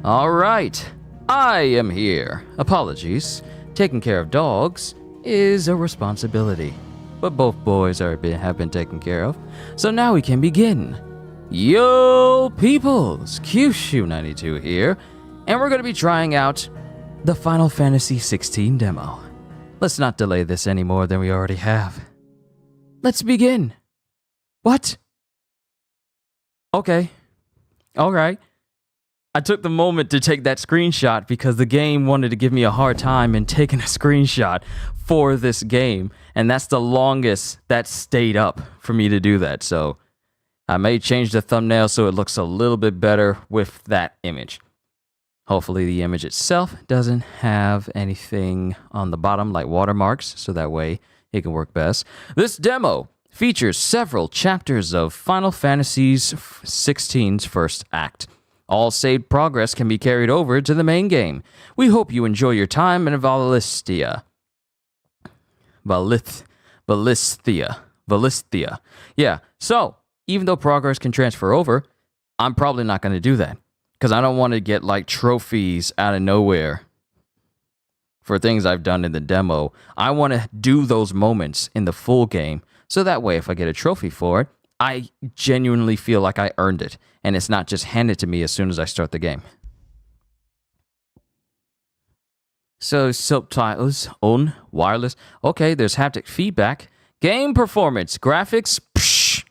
Alright, I am here. Apologies. Taking care of dogs is a responsibility, but both boys have been taken care of, so now we can begin. Yo peoples, QShoe92 here, and we're going to be trying out the Final Fantasy XVI demo. Let's not delay this any more than we already have. Let's begin. What? Okay. Alright. I took the moment to take that screenshot because the game wanted to give me a hard time in taking a screenshot for this game, and that's the longest that stayed up for me to do that, so I may change the thumbnail so it looks a little bit better with that image. Hopefully the image itself doesn't have anything on the bottom like watermarks, so that way it can work best. This demo features several chapters of Final Fantasy XVI's first act. All saved progress can be carried over to the main game. We hope you enjoy your time in Valisthea. Yeah, so, even though progress can transfer over, I'm probably not going to do that. Because I don't want to get, like, trophies out of nowhere for things I've done in the demo. I want to do those moments in the full game, so that way if I get a trophy for it, I genuinely feel like I earned it, and it's not just handed to me as soon as I start the game. So, subtitles on wireless. Okay, there's haptic feedback. Game performance, graphics, psh,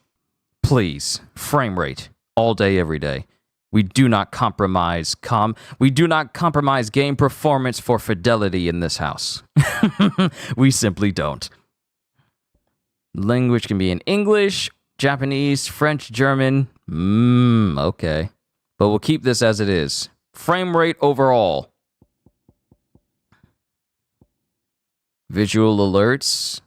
please, frame rate, all day, every day. We do not compromise game performance for fidelity in this house. We simply don't. Language can be in English, Japanese, French, German. Okay. But we'll keep this as it is. Frame rate overall. Visual alerts.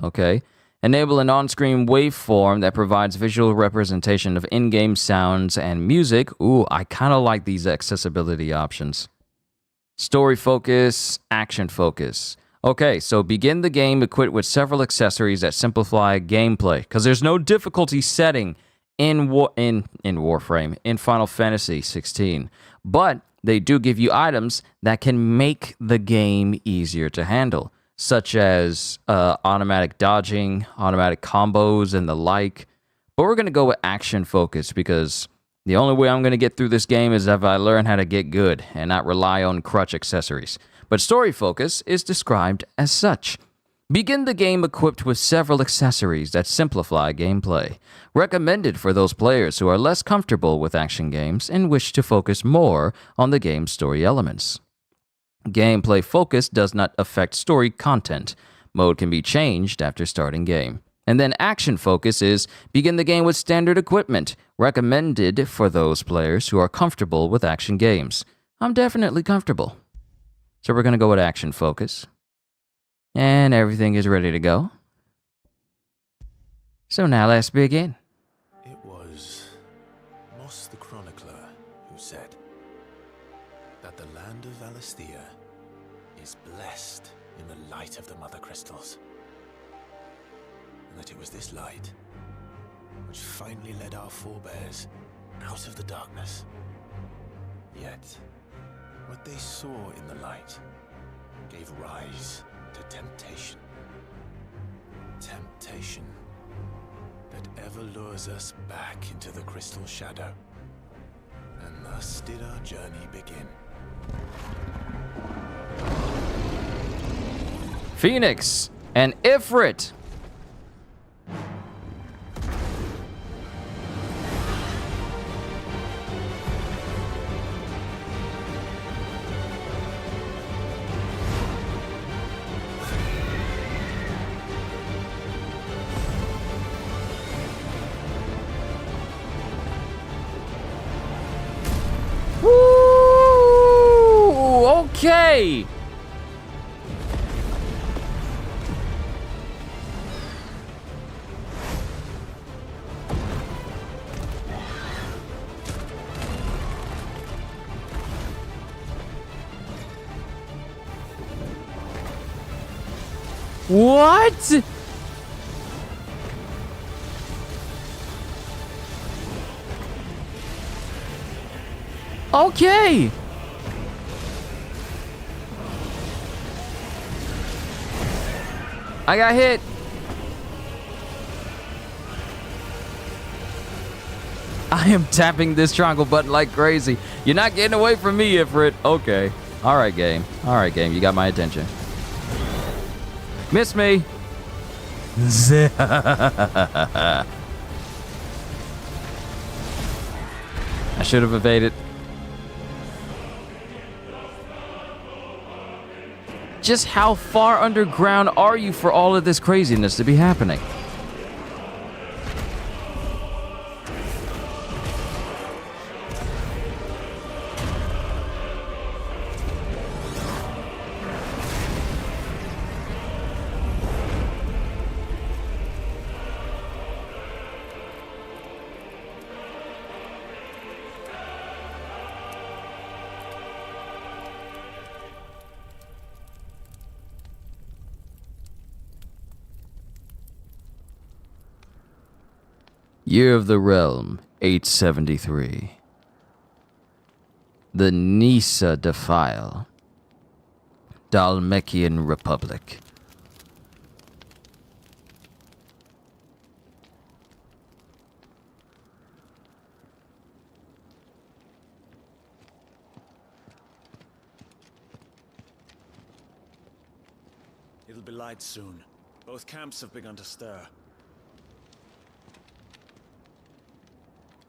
Okay. Enable an on-screen waveform that provides visual representation of in-game sounds and music. Ooh, I kind of like these accessibility options. Story focus, action focus. Okay, so begin the game equipped with several accessories that simplify gameplay, because there's no difficulty setting in Warframe, in Final Fantasy XVI, but they do give you items that can make the game easier to handle, such as automatic dodging, automatic combos, and the like. But we're going to go with action focus, because the only way I'm going to get through this game is if I learn how to get good and not rely on crutch accessories. But story focus is described as such. Begin the game equipped with several accessories that simplify gameplay. Recommended for those players who are less comfortable with action games and wish to focus more on the game's story elements. Gameplay focus does not affect story content. Mode can be changed after starting game. And then action focus is begin the game with standard equipment. Recommended for those players who are comfortable with action games. I'm definitely comfortable. So we're going to go with action focus. And everything is ready to go. So now let's begin. It was Moss the Chronicler who said that the land of Valisthea is blessed in the light of the Mother Crystals. And that it was this light which finally led our forebears out of the darkness. Yet, what they saw in the light gave rise to temptation. Temptation that ever lures us back into the crystal shadow. And thus did our journey begin. Phoenix and Ifrit. Okay. What? Okay. I got hit. I am tapping this triangle button like crazy. You're not getting away from me, Ifrit. Okay. All right, game. All right, game. You got my attention. Miss me. I should have evaded. Just how far underground are you for all of this craziness to be happening? Year of the Realm, 873. The Nisa Defile. Dalmekian Republic. It'll be light soon. Both camps have begun to stir.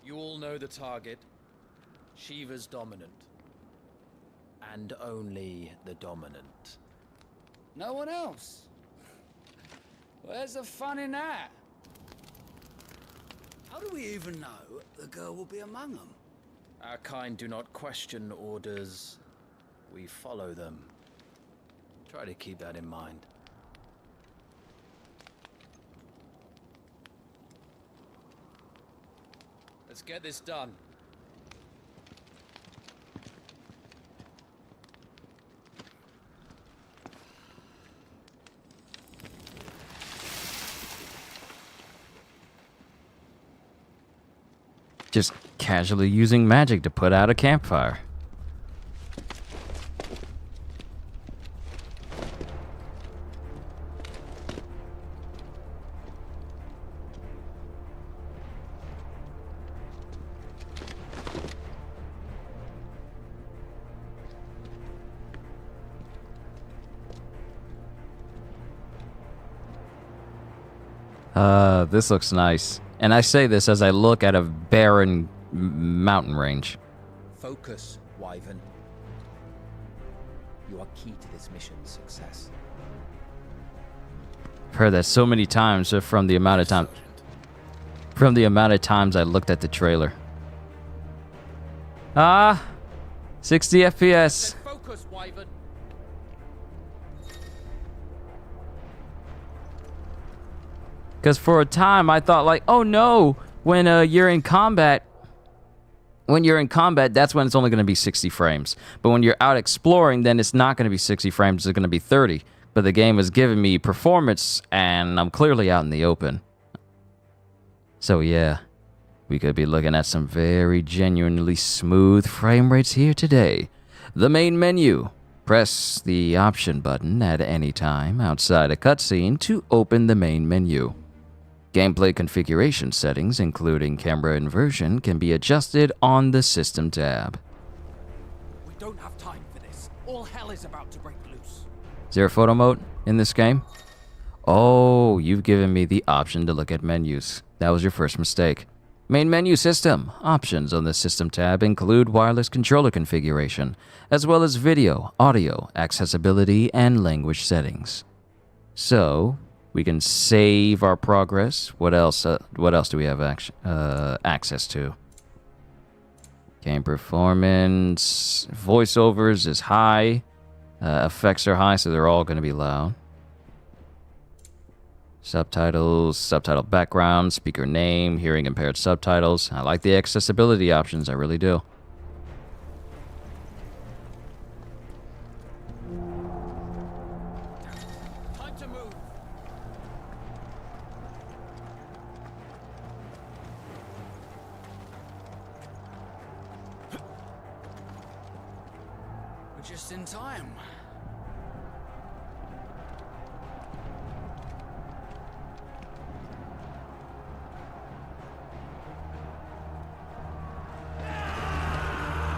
You all know the target. Shiva's dominant. And only the dominant. No one else? Where's the fun in that? How do we even know the girl will be among them? Our kind do not question orders. We follow them. Try to keep that in mind. Let's get this done. Just casually using magic to put out a campfire. This looks nice. And I say this as I look at a barren mountain range. Focus, Wyvern. You are key to this mission's success. I've heard that so many times from the amount of times I looked at the trailer. 60 FPS. Focus, Wyvern. Because for a time I thought like, oh no, when you're in combat, that's when it's only going to be 60 frames. But when you're out exploring, then it's not going to be 60 frames, it's going to be 30. But the game has given me performance, and I'm clearly out in the open. So yeah, we could be looking at some very genuinely smooth frame rates here today. The main menu. Press the option button at any time outside a cutscene to open the main menu. Gameplay configuration settings, including camera inversion, can be adjusted on the System tab. We don't have time for this. All hell is about to break loose. Is there a photo mode in this game? Oh, you've given me the option to look at menus. That was your first mistake. Main menu system. Options on the System tab include wireless controller configuration, as well as video, audio, accessibility, and language settings. So, we can save our progress. What else do we have access to? Game performance. Voiceovers is high. Effects are high, so they're all going to be loud. Subtitles, subtitle background, speaker name, hearing impaired subtitles. I like the accessibility options, I really do. Time to move. Just in time.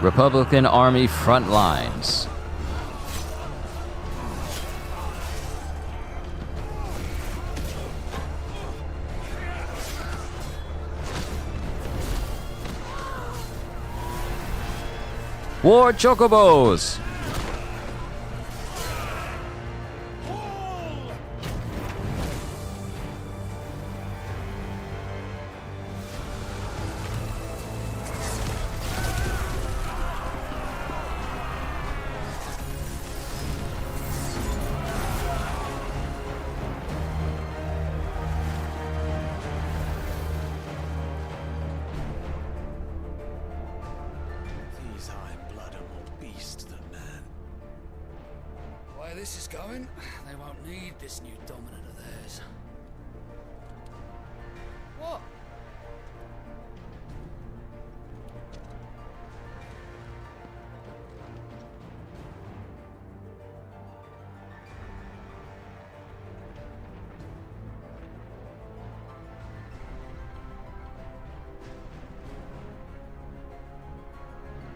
Republican Army front lines. War chocobos! These Iron Blood are more beast than man. The way this is going, they won't need this new dominant of theirs. What?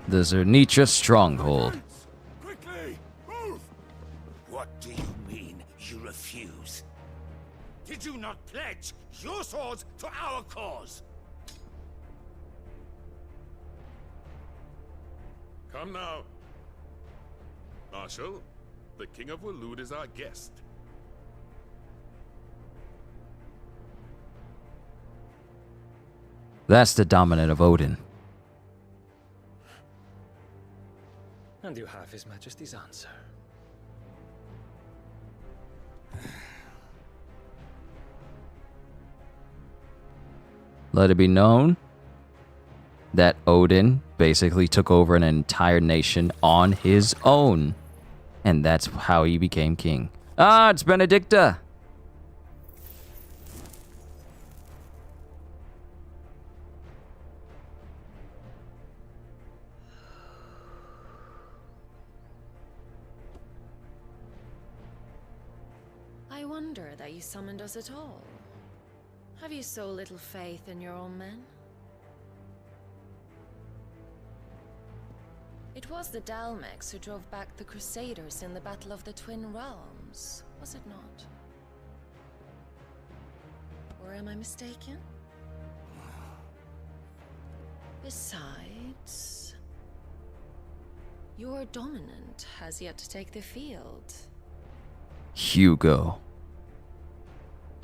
The Zernitra stronghold. Quickly, move! What do you mean, you refuse? Did you not pledge your swords to our cause? Come now. Marshal, the King of Waloed is our guest. That's the dominant of Odin. And you have His Majesty's answer. Let it be known that Odin basically took over an entire nation on his own. And that's how he became king. Ah, it's Benedicta! I wonder that you summoned us at all. Have you so little faith in your own men? It was the Dalmex who drove back the Crusaders in the Battle of the Twin Realms, was it not? Or am I mistaken? Besides, your dominant has yet to take the field. Hugo.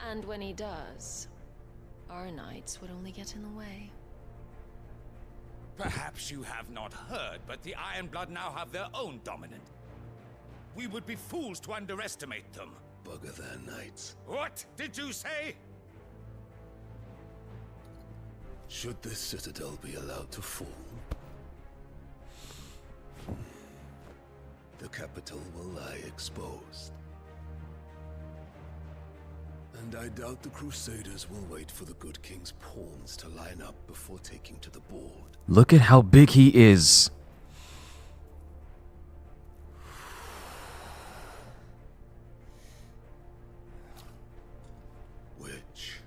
And when he does, our knights would only get in the way. Perhaps you have not heard, but the Iron Blood now have their own dominant. We would be fools to underestimate them. Bugger their knights. What did you say? Should this citadel be allowed to fall, the capital will lie exposed. And I doubt the Crusaders will wait for the good king's pawns to line up before taking to the board. Look at how big he is. Which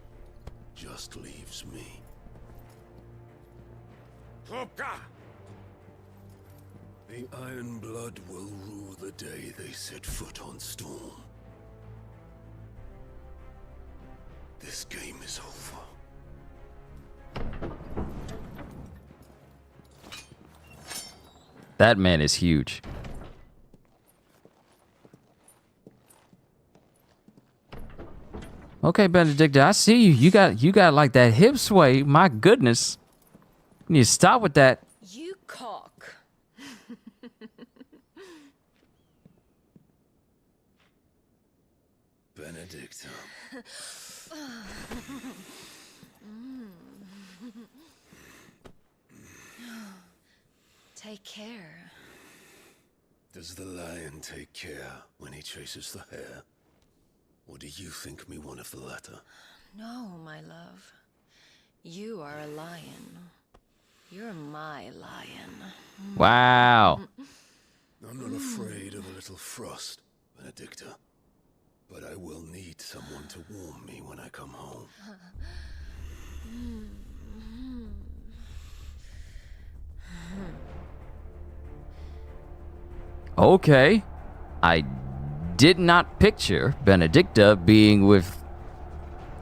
just leaves me. Trupka! The Iron Blood will rue the day they set foot on Storm. This game is over. That man is huge. Okay, Benedicta, I see you. You got like that hip sway. My goodness. You need to stop with that. You cock. Benedicta. Take care. Does the lion take care when he chases the hare? Or do you think me one of the latter? No, my love. You are a lion. You're my lion. Wow. I'm not afraid of a little frost, Benedicta. But I will need someone to warm me when I come home. Okay. I did not picture Benedicta being with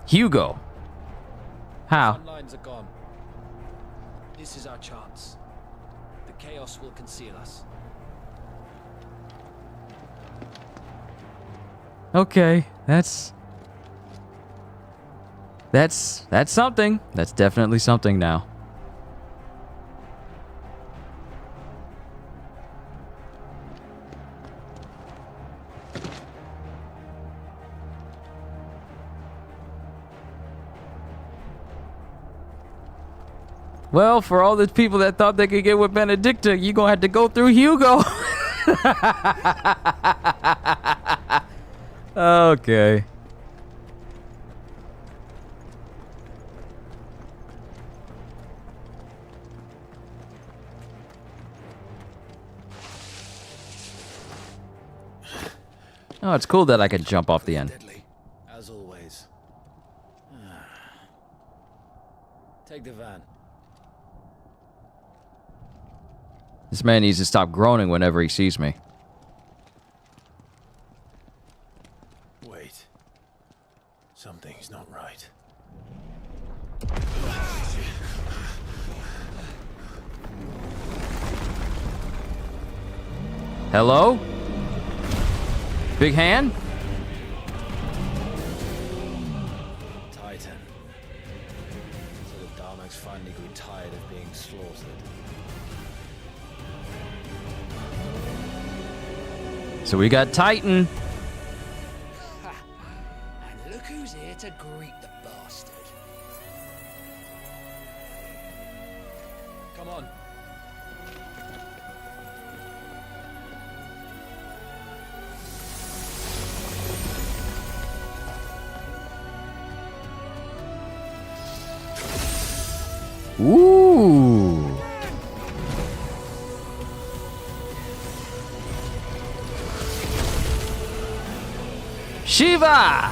Hugo. How? Front lines are gone. This is our chance. The chaos will conceal us. Okay, that's something. That's definitely something now. Well, for all the people that thought they could get with Benedicta, you're gonna have to go through Hugo. Okay. Oh, it's cool that I can jump off the end. Deadly, as always. Take the van. This man needs to stop groaning whenever he sees me. Wait. Something's not right. Hello? Big hand? Titan. So the Darmaks finally grew tired of being slaughtered. So we got Titan. And look who's here to greet the bastard. Come on. Ooh. Shiva!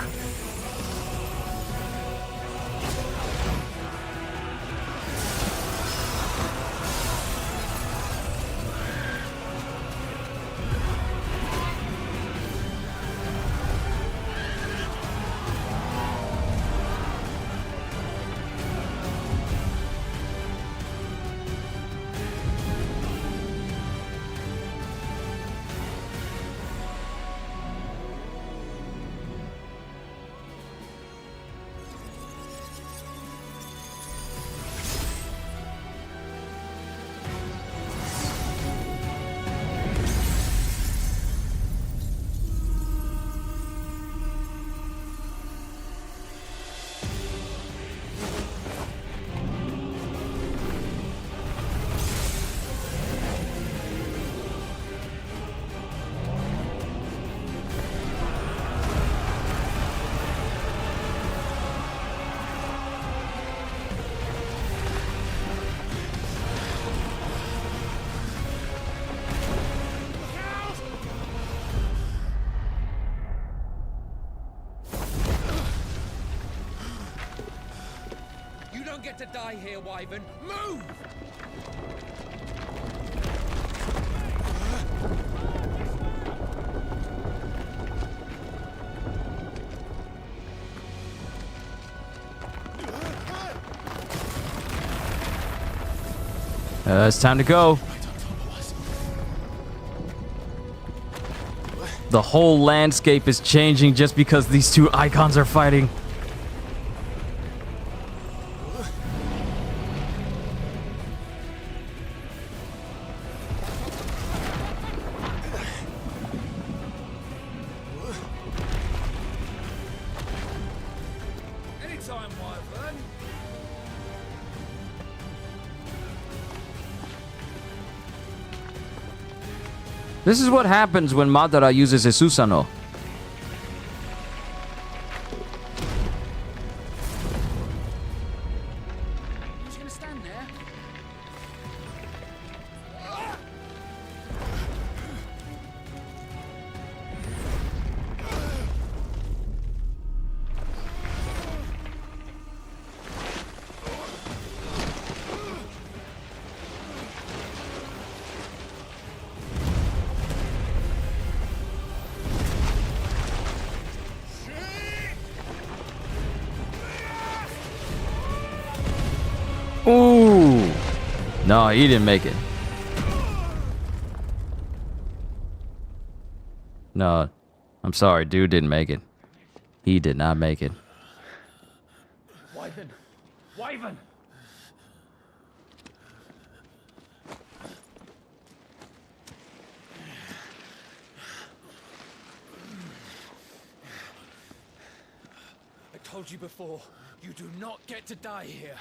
You don't get to die here, Wyvern. Move! It's time to go. The whole landscape is changing just because these two icons are fighting. Anytime, Wyvern. This is what happens when Madara uses a Susanoo. Who's gonna stand there? Ooh. No, he didn't make it. No, I'm sorry, dude didn't make it. He did not make it. Wyvern! Wyvern! I told you before, you do not get to die here.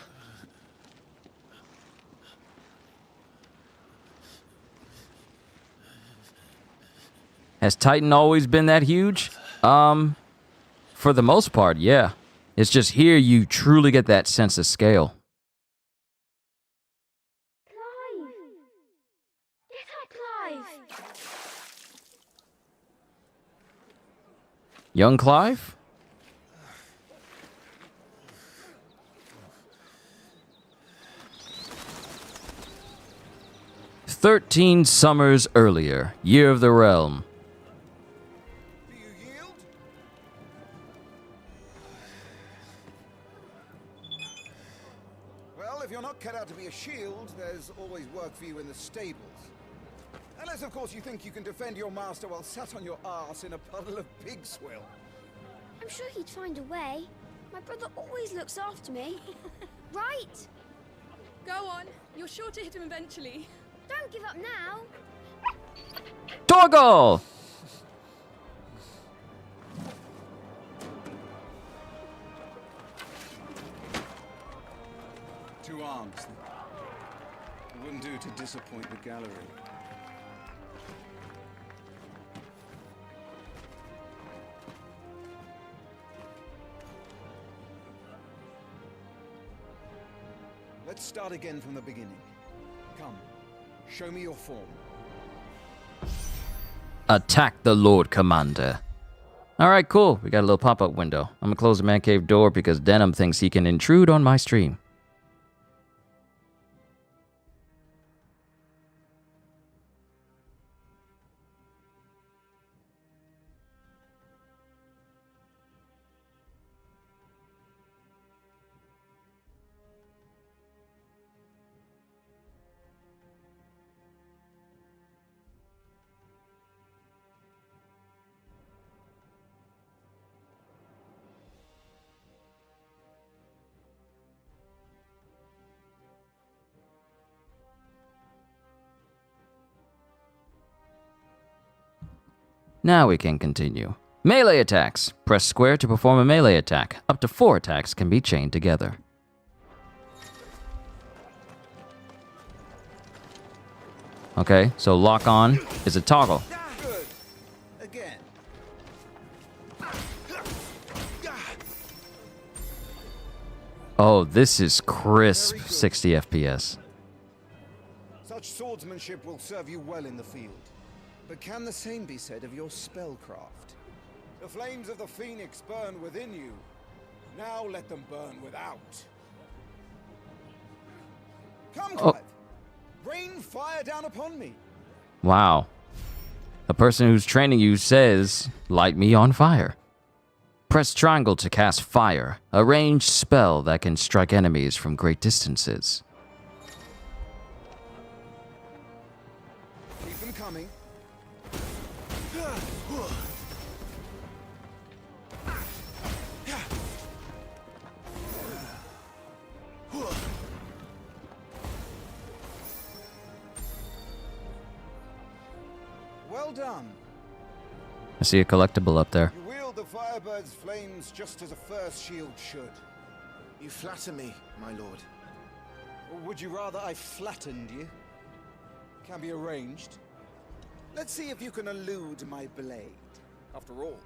Has Titan always been that huge? For the most part, yeah. It's just here you truly get that sense of scale. Clive! Get up, Clive! Young Clive? "13 summers earlier, year of the realm." Do you yield? Well, if you're not cut out to be a shield, there's always work for you in the stables. Unless, of course, you think you can defend your master while sat on your arse in a puddle of pig swill. I'm sure he'd find a way. My brother always looks after me. Right? Go on. You're sure to hit him eventually. Don't give up now. Torgal! Two arms. It wouldn't do to disappoint the gallery. Let's start again from the beginning. Come, show me your form. Attack the Lord Commander. Alright, cool. We got a little pop-up window. I'm gonna close the man cave door because Denim thinks he can intrude on my stream. Now we can continue. Melee attacks. Press square to perform a melee attack. Up to 4 attacks can be chained together. Okay, so lock on is a toggle. Good. Again. Oh, this is crisp 60 FPS. Such swordsmanship will serve you well in the field. But can the same be said of your spellcraft? The flames of the phoenix burn within you. Now let them burn without. Come, Clive. Rain fire down upon me. Wow. A person who's training you says, "Light me on fire." Press triangle to cast fire, a ranged spell that can strike enemies from great distances. Keep them coming. Well done. I see a collectible up there. You wield the Firebird's flames just as a first shield should. You flatter me, my lord. Or would you rather I flattened you? Can be arranged. Let's see if you can elude my blade. After all,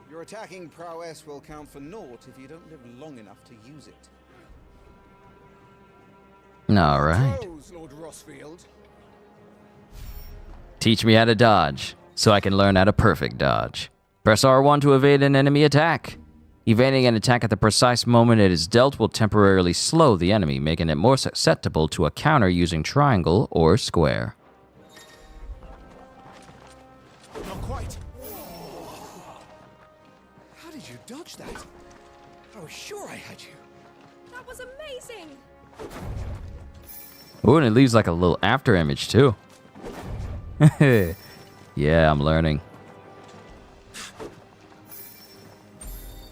your attacking prowess will count for naught if you don't live long enough to use it. All right. Rose, Lord Rossfield. Teach me how to dodge, so I can learn how to perfect dodge. Press R1 to evade an enemy attack. Evading an attack at the precise moment it is dealt will temporarily slow the enemy, making it more susceptible to a counter using triangle or square. Not quite. How did you dodge that? I was sure I had you. That was amazing! Oh, and it leaves like a little after image too. Yeah, I'm learning.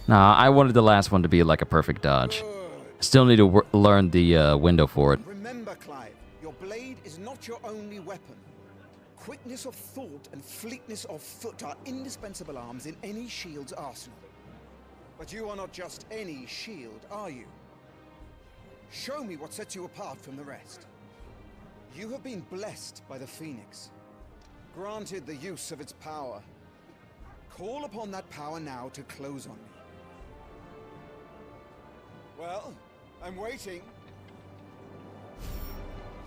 Nah, I wanted the last one to be like a perfect dodge. Still need to learn the window for it. Remember, Clive, your blade is not your only weapon. Quickness of thought and fleetness of foot are indispensable arms in any shield's arsenal. But you are not just any shield, are you? Show me what sets you apart from the rest. You have been blessed by the Phoenix, granted the use of its power. Call upon that power now to close on me. Well, I'm waiting.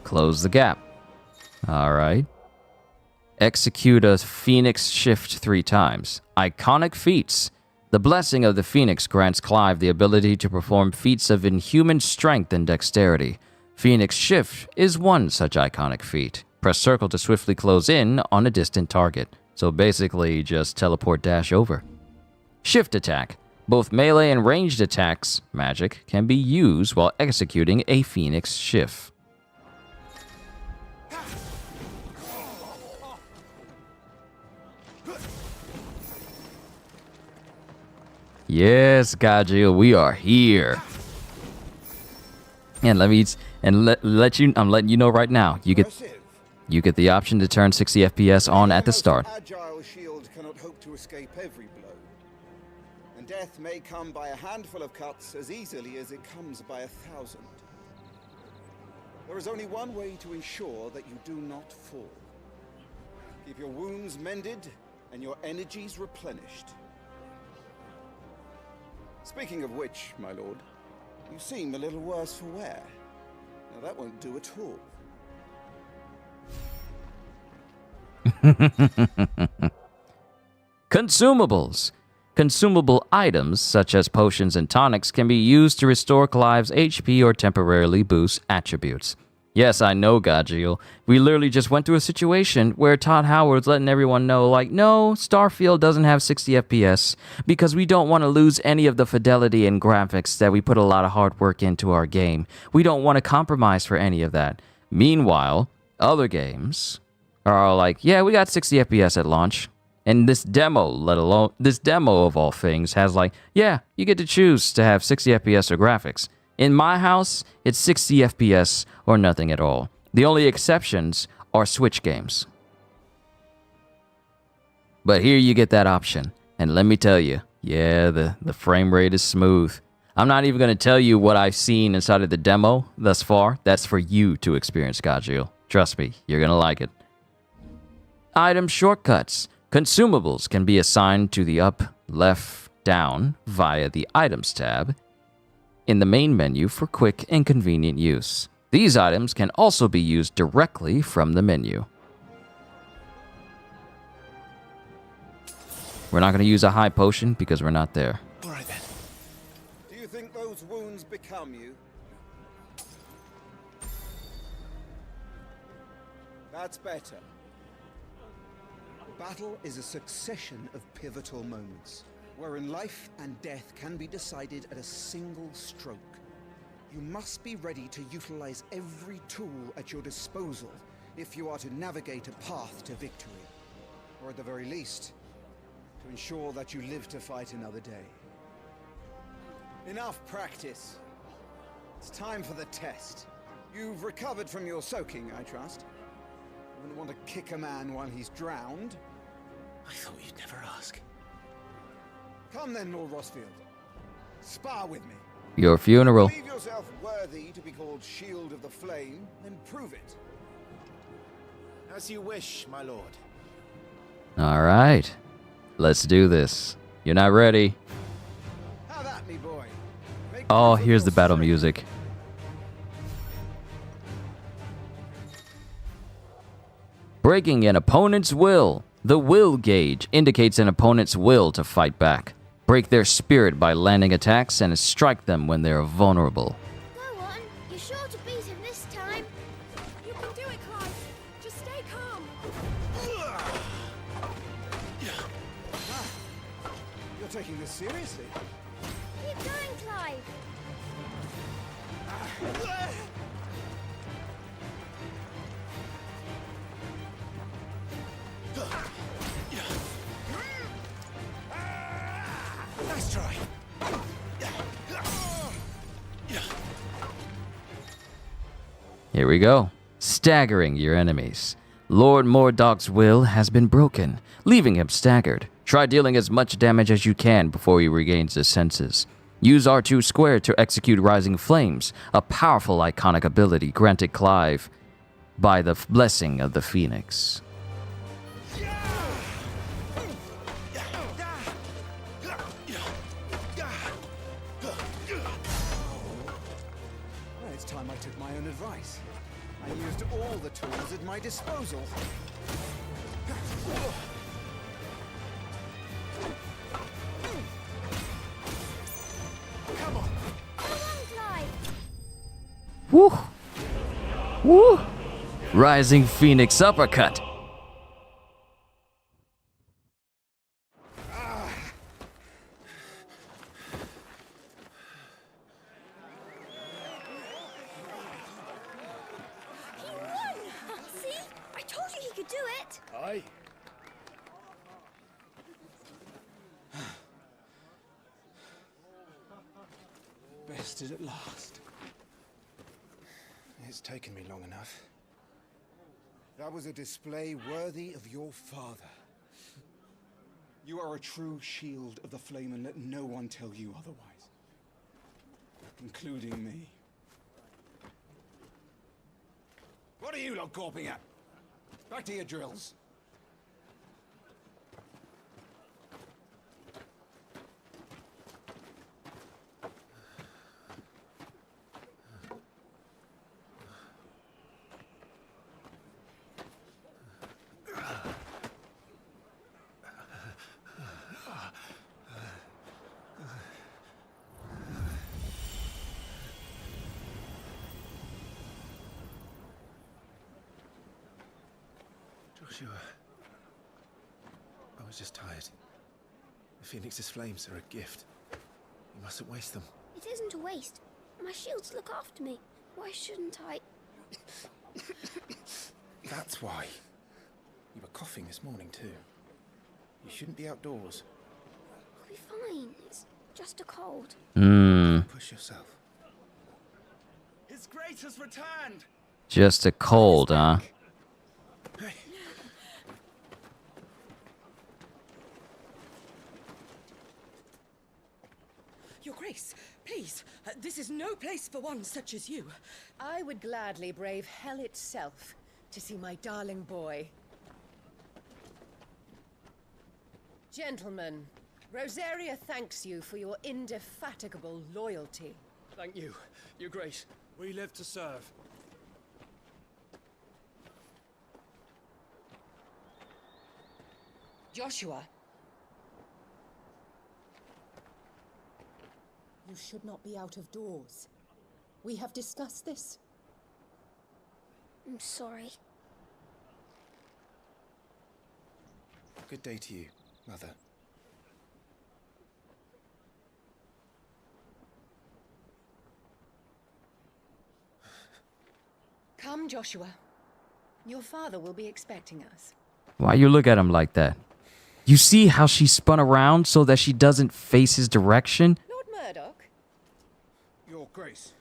Close the gap. All right. Execute a Phoenix shift 3 times. Iconic feats. The blessing of the Phoenix grants Clive the ability to perform feats of inhuman strength and dexterity. Phoenix shift is one such iconic feat. Press circle to swiftly close in on a distant target. So basically, just teleport dash over. Shift attack. Both melee and ranged attacks, magic, can be used while executing a Phoenix shift. Yes, Gajil, we are here. And let you. I'm letting you know right now. You get the option to turn 60 FPS on at the start. Agile shield cannot hope to escape every blow. And death may come by a handful of cuts as easily as it comes by 1,000. There is only one way to ensure that you do not fall. Keep your wounds mended and your energies replenished. Speaking of which, my lord, you seem a little worse for wear. Now that won't do at all. Consumables. Consumable items, such as potions and tonics, can be used to restore Clive's HP or temporarily boost attributes. Yes, I know, Gajil. We literally just went through a situation where Todd Howard's letting everyone know, like, no, Starfield doesn't have 60 FPS because we don't want to lose any of the fidelity and graphics that we put a lot of hard work into our game. We don't want to compromise for any of that. Meanwhile, other games are all like, yeah, we got 60 FPS at launch. And this demo, this demo of all things, has like, yeah, you get to choose to have 60 FPS or graphics. In my house, it's 60 FPS or nothing at all. The only exceptions are Switch games. But here you get that option. And let me tell you, yeah, the frame rate is smooth. I'm not even going to tell you what I've seen inside of the demo thus far. That's for you to experience, Gajil. Trust me, you're going to like it. Item shortcuts. Consumables can be assigned to the up, left, down via the Items tab in the main menu for quick and convenient use. These items can also be used directly from the menu. We're not going to use a high potion because we're not there. All right then. Do you think those wounds become you? That's better. Battle is a succession of pivotal moments, wherein life and death can be decided at a single stroke. You must be ready to utilize every tool at your disposal if you are to navigate a path to victory, or at the very least, to ensure that you live to fight another day. Enough practice. It's time for the test. You've recovered from your soaking, I trust. You wouldn't want to kick a man while he's drowned. I thought you'd never ask. Come then, Lord Rosfield. Spar with me. Your funeral. Believe yourself worthy to be called Shield of the Flame, and prove it. As you wish, my lord. All right. Let's do this. You're not ready. Have at me, boy. Oh, here's the battle music. Breaking an opponent's will. The will gauge indicates an opponent's will to fight back. Break their spirit by landing attacks and strike them when they are vulnerable. Go on, you're sure to beat him this time. You can do it, Clive. Just stay calm. You're taking this seriously. Keep going, Clive. Here we go. Staggering your enemies. Lord Mordok's will has been broken, leaving him staggered. Try dealing as much damage as you can before he regains his senses. Use R2 squared to execute Rising Flames, a powerful iconic ability granted Clive by the blessing of the Phoenix. Well, it's time I took my own advice. I used all the tools at my disposal. Come on. Woo! Woo! Rising Phoenix uppercut. See? I told you he could do it. Aye. Bested at last. It's taken me long enough. That was a display worthy of your father. You are a true shield of the flame, and let no one tell you otherwise. Including me. What are you lot gawping at? Back to your drills. Joshua. I was just tired. The Phoenix's flames are a gift. You mustn't waste them. It isn't a waste. My shields look after me. Why shouldn't I? That's why. You were coughing this morning too. You shouldn't be outdoors. I'll be fine. It's just a cold. Push yourself. His Grace has returned! Just a cold, huh? Hey. Your Grace, please, this is no place for one such as you. I would gladly brave hell itself to see my darling boy. Gentlemen, Rosaria thanks you for your indefatigable loyalty. Thank you, Your Grace. We live to serve. Joshua. You should not be out of doors. We have discussed this. I'm sorry. Good day to you, Mother. Come, Joshua. Your father will be expecting us. Why you look at him like that? You see how she spun around so that she doesn't face his direction? Lord Murdoch? Your Grace.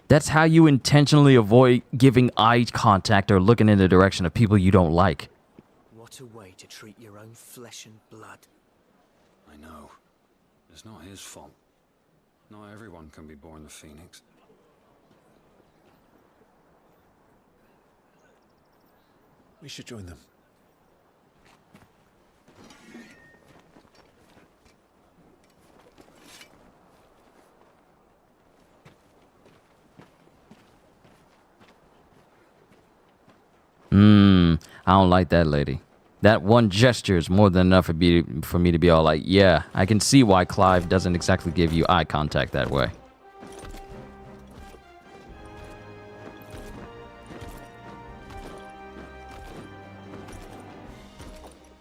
That's how you intentionally avoid giving eye contact or looking in the direction of people you don't like. What a way to treat your own flesh and blood. I know. It's not his fault. Not everyone can be born the Phoenix. We should join them. I don't like that lady. That one gesture is more than enough for me to be all like, yeah, I can see why Clive doesn't exactly give you eye contact that way.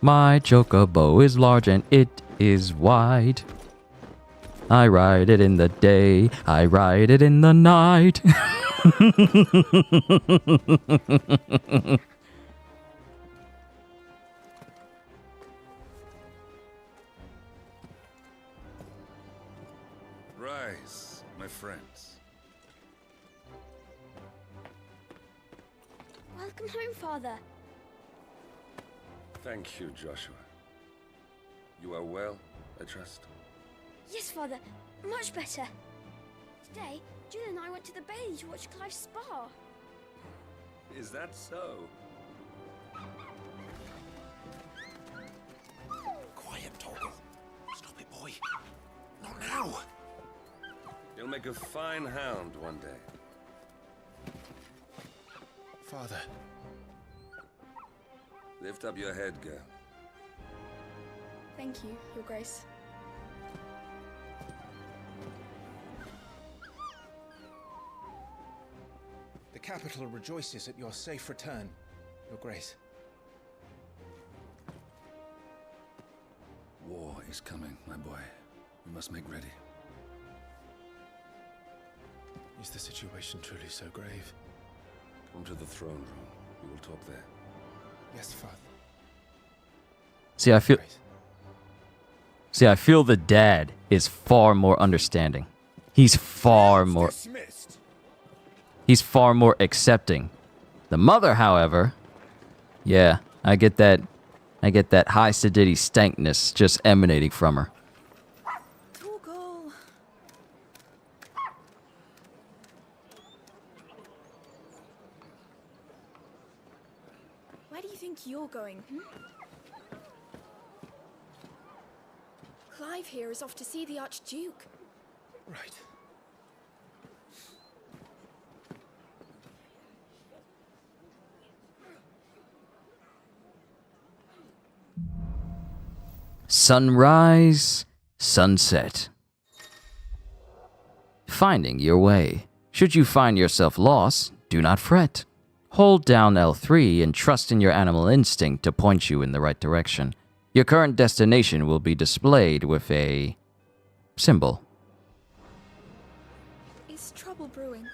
My chocobo is large and it is wide. I ride it in the day, I ride it in the night. Rise, my friends. Welcome home, Father. Thank you, Joshua. You are well, I trust? Yes, Father. Much better. Today, Jill and I went to the Bailey to watch Clive's spa. Is that so? Quiet, Torgal. Stop it, boy. Not now. You'll make a fine hound one day. Father. Lift up your head, girl. Thank you, Your Grace. The capital rejoices at your safe return, Your Grace. War is coming, my boy. We must make ready. Is the situation truly so grave? Come to the throne room. We will talk there. Yes, Father. See, I feel the dad is far more understanding. He's far more accepting. The mother, however, yeah, I get that high sedity stankness just emanating from her. Torgal. Where do you think you're going? Clive here is off to see the Archduke. Right. Sunrise, sunset. Finding your way. Should you find yourself lost, do not fret. Hold down L3 and trust in your animal instinct to point you in the right direction. Your current destination will be displayed with a symbol. Is trouble brewing?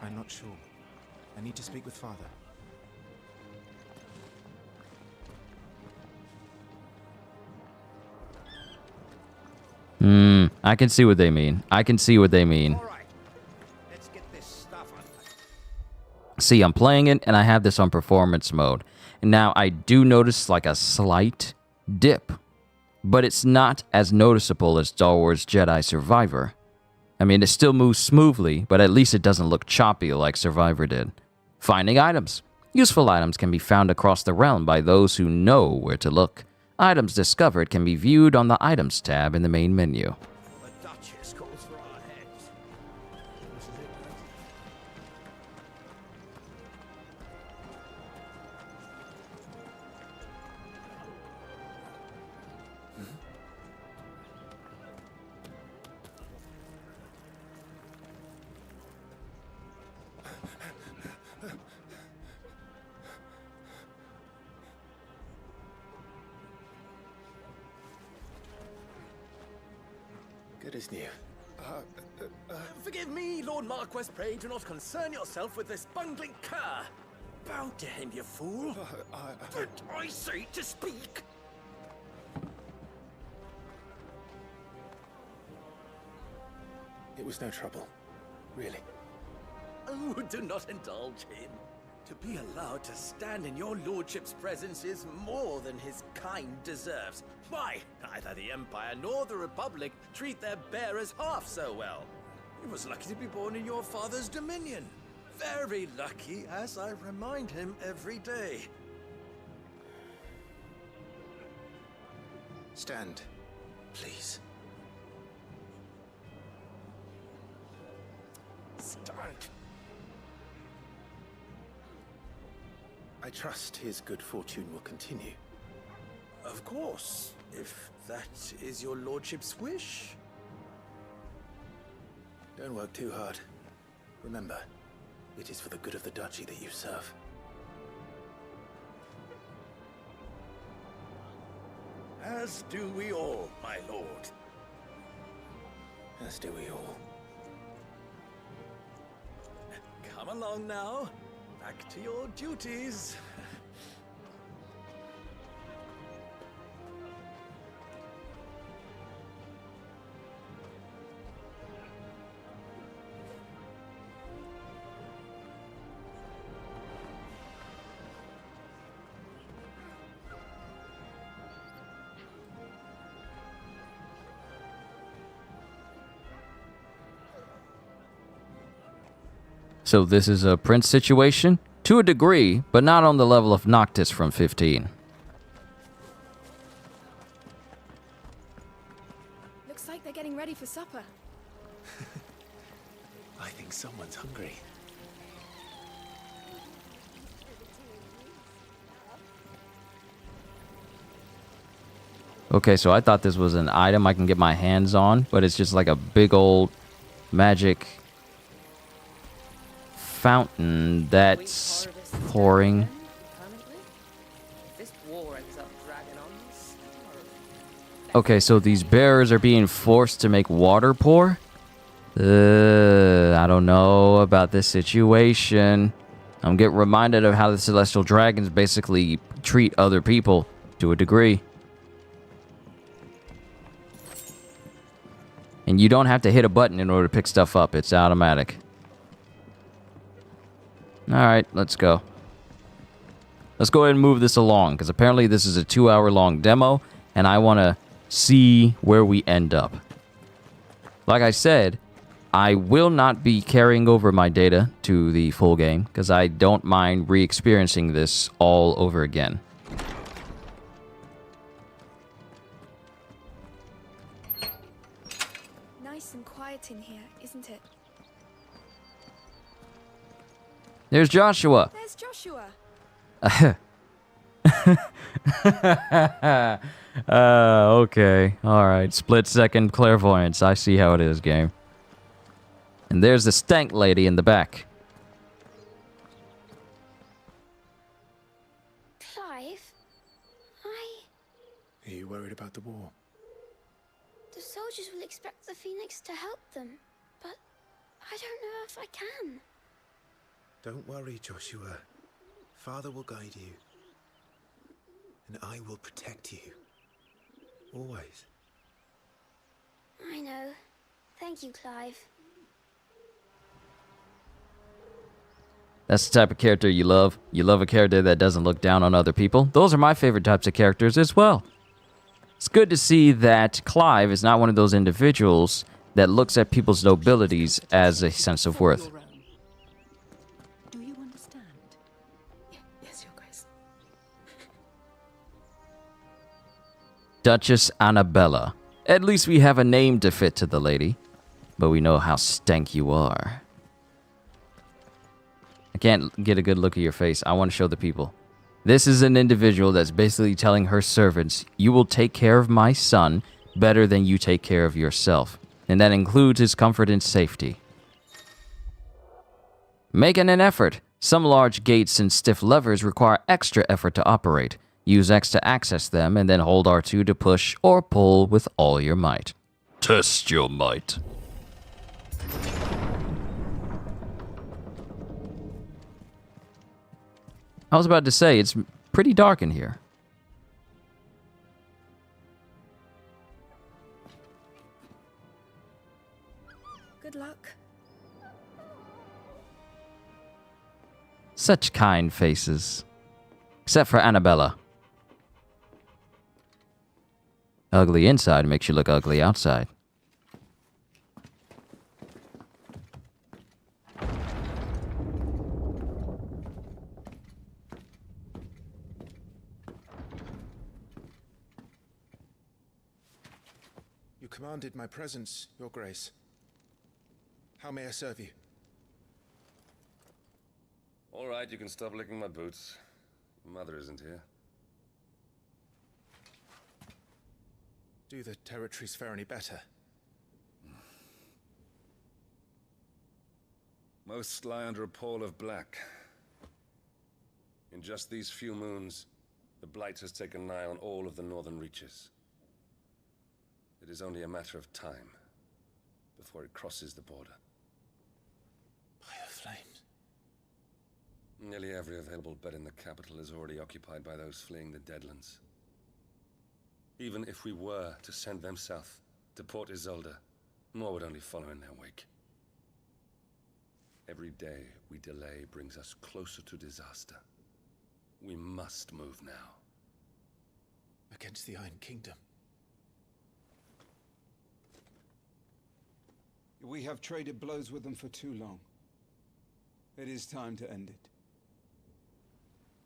I'm not sure. I need to speak with Father. I can see what they mean. See, I'm playing it, and I have this on performance mode. Now, I do notice like a slight dip, but it's not as noticeable as Star Wars Jedi Survivor. I mean, it still moves smoothly, but at least it doesn't look choppy like Survivor did. Finding items. Useful items can be found across the realm by those who know where to look. Items discovered can be viewed on the Items tab in the main menu. The Duchess calls for our heads. This is it, Good as new. Forgive me, Lord Marquess. Pray do not concern yourself with this bungling cur. Bow to him, you fool. But I say to speak. It was no trouble. Really. Oh, do not indulge him. To be allowed to stand in your lordship's presence is more than his kind deserves. Why, neither the Empire nor the Republic treat their bearers half so well. He was lucky to be born in your father's dominion. Very lucky, as I remind him every day. Stand, please. Stand. I trust his good fortune will continue. Of course, if that is your lordship's wish. Don't work too hard. Remember, it is for the good of the duchy that you serve. As do we all, my lord. As do we all. Come along now. Back to your duties. So this is a Prince situation? To a degree, but not on the level of Noctis from 15. Looks like they're getting ready for supper. I think someone's hungry. Okay, so I thought this was an item I can get my hands on, but it's just like a big old magic fountain that's pouring. Okay, so these bearers are being forced to make water pour? I don't know about this situation. I'm getting reminded of how the celestial dragons basically treat other people to a degree. And you don't have to hit a button in order to pick stuff up. It's automatic. Alright, let's go. Let's go ahead and move this along, because apparently this is a 2-hour-long demo, and I want to see where we end up. Like I said, I will not be carrying over my data to the full game, because I don't mind re-experiencing this all over again. Nice and quiet in here, isn't it? There's Joshua. There's Joshua. Okay. Alright. Split second clairvoyance. I see how it is, game. And there's the stank lady in the back. Clive? Are you worried about the war? The soldiers will expect the Phoenix to help them, but I don't know if I can. Don't worry, Joshua. Father will guide you. And I will protect you. Always. I know. Thank you, Clive. That's the type of character you love. You love a character that doesn't look down on other people. Those are my favorite types of characters as well. It's good to see that Clive is not one of those individuals that looks at people's nobilities as a sense of worth. Do you understand? Yes, Your Grace. Duchess Annabella. At least we have a name to fit to the lady. But we know how stank you are. I can't get a good look at your face. I want to show the people. This is an individual that's basically telling her servants, you will take care of my son better than you take care of yourself. And that includes his comfort and safety. Making an effort. Some large gates and stiff levers require extra effort to operate. Use X to access them, and then hold R2 to push or pull with all your might. Test your might. I was about to say, it's pretty dark in here. Good luck. Such kind faces. Except for Annabella. Ugly inside makes you look ugly outside. You commanded my presence, Your Grace. How may I serve you? All right, you can stop licking my boots. Mother isn't here. Do the territories fare any better? Most lie under a pall of black. In just these few moons, the Blight has taken nigh on all of the northern reaches. It is only a matter of time before it crosses the border. By the flames. Nearly every available bed in the capital is already occupied by those fleeing the Deadlands. Even if we were to send them south, to Port Isolde, more would only follow in their wake. Every day we delay brings us closer to disaster. We must move now. Against the Iron Kingdom. We have traded blows with them for too long. It is time to end it.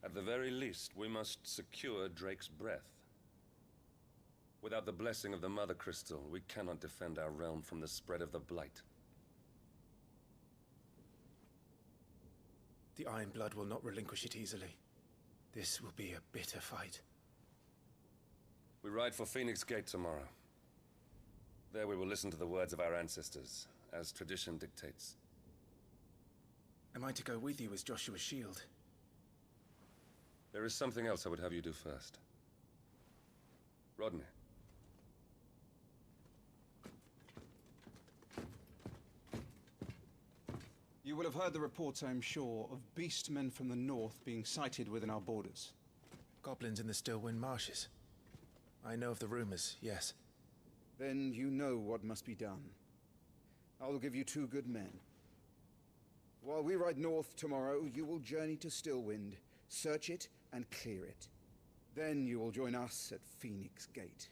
At the very least, we must secure Drake's breath. Without the blessing of the Mother Crystal, we cannot defend our realm from the spread of the Blight. The Iron Blood will not relinquish it easily. This will be a bitter fight. We ride for Phoenix Gate tomorrow. There we will listen to the words of our ancestors, as tradition dictates. Am I to go with you as Joshua's shield? There is something else I would have you do first. Rodney. You will have heard the reports, I am sure, of beastmen from the north being sighted within our borders. Goblins in the Stillwind Marshes. I know of the rumors, yes. Then you know what must be done. I will give you 2 good men. While we ride north tomorrow, you will journey to Stillwind, search it, and clear it. Then you will join us at Phoenix Gate.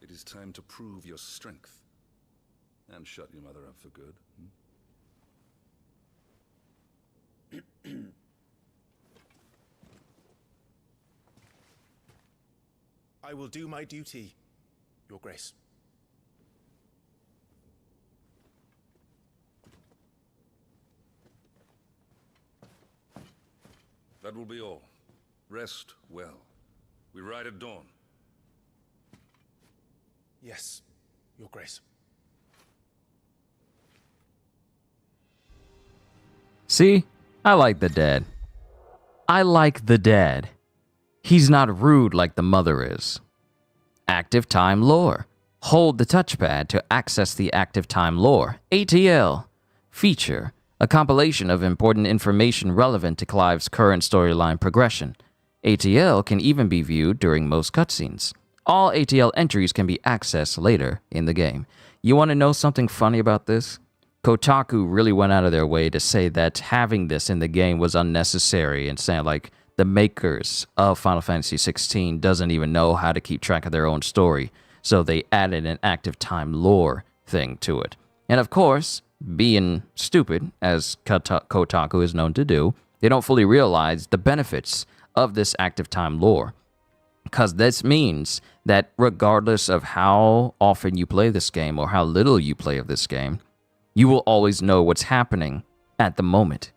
It is time to prove your strength. And shut your mother up for good. I will do my duty, Your Grace. That will be all. Rest well. We ride at dawn. Yes, Your Grace. See? I like the dad. I like the dad. He's not rude like the mother is. Active Time Lore. Hold the touchpad to access the Active Time Lore. ATL. Feature. A compilation of important information relevant to Clive's current storyline progression. ATL can even be viewed during most cutscenes. All ATL entries can be accessed later in the game. You want to know something funny about this? Kotaku really went out of their way to say that having this in the game was unnecessary and saying like the makers of Final Fantasy XVI doesn't even know how to keep track of their own story, so they added an active time lore thing to it. And of course, being stupid, as Kotaku is known to do, they don't fully realize the benefits of this active time lore. Because this means that regardless of how often you play this game or how little you play of this game, you will always know what's happening at the moment.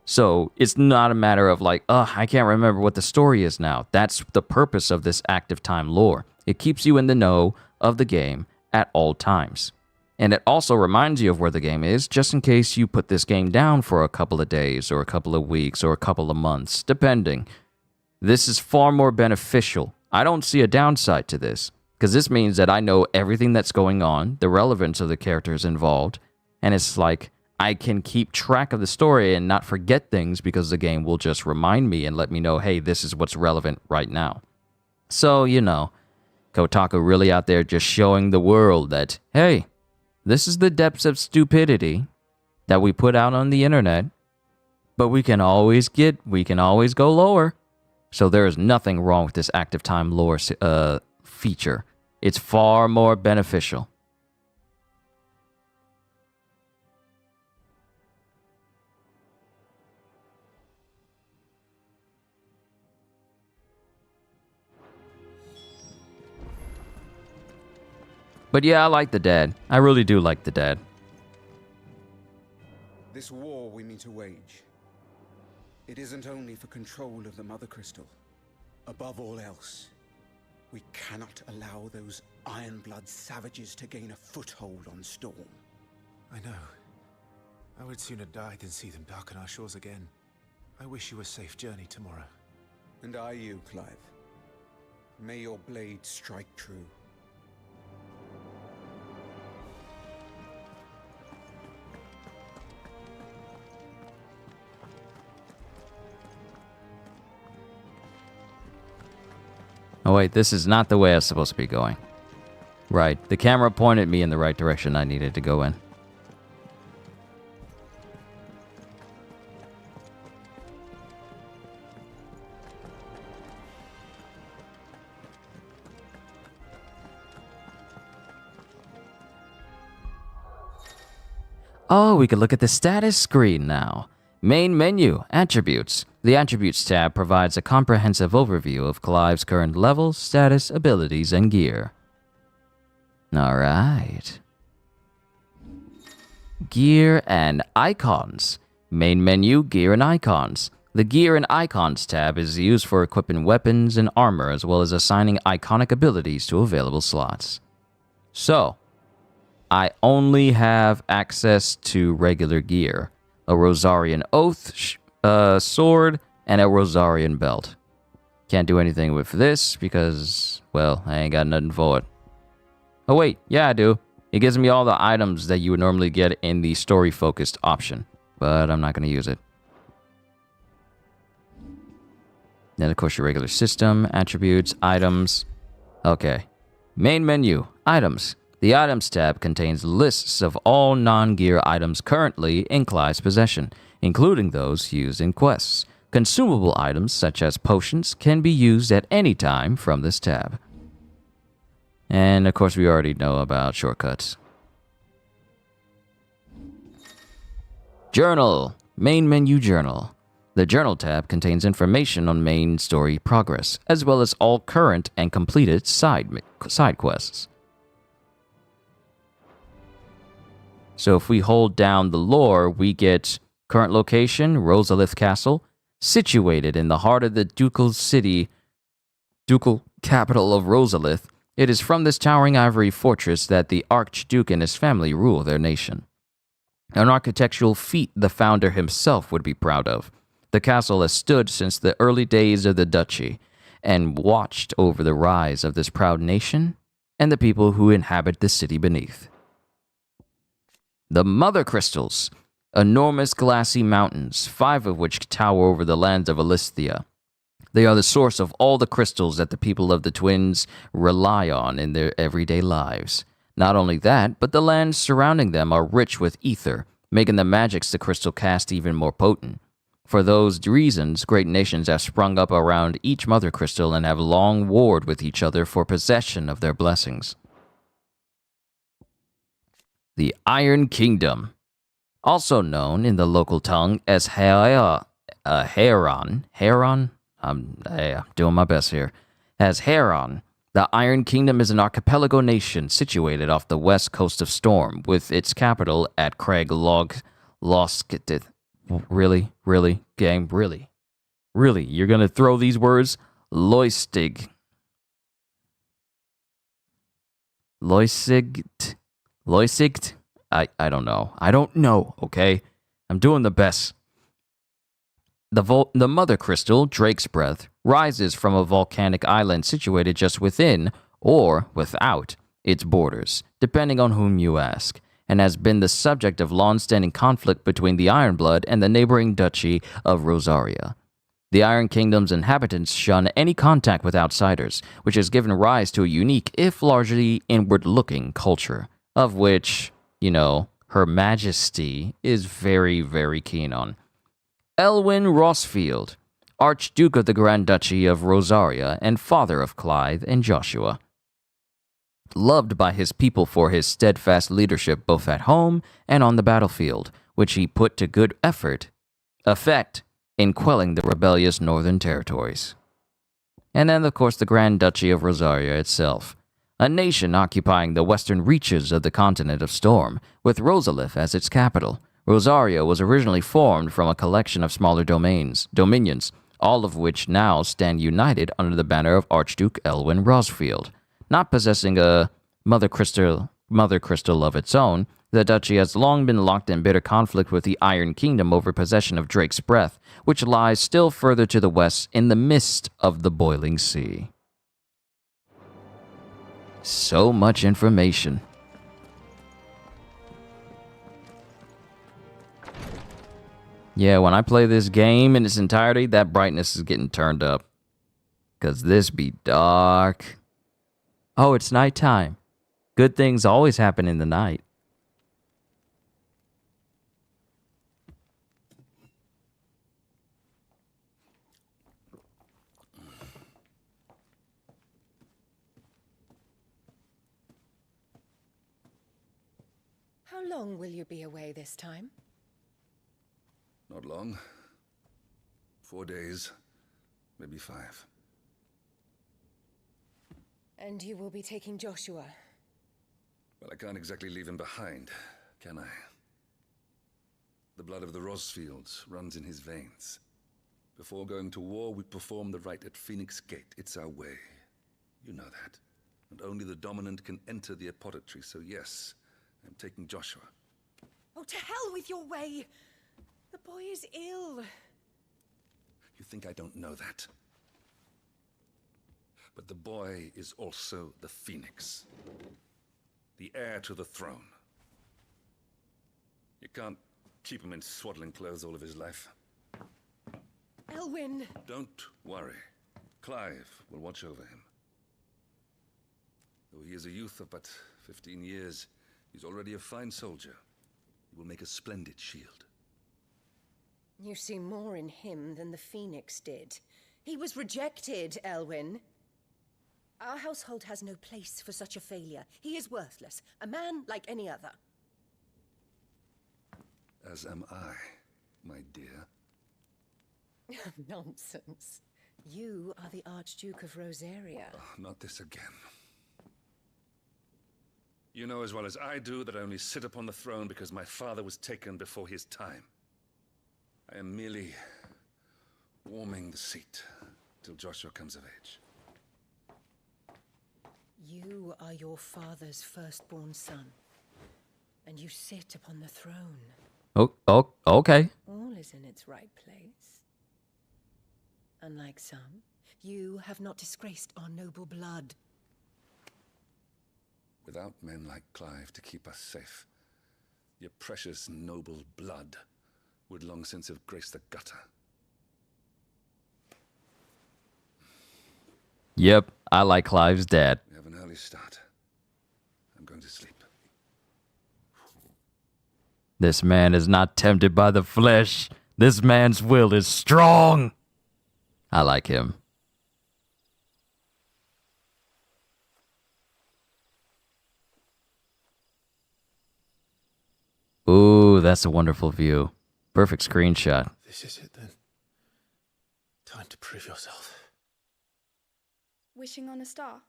So it's not a matter of like, I can't remember what the story is now. That's the purpose of this active time lore. It keeps you in the know of the game at all times. And it also reminds you of where the game is, just in case you put this game down for a couple of days or a couple of weeks or a couple of months, depending. This is far more beneficial. I don't see a downside to this, because this means that I know everything that's going on, the relevance of the characters involved, and it's like I can keep track of the story and not forget things because the game will just remind me and let me know, hey, this is what's relevant right now. So, you know, Kotaku really out there just showing the world that, hey, this is the depths of stupidity that we put out on the internet, but we can always go lower. So there is nothing wrong with this active time lore feature. It's far more beneficial. But yeah, I like the dad. I really do like the dad. This war we mean to wage, it isn't only for control of the Mother Crystal. Above all else, we cannot allow those Ironblood savages to gain a foothold on Storm. I know. I would sooner die than see them darken our shores again. I wish you a safe journey tomorrow. And I you, Clive. May your blade strike true. Oh wait, this is not the way I was supposed to be going. Right, the camera pointed me in the right direction I needed to go in. Oh, we can look at the status screen now. Main menu, attributes. The attributes tab provides a comprehensive overview of Clive's current level, status, abilities, and gear. Alright. Gear and icons. Main menu, gear and icons. The gear and icons tab is used for equipping weapons and armor as well as assigning iconic abilities to available slots. So, I only have access to regular gear. A Rosarian Oath sword and a Rosarian belt. Can't do anything with this because, well, I ain't got nothing for it. Oh wait, yeah I do. It gives me all the items that you would normally get in the story-focused option, but I'm not going to use it. Then of course your regular system, attributes, items. Okay. Main menu, items. The items tab contains lists of all non-gear items currently in Clive's possession, including those used in quests. Consumable items such as potions can be used at any time from this tab. And of course we already know about shortcuts. Journal. Main menu journal. The journal tab contains information on main story progress, as well as all current and completed side quests. So if we hold down the lore, we get current location, Rosalith Castle, situated in the heart of the ducal capital of Rosalith. It is from this towering ivory fortress that the Archduke and his family rule their nation. An architectural feat the founder himself would be proud of. The castle has stood since the early days of the duchy and watched over the rise of this proud nation and the people who inhabit the city beneath. The Mother Crystals, enormous glassy mountains, 5 of which tower over the lands of Alisthea. They are the source of all the crystals that the people of the Twins rely on in their everyday lives. Not only that, but the lands surrounding them are rich with ether, making the magics the crystal cast even more potent. For those reasons, great nations have sprung up around each Mother Crystal and have long warred with each other for possession of their blessings. The Iron Kingdom, also known in the local tongue as Heron. I'm doing my best here. As Heron, the Iron Kingdom is an archipelago nation situated off the west coast of Storm, with its capital at Craig Loskit. Really, game, really, you're gonna throw these words? Loistig. I don't know, okay? I'm doing the best. The Mother Crystal, Drake's Breath, rises from a volcanic island situated just within, or without, its borders, depending on whom you ask, and has been the subject of long-standing conflict between the Ironblood and the neighboring duchy of Rosaria. The Iron Kingdom's inhabitants shun any contact with outsiders, which has given rise to a unique, if largely inward-looking, culture, of which, Her Majesty is very, very keen on. Elwyn Rossfield, Archduke of the Grand Duchy of Rosaria and father of Clive and Joshua. Loved by his people for his steadfast leadership both at home and on the battlefield, which he put to good effect in quelling the rebellious northern territories. And then, of course, the Grand Duchy of Rosaria itself, a nation occupying the western reaches of the continent of Storm, with Rosalith as its capital. Rosaria was originally formed from a collection of smaller dominions, all of which now stand united under the banner of Archduke Elwyn Rosfield. Not possessing a mother crystal of its own, the duchy has long been locked in bitter conflict with the Iron Kingdom over possession of Drake's Breath, which lies still further to the west in the midst of the boiling sea. So much information. Yeah, when I play this game in its entirety, that brightness is getting turned up. 'Cause this be dark. Oh, it's nighttime. Good things always happen in the night. How long will you be away this time? Not long. 4 days, maybe 5. And you will be taking Joshua? Well, I can't exactly leave him behind, can I? The blood of the Rosfields runs in his veins. Before going to war, we perform the rite at Phoenix Gate. It's our way. You know that. And only the dominant can enter the apothecary, so yes, I'm taking Joshua. Oh, to hell with your way! The boy is ill. You think I don't know that? But the boy is also the Phoenix. The heir to the throne. You can't keep him in swaddling clothes all of his life. Elwyn! Don't worry. Clive will watch over him. Though he is a youth of but 15 years, he's already a fine soldier. He will make a splendid shield. You see more in him than the Phoenix did. He was rejected, Elwyn. Our household has no place for such a failure. He is worthless, a man like any other. As am I, my dear. Nonsense. You are the Archduke of Rosaria. Oh, not this again. You know as well as I do that I only sit upon the throne because my father was taken before his time. I am merely warming the seat till Joshua comes of age. You are your father's firstborn son, and you sit upon the throne. Oh, okay. All is in its right place. Unlike some, you have not disgraced our noble blood. Without men like Clive to keep us safe, your precious noble blood would long since have graced the gutter. Yep, I like Clive's dad. We have an early start. I'm going to sleep. This man is not tempted by the flesh. This man's will is strong. I like him. Ooh, that's a wonderful view. Perfect screenshot. This is it then. Time to prove yourself. Wishing on a star?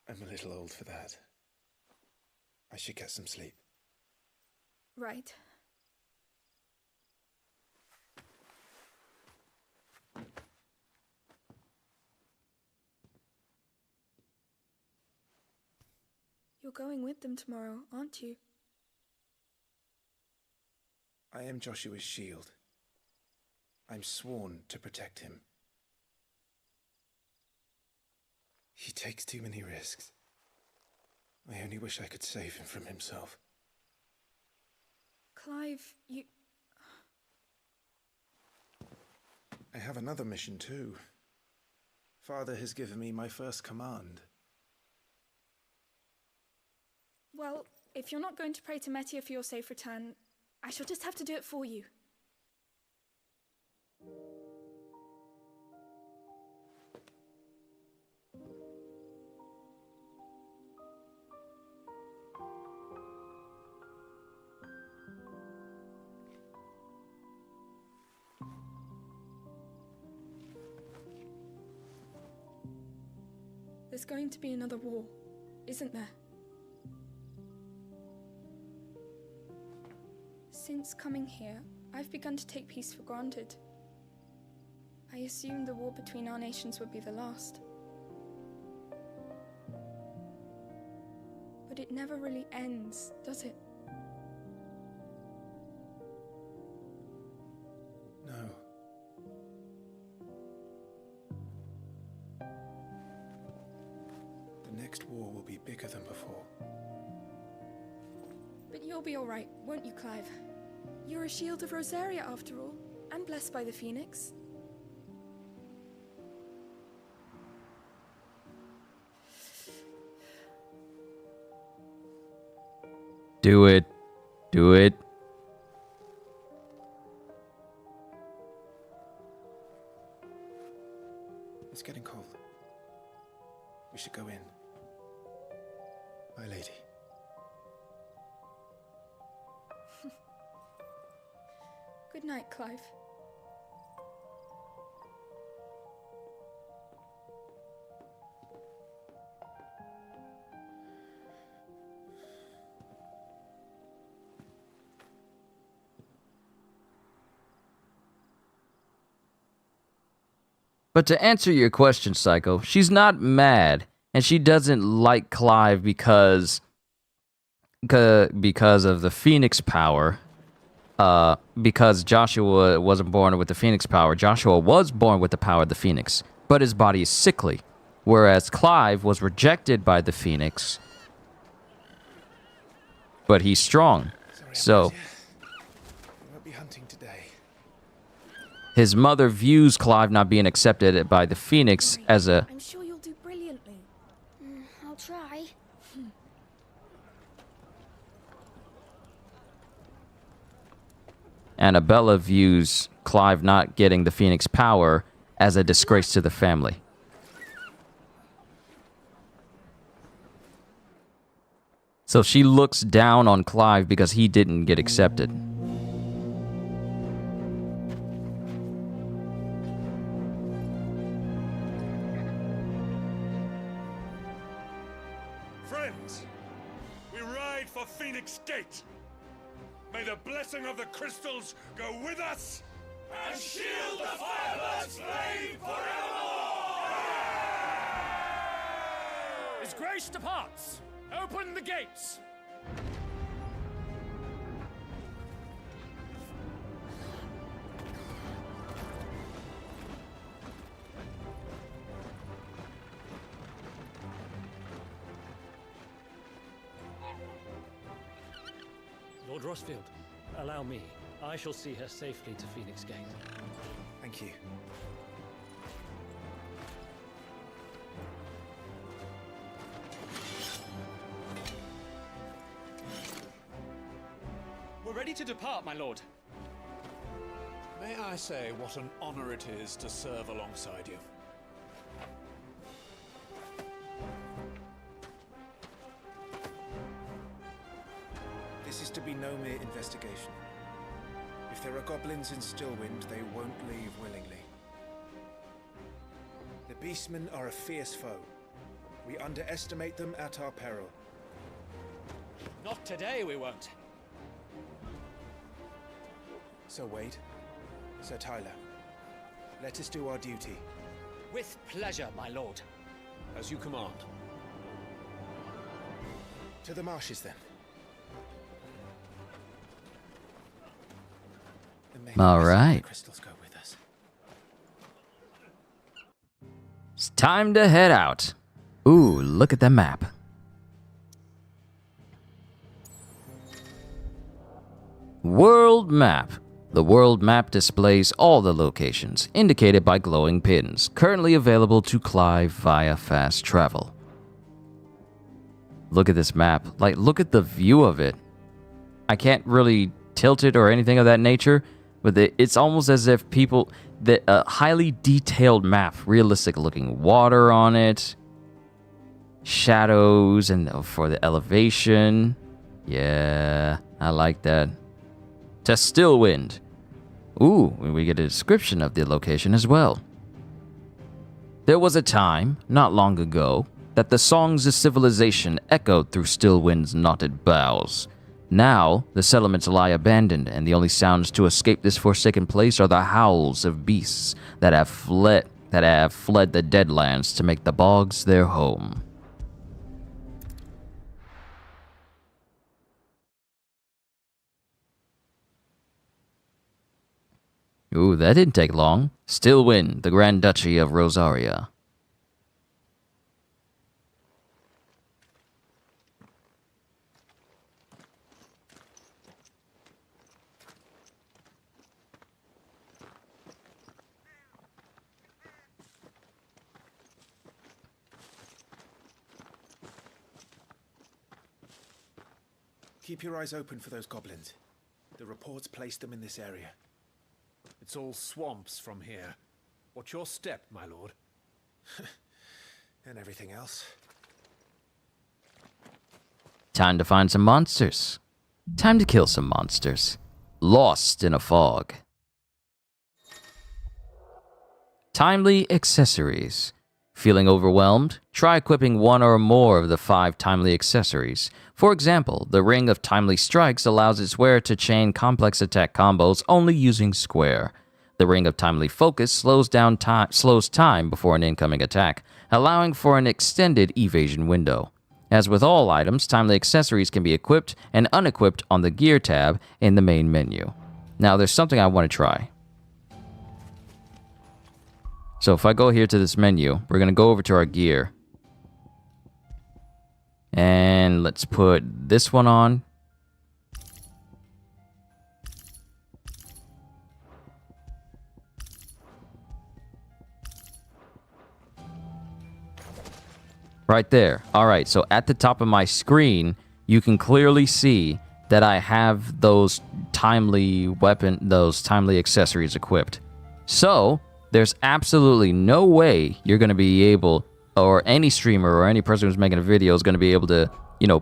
I'm a little old for that. I should get some sleep. Right. You're going with them tomorrow, aren't you? I am Joshua's shield. I'm sworn to protect him. He takes too many risks. I only wish I could save him from himself. Clive, you... I have another mission too. Father has given me my first command. Well, if you're not going to pray to Metia for your safe return, I shall just have to do it for you. There's going to be another war, isn't there? Since coming here, I've begun to take peace for granted. I assumed the war between our nations would be the last. But it never really ends, does it? No. The next war will be bigger than before. But you'll be all right, won't you, Clive? You're a shield of Rosaria, after all, and blessed by the Phoenix. Do it. Do it. It's getting cold. We should go in. My lady. Good night, Clive. But to answer your question, Psycho, she's not mad, and she doesn't like Clive because of the Phoenix power. Because Joshua wasn't born with the Phoenix power. Joshua was born with the power of the Phoenix, but his body is sickly. Whereas Clive was rejected by the Phoenix, but he's strong. So Won't be hunting today. his mother views Clive not being accepted by the Phoenix as a... I'm sure you'll do brilliantly. I'll try. Annabella views Clive not getting the Phoenix power as a disgrace to the family. So she looks down on Clive because he didn't get accepted. Friends, we ride for Phoenix Gate. May the blessing of the crystals go with us and shield the Firebird's flame forevermore! His Grace departs! Open the gates! Lord Rossfield, allow me. I shall see her safely to Phoenix Gate. Thank you. We're ready to depart, my lord. May I say what an honor it is to serve alongside you? This is to be no mere investigation. If there are goblins in Stillwind, they won't leave willingly. The Beastmen are a fierce foe. We underestimate them at our peril. Not today, we won't. Sir Wade, Sir Tyler, let us do our duty. With pleasure, my lord. As you command. To the marshes, then. All right. Crystals go with us. It's time to head out. Ooh, look at the map. World map. The world map displays all the locations, indicated by glowing pins, currently available to Clive via fast travel. Look at this map. Like, look at the view of it. I can't really tilt it or anything of that nature, but it's almost as if a highly detailed map, realistic looking water on it, shadows, and for the elevation. Yeah, I like that. To Stillwind. Ooh, we get a description of the location as well. There was a time, not long ago, that the songs of civilization echoed through Stillwind's knotted boughs. Now, the settlements lie abandoned, and the only sounds to escape this forsaken place are the howls of beasts that have fled the Deadlands to make the bogs their home. Ooh, that didn't take long. Stillwind, the Grand Duchy of Rosaria. Keep your eyes open for those goblins. The reports placed them in this area. It's all swamps from here. What's your step, my lord? And everything else. Time to find some monsters. Time to kill some monsters. Lost in a fog. Timely accessories. Feeling overwhelmed? Try equipping one or more of the 5 timely accessories. For example, the Ring of Timely Strikes allows its wearer to chain complex attack combos only using square. The Ring of Timely Focus slows time before an incoming attack, allowing for an extended evasion window. As with all items, timely accessories can be equipped and unequipped on the Gear tab in the main menu. Now, there's something I want to try. So if I go here to this menu, we're going to go over to our gear. And let's put this one on. Right there. All right, so at the top of my screen, you can clearly see that I have those timely accessories equipped. So there's absolutely no way you're going to be able, or any streamer or any person who's making a video is going to be able to,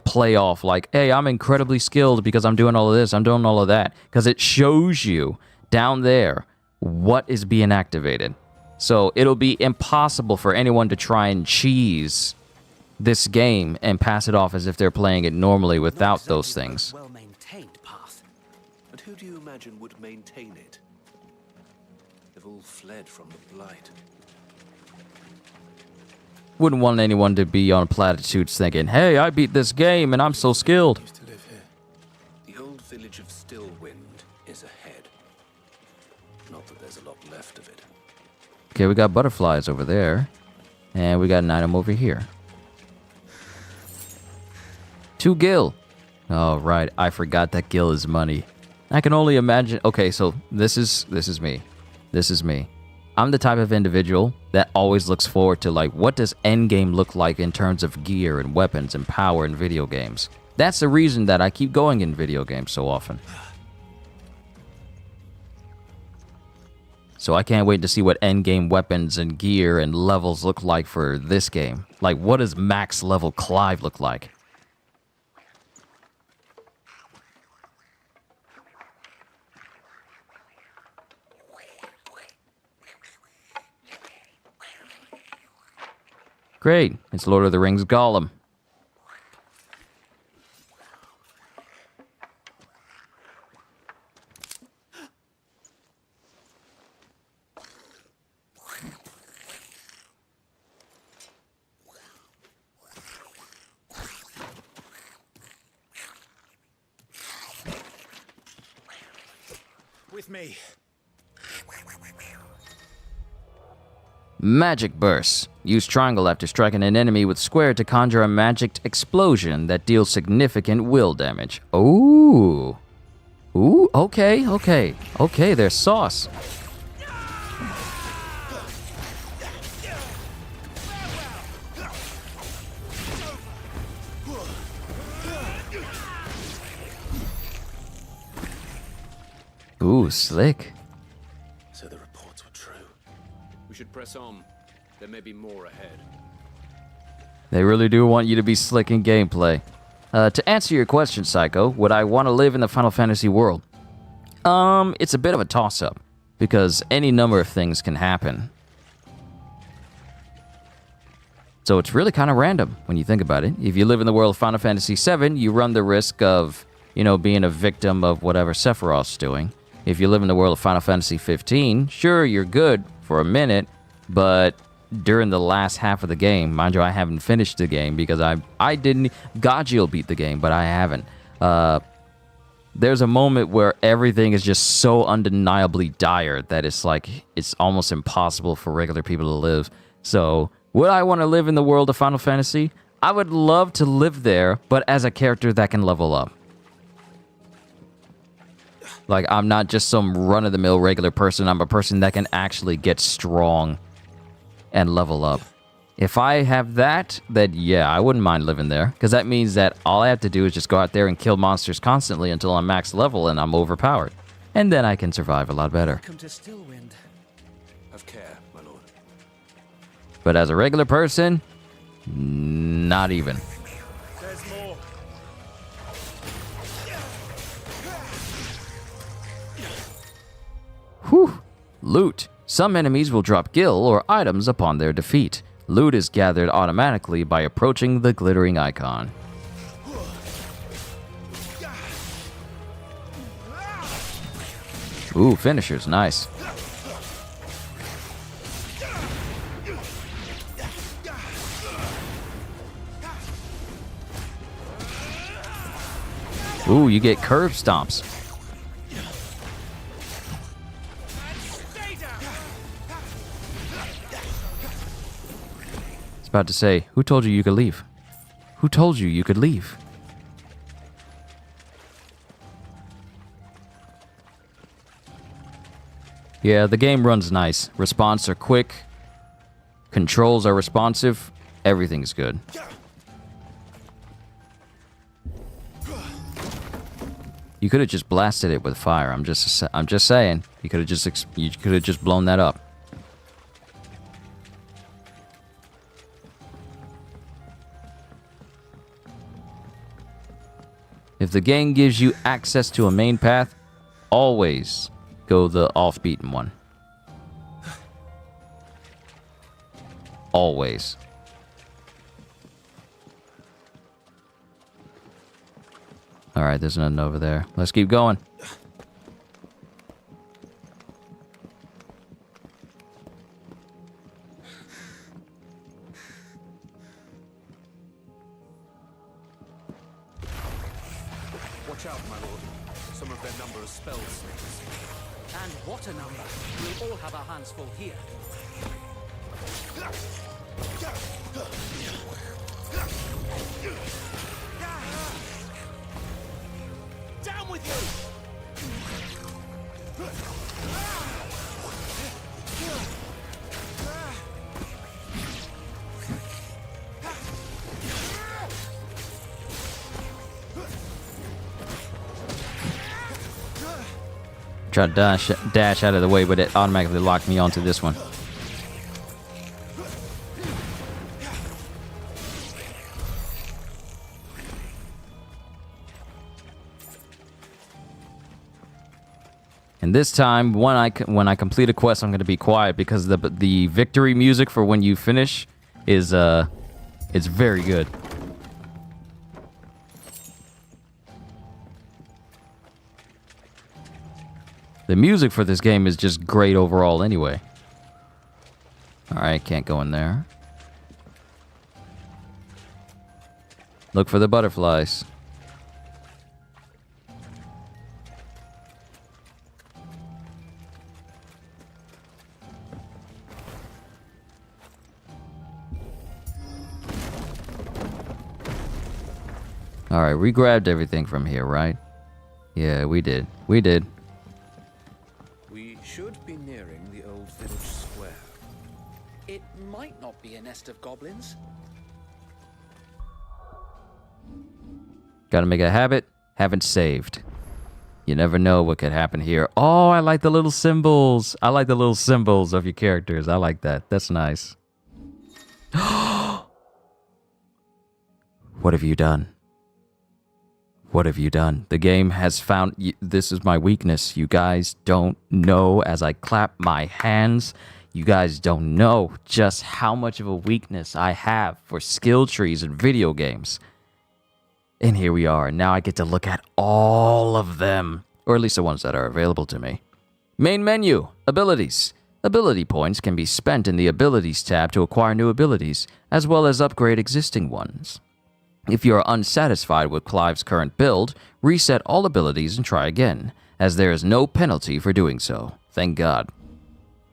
play off like, hey, I'm incredibly skilled because I'm doing all of this, I'm doing all of that. Because it shows you down there what is being activated. So it'll be impossible for anyone to try and cheese this game and pass it off as if they're playing it normally without those things. Well-maintained path. And who do you imagine would maintain it? They've all fled from the Blight. Wouldn't want anyone to be on platitudes thinking, hey, I beat this game and I'm so skilled. The old village of Stillwind is ahead. Not that there's a lot left of it. Okay, we got butterflies over there. And we got an item over here. 2 gil. Oh, right. I forgot that gil is money. I can only imagine. Okay, so this is me. This is me. I'm the type of individual that always looks forward to, like, what does endgame look like in terms of gear and weapons and power in video games? That's the reason that I keep going in video games so often. So I can't wait to see what endgame weapons and gear and levels look like for this game. Like, what does max level Clive look like? Great, it's Lord of the Rings Gollum. With me. Magic Burst. Use triangle after striking an enemy with square to conjure a magic explosion that deals significant will damage. Ooh. Ooh, okay. Okay, there's sauce. Ooh, slick. So the reports were true. We should press on. There may be more ahead. They really do want you to be slick in gameplay. To answer your question, Psycho, would I want to live in the Final Fantasy world? It's a bit of a toss-up, because any number of things can happen. So it's really kind of random when you think about it. If you live in the world of Final Fantasy VII, you run the risk of, being a victim of whatever Sephiroth's doing. If you live in the world of Final Fantasy 15, sure, you're good for a minute, but during the last half of the game, mind you, I haven't finished the game because I didn't. Gajiel beat the game, but I haven't. There's a moment where everything is just so undeniably dire that it's like it's almost impossible for regular people to live. So, would I want to live in the world of Final Fantasy? I would love to live there, but as a character that can level up. Like, I'm not just some run-of-the-mill regular person. I'm a person that can actually get strong and level up. If I have that, then yeah, I wouldn't mind living there. Because that means that all I have to do is just go out there and kill monsters constantly until I'm max level and I'm overpowered. And then I can survive a lot better. Come to Stillwind. Have care, my lord. But as a regular person, not even. There's more. Whew. Loot. Some enemies will drop gil or items upon their defeat. Loot is gathered automatically by approaching the glittering icon. Ooh, finishers, nice. Ooh, you get curve stomps. I was about to say, who told you you could leave? Who told you you could leave? Yeah, the game runs nice. Response are quick. Controls are responsive. Everything's good. You could have just blasted it with fire. I'm just saying. You could have just blown that up. If the game gives you access to a main path, always go the off-beaten one. Always. Alright, there's nothing over there. Let's keep going. Watch out, my lord. Some of their number are spell snakes. And what a number. We'll all have our hands full here. Down with you! Try to dash out of the way, but it automatically locked me onto this one. And this time, when I complete a quest, I'm going to be quiet because the victory music for when you finish is it's very good. The music for this game is just great overall anyway. Alright, can't go in there. Look for the butterflies. Alright, we grabbed everything from here, right? Yeah, we did. We did. We should be nearing the old village square. It might not be a nest of goblins. Gotta make a habit. Haven't saved. You never know what could happen here. Oh, I like the little symbols. I like the little symbols of your characters. I like that. That's nice. What have you done? What have you done? The game has found... This is my weakness. You guys don't know as I clap my hands. You guys don't know just how much of a weakness I have for skill trees in video games. And here we are. Now I get to look at all of them. Or at least the ones that are available to me. Main menu. Abilities. Ability points can be spent in the Abilities tab to acquire new abilities, as well as upgrade existing ones. If you are unsatisfied with Clive's current build, reset all abilities and try again, as there is no penalty for doing so. Thank God.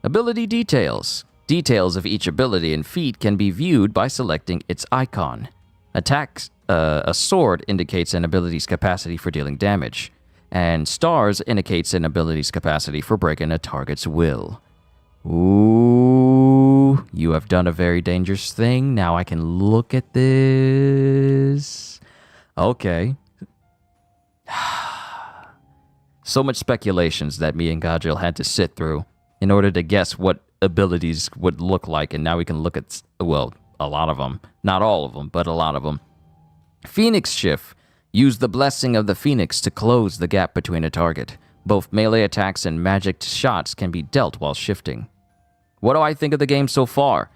Ability details. Details of each ability and feat can be viewed by selecting its icon. Attacks. A sword indicates an ability's capacity for dealing damage, and stars indicates an ability's capacity for breaking a target's will. Ooh, you have done a very dangerous thing. Now I can look at this. Okay. So much speculations that me and Gadriel had to sit through in order to guess what abilities would look like, and now we can look at, well, a lot of them. Not all of them, but a lot of them. Phoenix Shift. Use the blessing of the Phoenix to close the gap between a target. Both melee attacks and magic shots can be dealt while shifting. What do I think of the game so far?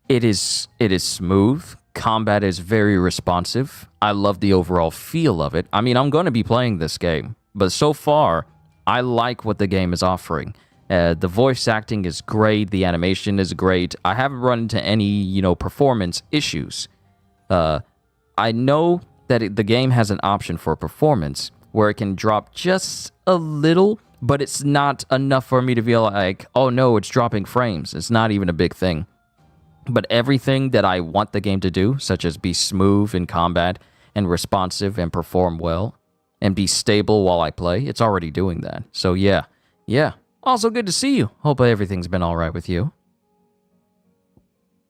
It is smooth. Combat is very responsive. I love the overall feel of it. I mean, I'm going to be playing this game, but so far, I like what the game is offering. The voice acting is great. The animation is great. I haven't run into any, performance issues. I know that the game has an option for performance where it can drop just a little, but it's not enough for me to feel like, oh no, it's dropping frames. It's not even a big thing. But everything that I want the game to do, such as be smooth in combat and responsive and perform well and be stable while I play, it's already doing that. So yeah. Also good to see you. Hope everything's been all right with you.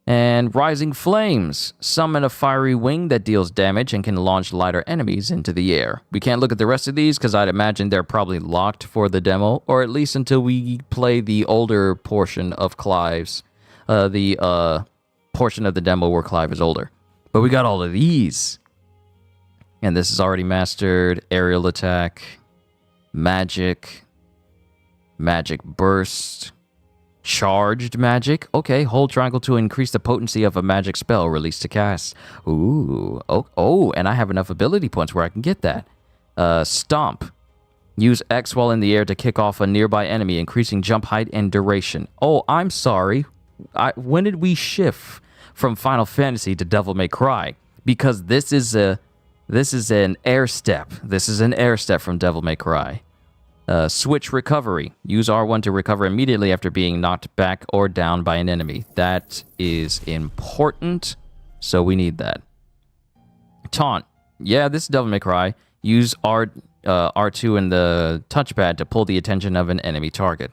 And Rising Flames. Summon a fiery wing that deals damage and can launch lighter enemies into the air. We can't look at the rest of these because I'd imagine they're probably locked for the demo, or at least until we play the older portion of Clive's. The portion of the demo where Clive is older. But we got all of these. And this is already mastered. Aerial attack. Magic burst. Charged magic. Okay, hold triangle to increase the potency of a magic spell released to cast. Ooh. Oh, and I have enough ability points where I can get that. Stomp. Use X while in the air to kick off a nearby enemy, increasing jump height and duration. Oh, I'm sorry. When did we shift from Final Fantasy to Devil May Cry? Because this is an air step. This is an air step from Devil May Cry. Switch recovery. Use R1 to recover immediately after being knocked back or down by an enemy. That is important, so we need that. Taunt. Yeah, this is Devil May Cry. Use R2 in the touchpad to pull the attention of an enemy target.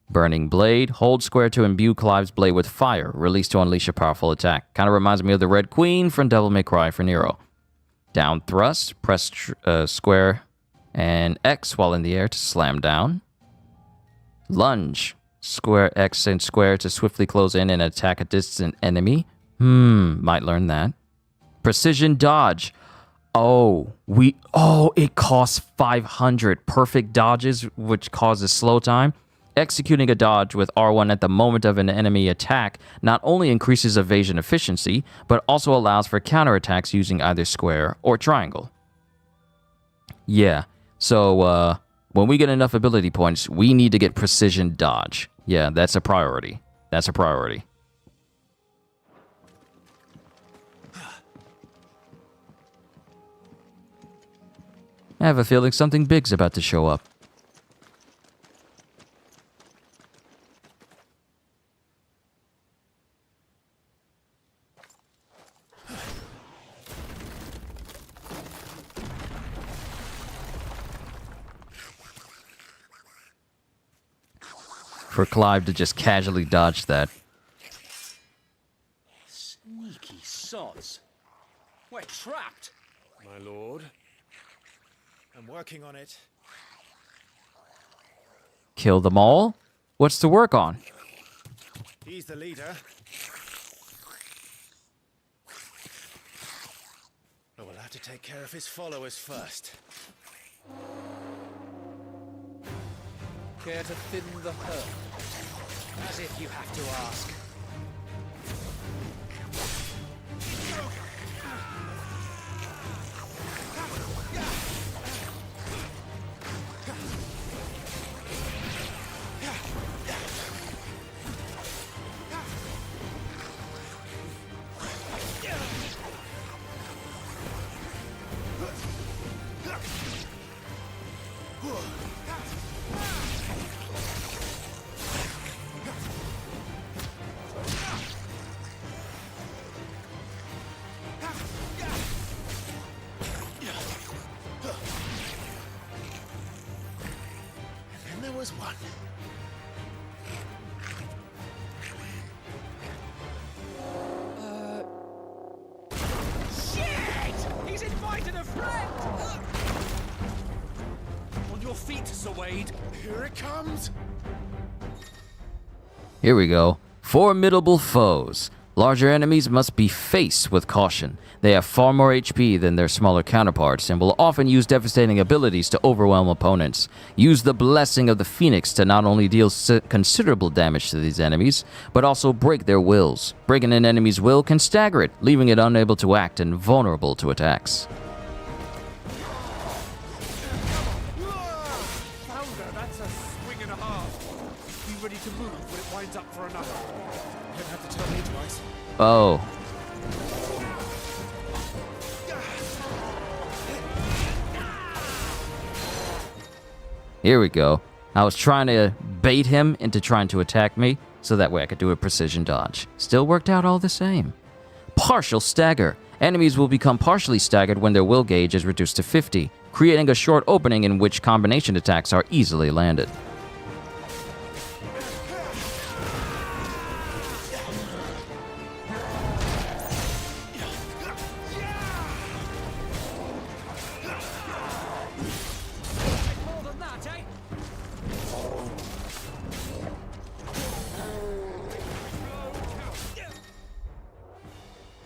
Burning Blade. Hold square to imbue Clive's blade with fire. Release to unleash a powerful attack. Kind of reminds me of the Red Queen from Devil May Cry for Nero. Down thrust. Press square and X while in the air to slam down. Lunge. Square X and square to swiftly close in and attack a distant enemy. Might learn that. Precision dodge. It costs 500 perfect dodges, which causes slow time. Executing a dodge with R1 at the moment of an enemy attack not only increases evasion efficiency, but also allows for counterattacks using either square or triangle. Yeah, so when we get enough ability points, we need to get precision dodge. Yeah, that's a priority. That's a priority. I have a feeling something big's about to show up. For Clive to just casually dodge that. Sneaky sods. We're trapped. My lord. I'm working on it. Kill them all? What's to work on? He's the leader. But we'll have to take care of his followers first. Care to thin the herd? As if you have to ask. Was one. Shit! He's invited a friend! On your feet, Sir Wade. Here it comes. Here we go. Formidable foes. Larger enemies must be faced with caution. They have far more HP than their smaller counterparts and will often use devastating abilities to overwhelm opponents. Use the blessing of the Phoenix to not only deal considerable damage to these enemies, but also break their wills. Breaking an enemy's will can stagger it, leaving it unable to act and vulnerable to attacks. Founder, that's a swing and a half. Be ready to move when it winds up for another. You don't have to tell me twice. Oh. Here we go. I was trying to bait him into trying to attack me, so that way I could do a precision dodge. Still worked out all the same. Partial stagger. Enemies will become partially staggered when their will gauge is reduced to 50, creating a short opening in which combination attacks are easily landed.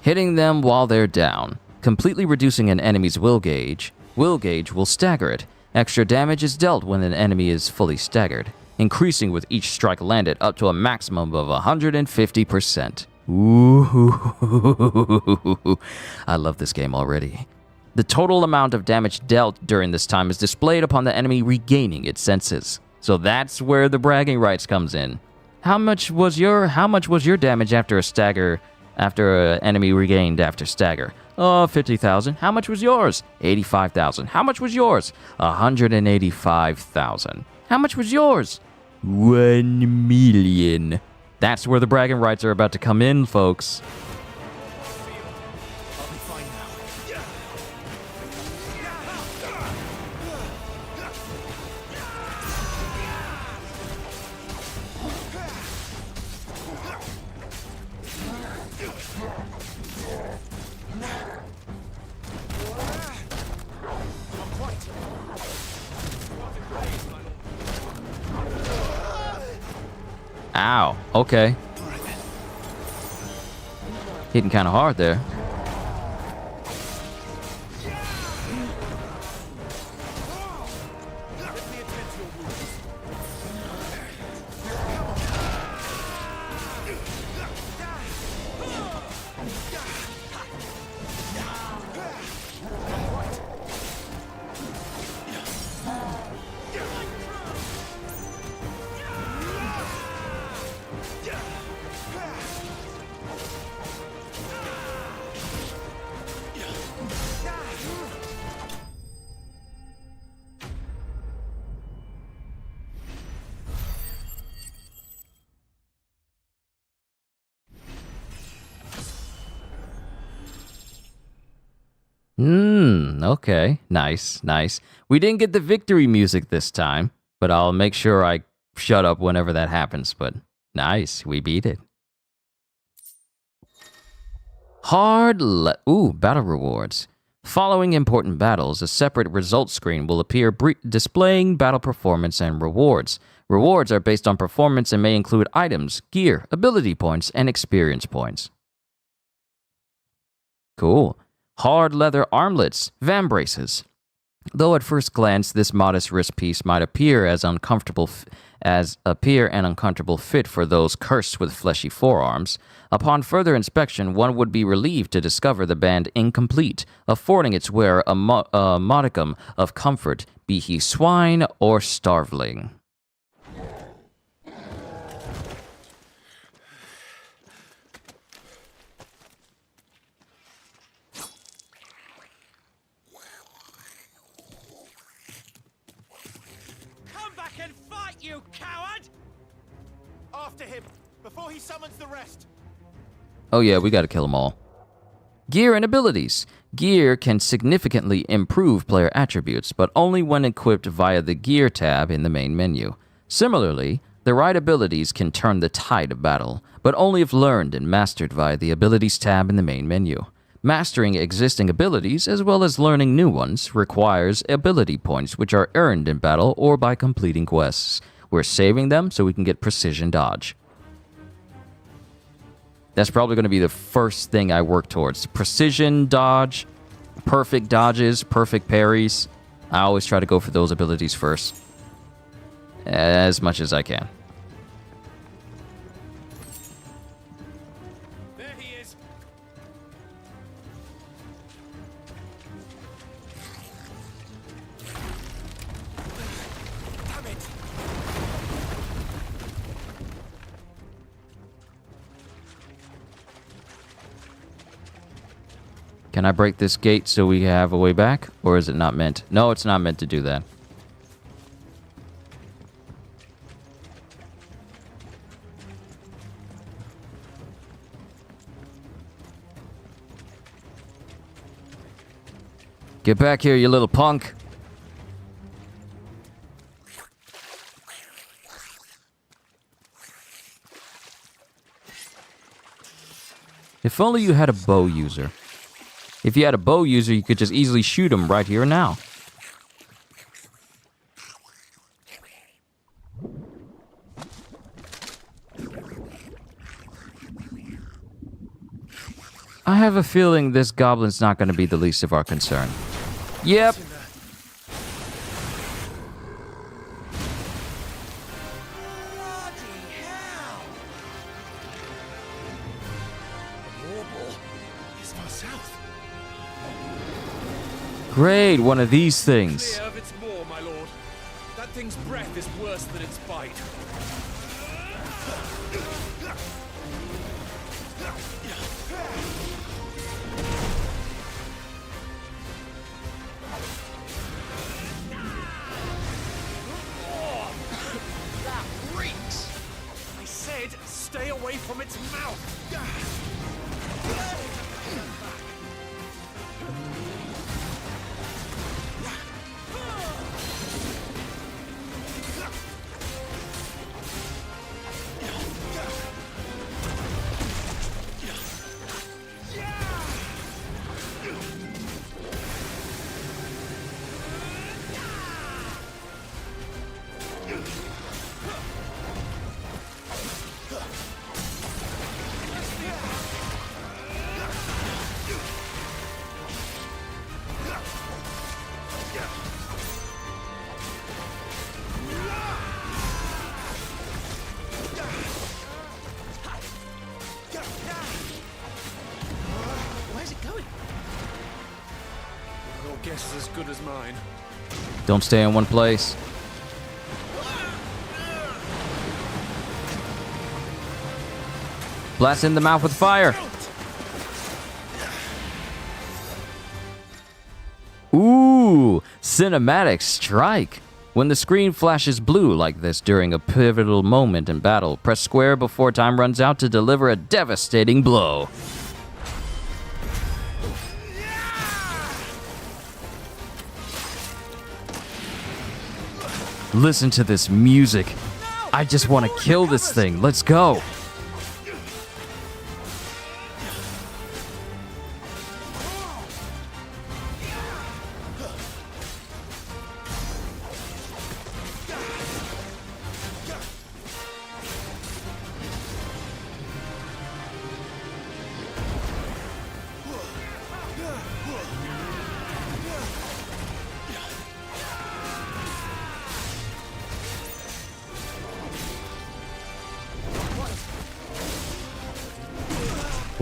Hitting them while they're down, completely reducing an enemy's will gauge will stagger it. Extra damage is dealt when an enemy is fully staggered, increasing with each strike landed up to a maximum of 150%. Ooh, I love this game already. The total amount of damage dealt during this time is displayed upon the enemy regaining its senses. So that's where the bragging rights comes in. How much was your damage after a stagger? After an enemy regained after stagger? 50,000. How much was yours? 85,000. How much was yours? 185,000. How much was yours? 1 million. That's where the bragging rights are about to come in, folks. Ow, okay. Hitting kind of hard there. Okay. Nice, nice. We didn't get the victory music this time, but I'll make sure I shut up whenever that happens, but nice, we beat it. Battle rewards. Following important battles, a separate results screen will appear displaying battle performance and rewards. Rewards are based on performance and may include items, gear, ability points, and experience points. Cool. Hard leather armlets, vambraces. Though at first glance this modest wrist piece might appear an uncomfortable fit for those cursed with fleshy forearms, upon further inspection one would be relieved to discover the band incomplete, affording its wearer a modicum of comfort, be he swine or starveling. You coward! After him, before he summons the rest. Oh yeah, we gotta kill them all. Gear and abilities. Gear can significantly improve player attributes, but only when equipped via the Gear tab in the main menu. Similarly, the right abilities can turn the tide of battle, but only if learned and mastered via the Abilities tab in the main menu. Mastering existing abilities, as well as learning new ones, requires ability points which are earned in battle or by completing quests. We're saving them so we can get precision dodge. That's probably going to be the first thing I work towards. Precision dodge, perfect dodges, perfect parries. I always try to go for those abilities first. As much as I can. There he is. Damn it! Can I break this gate so we have a way back? Or is it not meant? No, it's not meant to do that. Get back here, you little punk. If only you had a bow user. If you had a bow user, you could just easily shoot him right here and now. I have a feeling this goblin's not going to be the least of our concern. Yep. Great, one of these things. Clear of its maw, my lord. That thing's breath is worse than its bite. That reeks! I said stay away from its mouth! Where's it going? Your guess is as good as mine. Don't stay in one place. Blast in the mouth with fire. Ooh, cinematic strike. When the screen flashes blue like this during a pivotal moment in battle, press square before time runs out to deliver a devastating blow. Listen to this music. I just want to kill this thing. Let's go.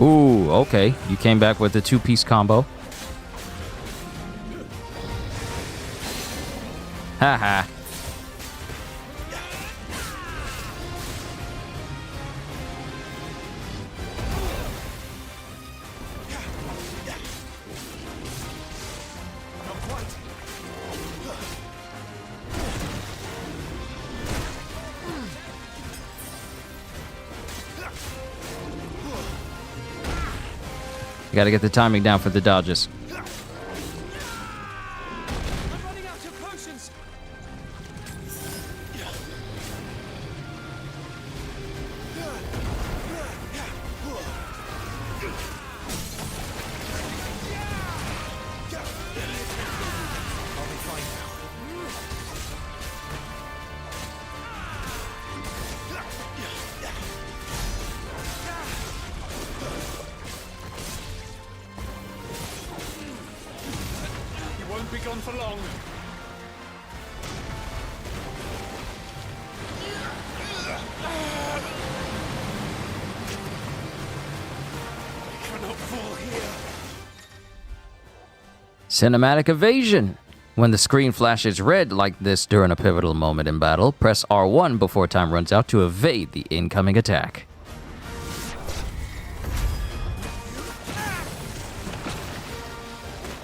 Ooh, okay. You came back with the two-piece combo. Haha. You gotta get the timing down for the dodges. we gone for long? I cannot fall here. Cinematic evasion. When the screen flashes red like this during a pivotal moment in battle, press R1 before time runs out to evade the incoming attack.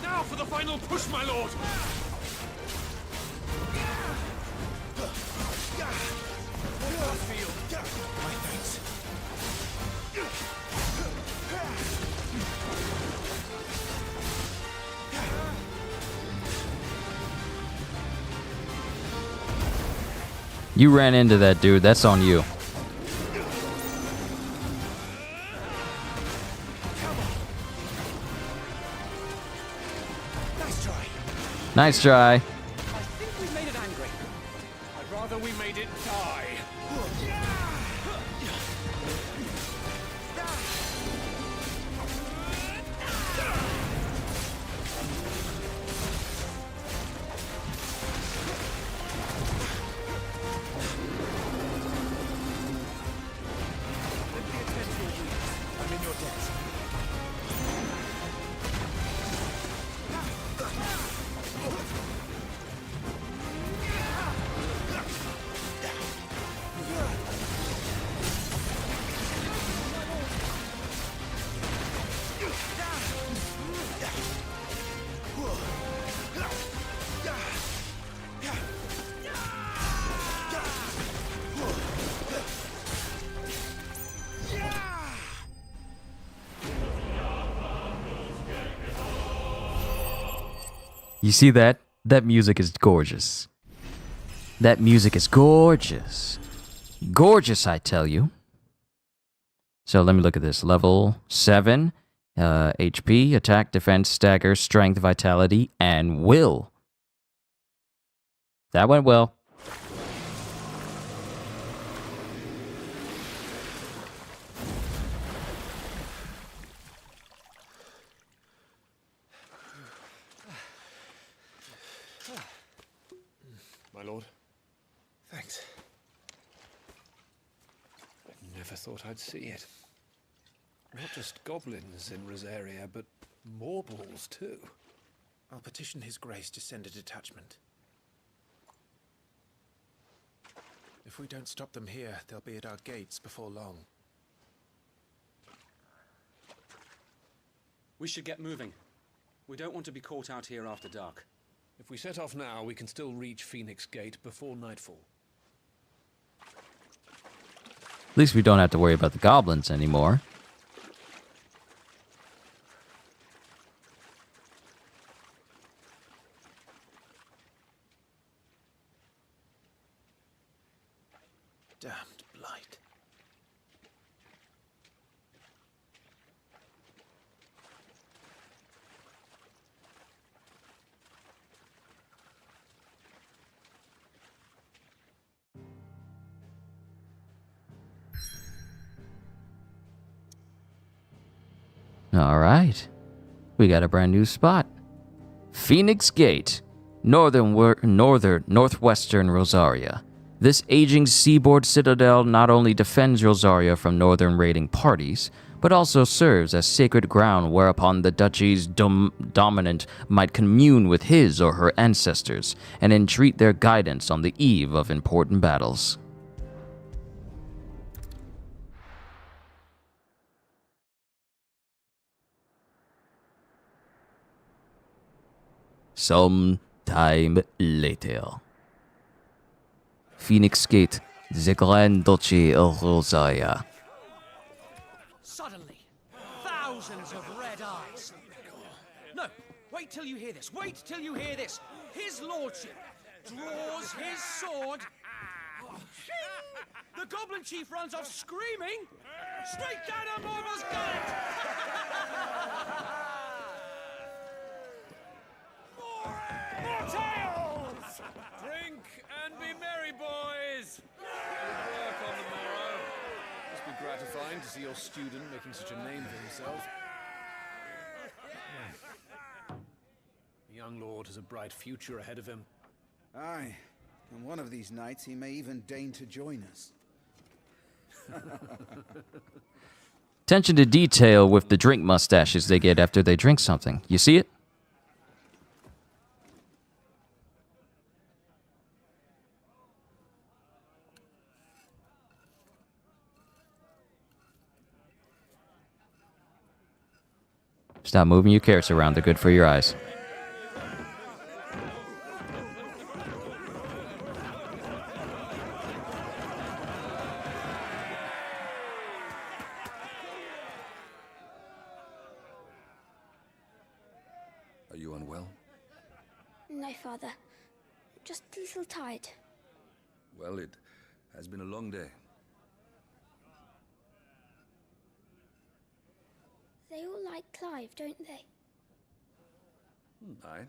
Now for the final push, my lord! My thanks. You ran into that dude, that's on you. Nice try. Nice try. I think we made it angry. I'd rather we made it die. I'm in your debt. You see that? That music is gorgeous. That music is gorgeous. Gorgeous, I tell you. So let me look at this. Level 7, HP, attack, defense, stagger, strength, vitality, and will. That went well. My lord, Thanks. I never thought I'd see it. Not just goblins in Rosaria, but morbals too. I'll petition His Grace to send a detachment. If we don't stop them here, they'll be at our gates before long. We should get moving. We don't want to be caught out here after dark. If we set off now, we can still reach Phoenix Gate before nightfall. At least we don't have to worry about the goblins anymore. Damned blight. All right. We got a brand new spot. Phoenix Gate, northwestern Rosaria. This aging seaboard citadel not only defends Rosaria from northern raiding parties, but also serves as sacred ground whereupon the duchy's dominant might commune with his or her ancestors and entreat their guidance on the eve of important battles. Some time later. Phoenix Gate, the Grand Duchy of Rosaria. Suddenly, thousands of red eyes. No, wait till you hear this. Wait till you hear this. His lordship draws his sword. The goblin chief runs off screaming. Straight down a Morva's gullet. More tales! Drink and be merry, boys! Good work on the morrow. Must be gratifying to see your student making such a name for himself. young lord has a bright future ahead of him. Aye, and one of these nights he may even deign to join us. Attention to detail with the drink mustaches they get after they drink something. You see it? Stop moving your carrots around. They're good for your eyes. Are you unwell? No, Father. Just a little tired. Well, it has been a long day. They all like Clive, don't they? Aye.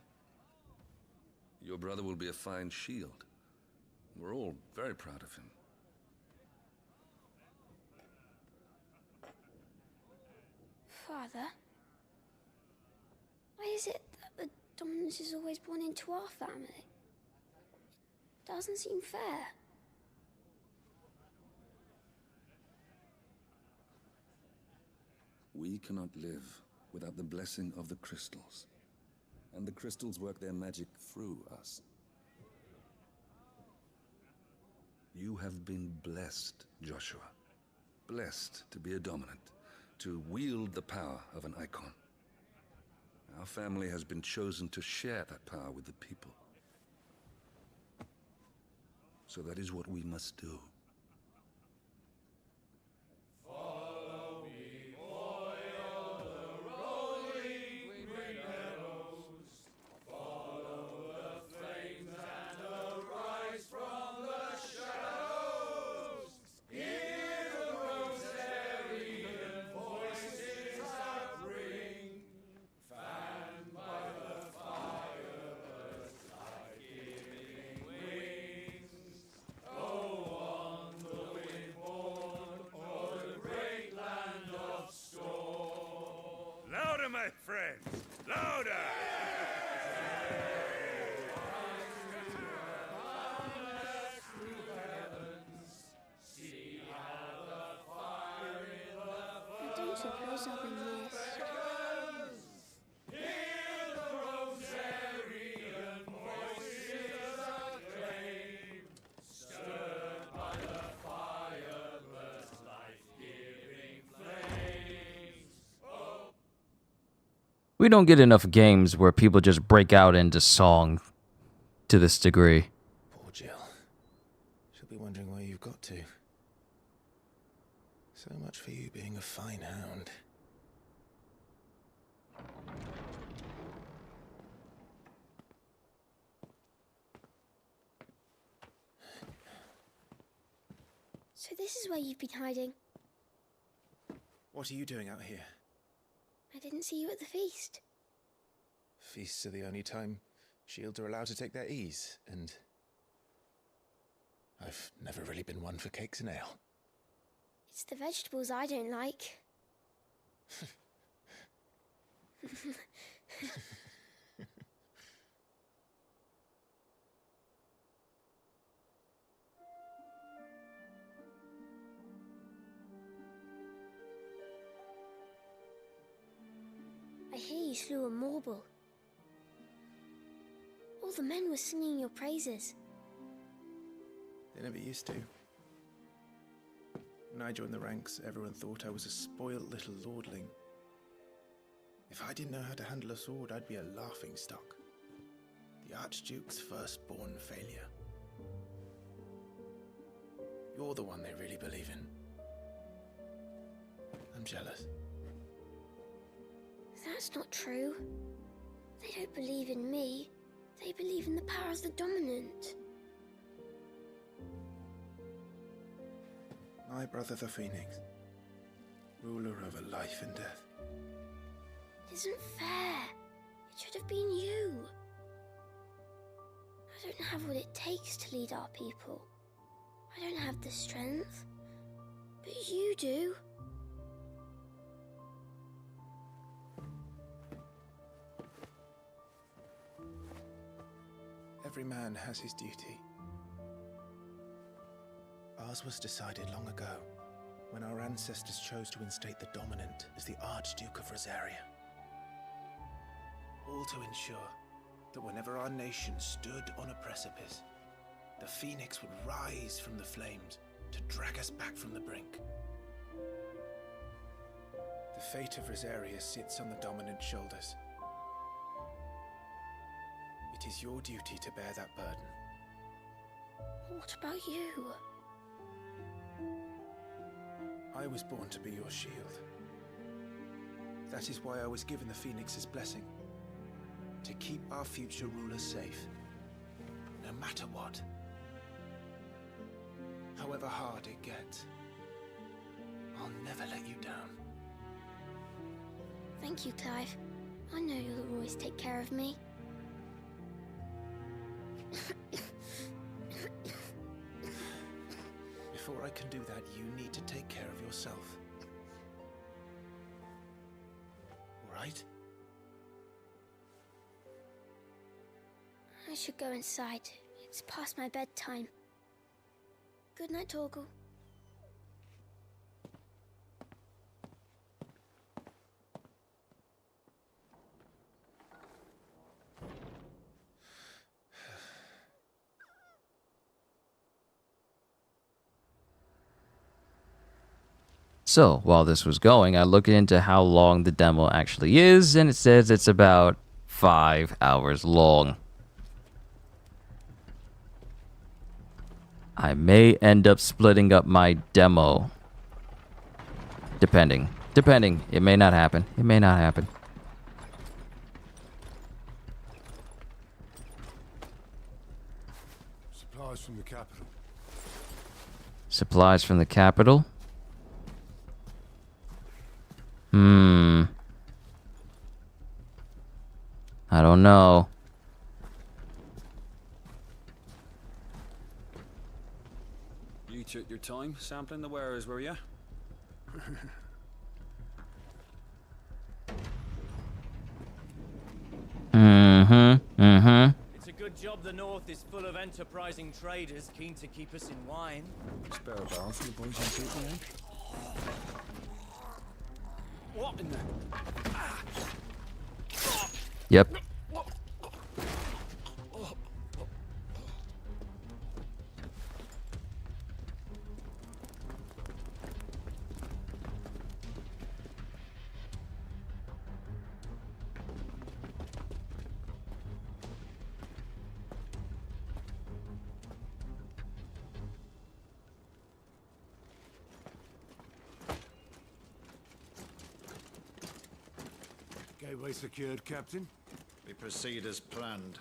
Your brother will be a fine shield. We're all very proud of him. Father? Why is it that the dominance is always born into our family? It doesn't seem fair. We cannot live without the blessing of the crystals. And the crystals work their magic through us. You have been blessed, Joshua. Blessed to be a dominant, to wield the power of an icon. Our family has been chosen to share that power with the people. So that is what we must do. Louder, my friends! Louder! I don't suppose I'll be missed. We don't get enough games where people just break out into song to this degree. Poor Jill. She'll be wondering where you've got to. So much for you being a fine hound. So this is where you've been hiding. What are you doing out here? I didn't see you at the feast. Feasts are the only time shields are allowed to take their ease, and I've never really been one for cakes and ale. It's the vegetables I don't like. I hear you slew a Morble. All the men were singing your praises. They never used to. When I joined the ranks, everyone thought I was a spoilt little lordling. If I didn't know how to handle a sword, I'd be a laughingstock. The Archduke's firstborn failure. You're the one they really believe in. I'm jealous. That's not true. They don't believe in me. They believe in the power of the dominant. My brother the Phoenix, ruler over life and death. It isn't fair. It should have been you. I don't have what it takes to lead our people. I don't have the strength. But you do. Every man has his duty. Ours was decided long ago, when our ancestors chose to instate the dominant as the Archduke of Rosaria. All to ensure that whenever our nation stood on a precipice, the Phoenix would rise from the flames to drag us back from the brink. The fate of Rosaria sits on the dominant's shoulders. It is your duty to bear that burden. What about you? I was born to be your shield. That is why I was given the Phoenix's blessing. To keep our future rulers safe. No matter what. However hard it gets. I'll never let you down. Thank you, Clive. I know you'll always take care of me. Before I can do that, you need to take care of yourself. Right? I should go inside. It's past my bedtime. Good night, Torgal. So, while this was going, I looked into how long the demo actually is, and it says it's about 5 hours long. I may end up splitting up my demo. Depending. It may not happen. It may not happen. Supplies from the capital. Supplies from the capital? I don't know. You took your time sampling the wares, were you? It's a good job the North is full of enterprising traders keen to keep us in wine. Spare a barrel for the boys and people, eh? What in the... Yep. Gateway secured, Captain. We proceed as planned.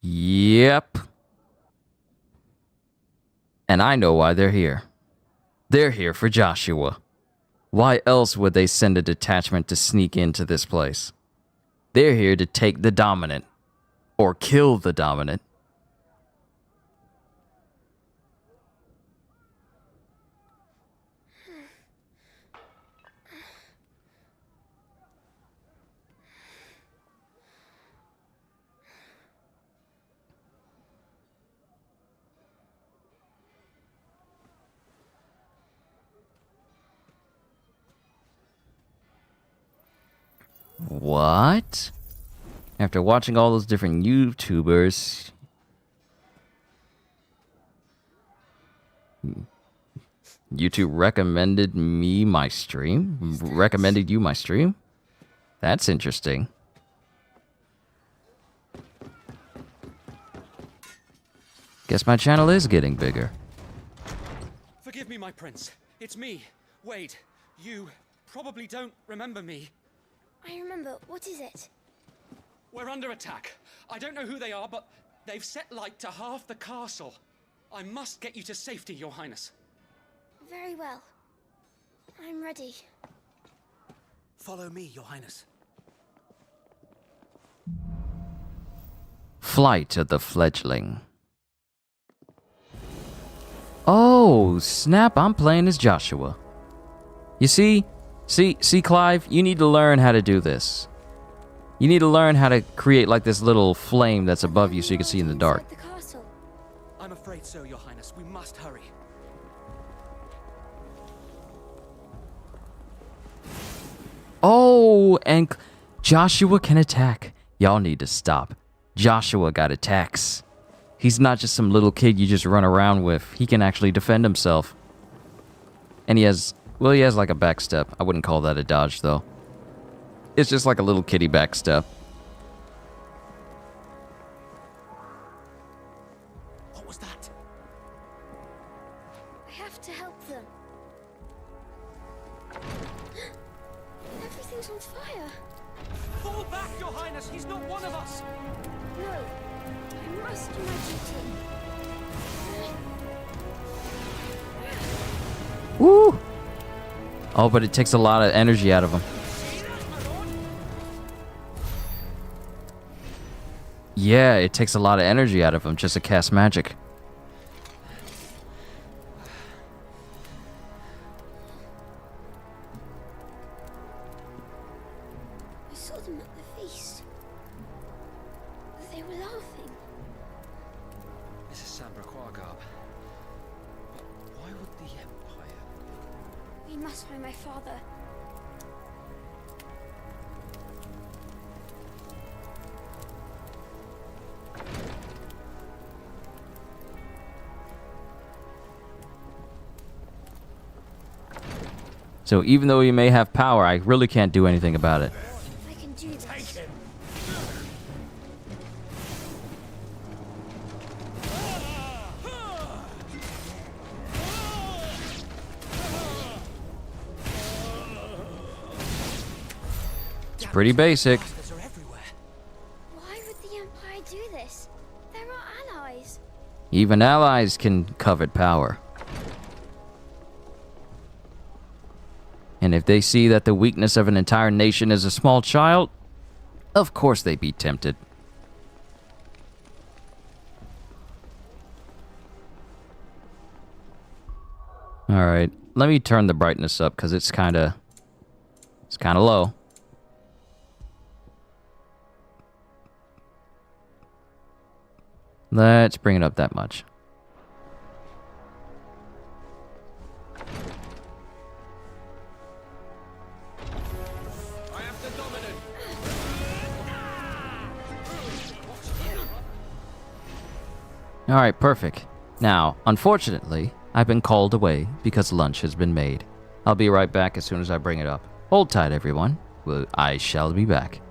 Yep. And I know why they're here. They're here for Joshua. Why else would they send a detachment to sneak into this place? They're here to take the dominant. Or kill the dominant. What? After watching all those different YouTubers, YouTube recommended me my stream? Recommended you my stream? That's interesting. Guess my channel is getting bigger. Forgive me, my prince. It's me, Wade. You probably don't remember me. I remember. What is it? We're under attack. I don't know who they are, but they've set light to half the castle. I must get you to safety, Your Highness. Very well. I'm ready. Follow me, Your Highness. Flight of the Fledgling. Oh, snap, I'm playing as Joshua. You see, Clive, you need to learn how to do this. You need to learn how to create like this little flame that's above you so you can see in the dark. The castle. I'm afraid so, Your Highness. We must hurry. Oh, and Joshua can attack. Y'all need to stop. Joshua got attacks. He's not just some little kid you just run around with. He can actually defend himself. And he has like a backstep. I wouldn't call that a dodge, though. It's just like a little kitty backstep. What was that? I have to help them. Everything's on fire. Fall back, Your Highness! He's not one of us! No, I must do my duty. Woo! Oh, but it takes a lot of energy out of him. Yeah, it takes a lot of energy out of him just to cast magic. I saw them at the feast. They were laughing. This is Sambraquagab. But why would the Empire? We must find my father. So even though he may have power, I really can't do anything about it. I can do this. It's pretty basic. Why would the Empire do this? They're our allies. Even allies can covet power. And if they see that the weakness of an entire nation is a small child, of course they'd be tempted. Alright, let me turn the brightness up because it's kinda low. Let's bring it up that much. Alright, perfect. Now, unfortunately, I've been called away because lunch has been made. I'll be right back as soon as I bring it up. Hold tight, everyone. I shall be back.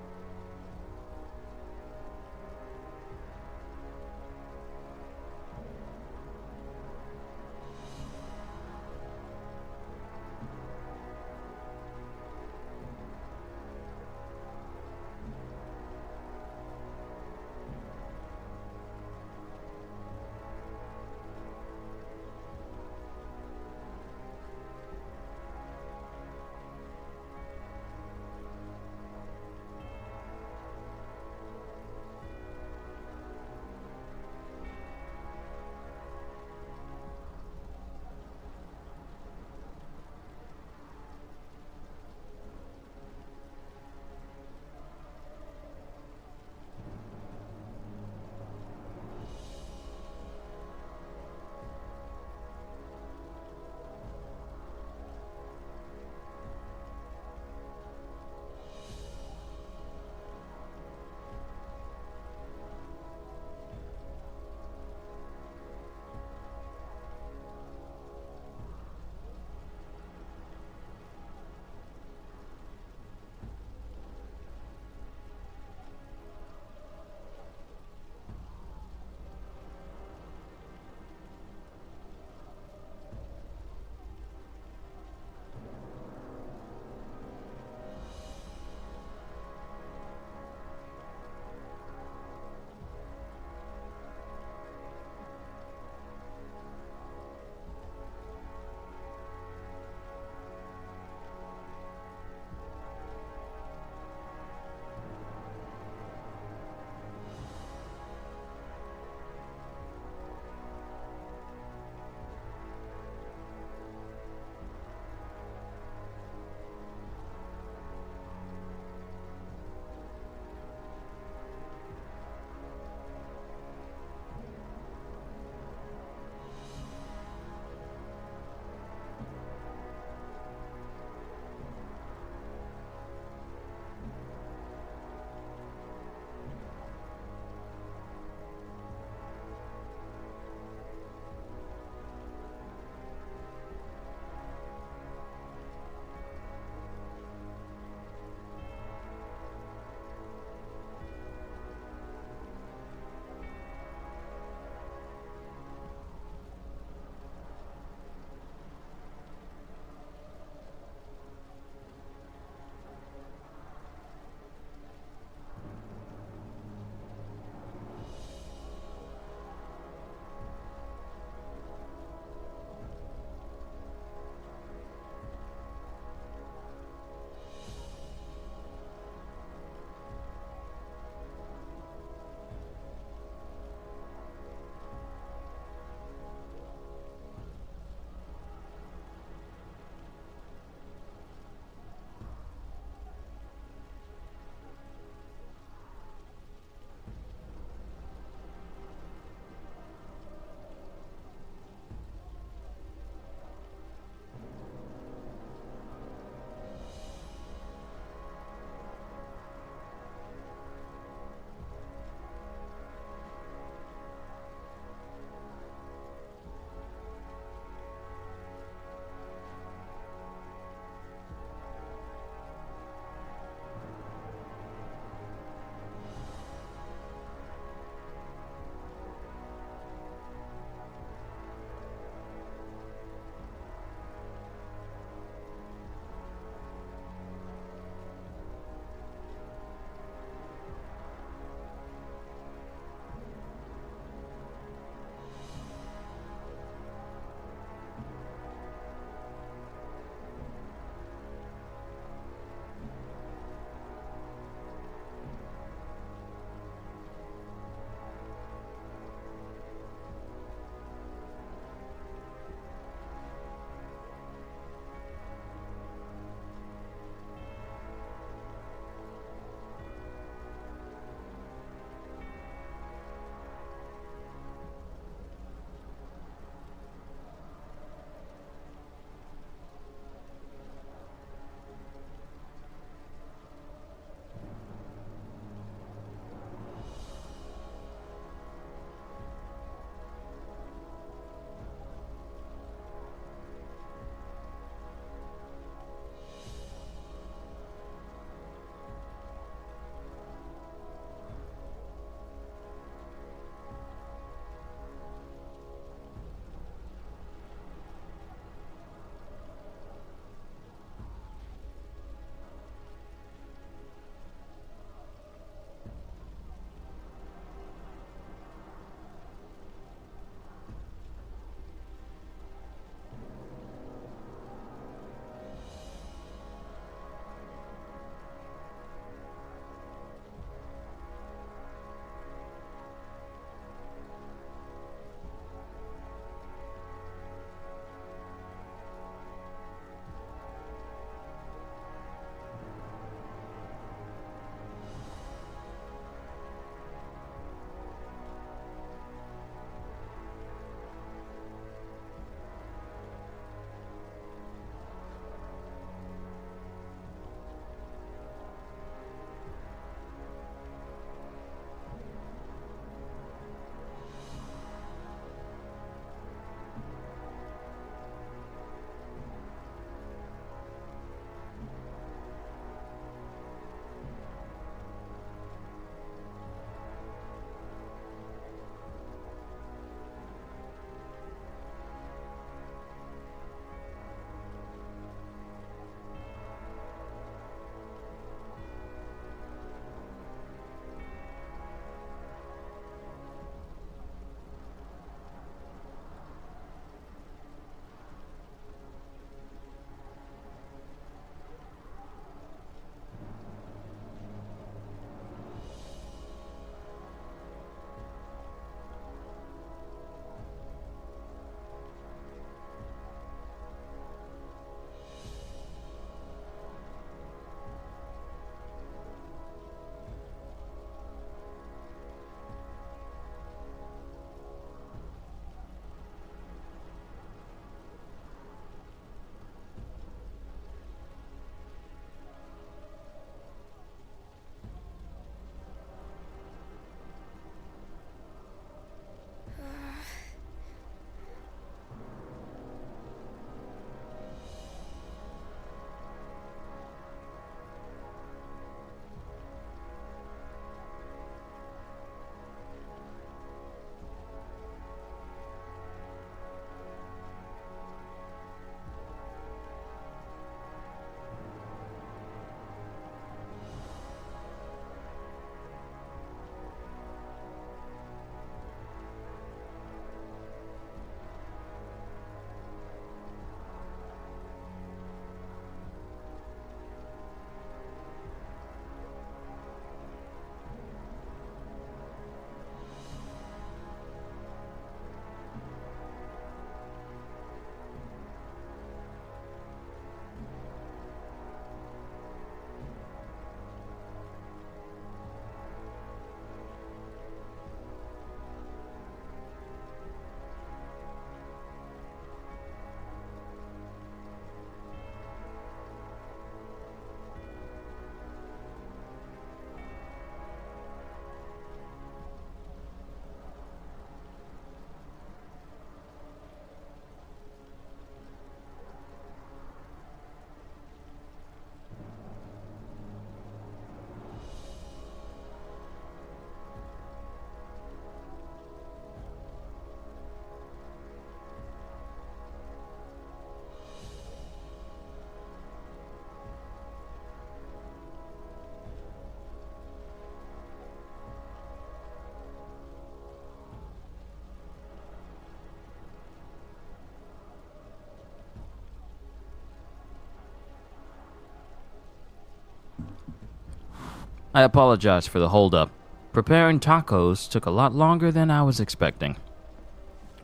I apologize for the holdup. Preparing tacos took a lot longer than I was expecting.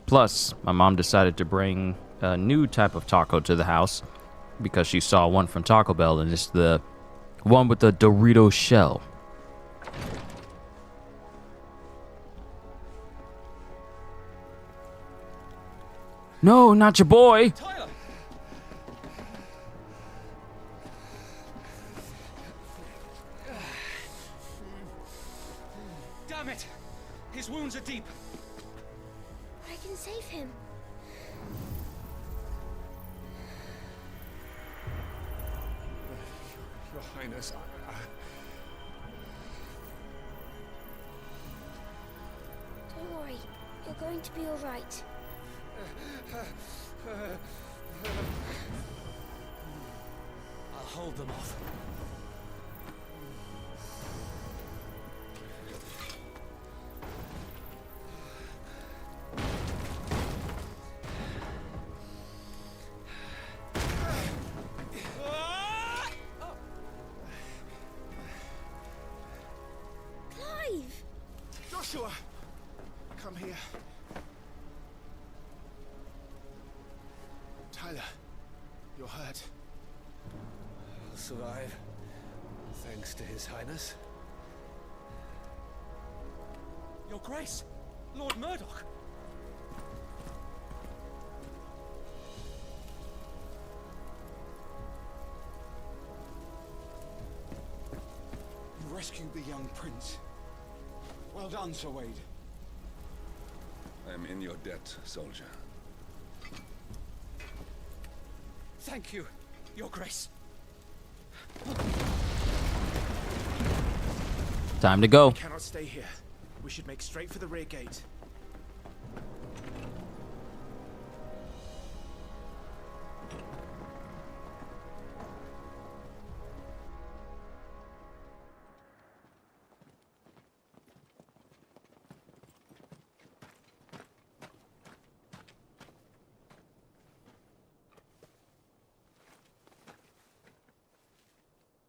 Plus, my mom decided to bring a new type of taco to the house because she saw one from Taco Bell, and it's the one with the Dorito shell. No, not your boy! Tyler! Damn it! His wounds are deep. I can save him. Your Highness, Don't worry. You're going to be all right. I'll hold them off. Clive! Joshua! Come here. Tyler, you're hurt. I'll survive. Thanks to His Highness. Your Grace! Lord Murdoch! You rescued the young prince. Well done, Sir Wade. I am in your debt, soldier. Thank you, Your Grace. Time to go. We cannot stay here. We should make straight for the rear gate.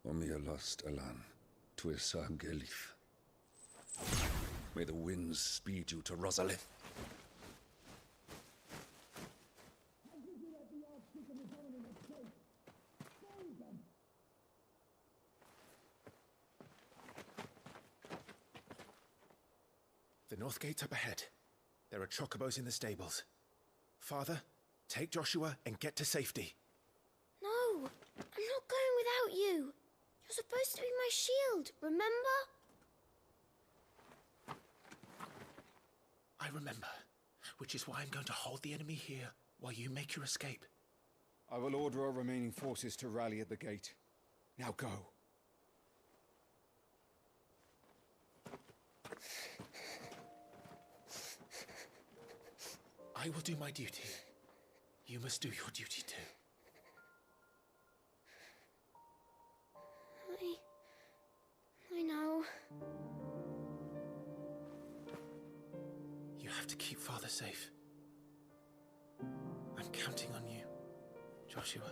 Omnia lost Alan, Tuisam Gelif. May the winds speed you to Rosalith. The north gate's up ahead. There are chocobos in the stables. Father, take Joshua and get to safety. No, I'm not going without you. You're supposed to be my shield, remember? I remember, which is why I'm going to hold the enemy here while you make your escape. I will order our remaining forces to rally at the gate. Now go. I will do my duty. You must do your duty too. I know. You have to keep Father safe. I'm counting on you, Joshua.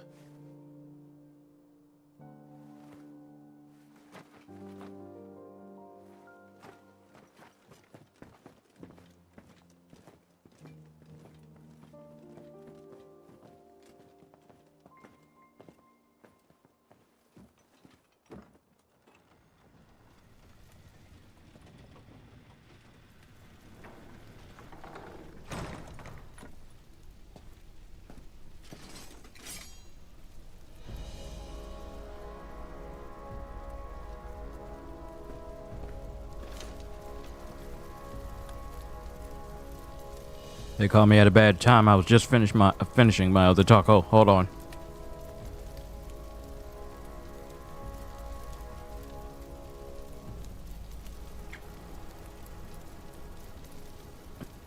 They called me at a bad time. I was just finishing my other taco. Hold on.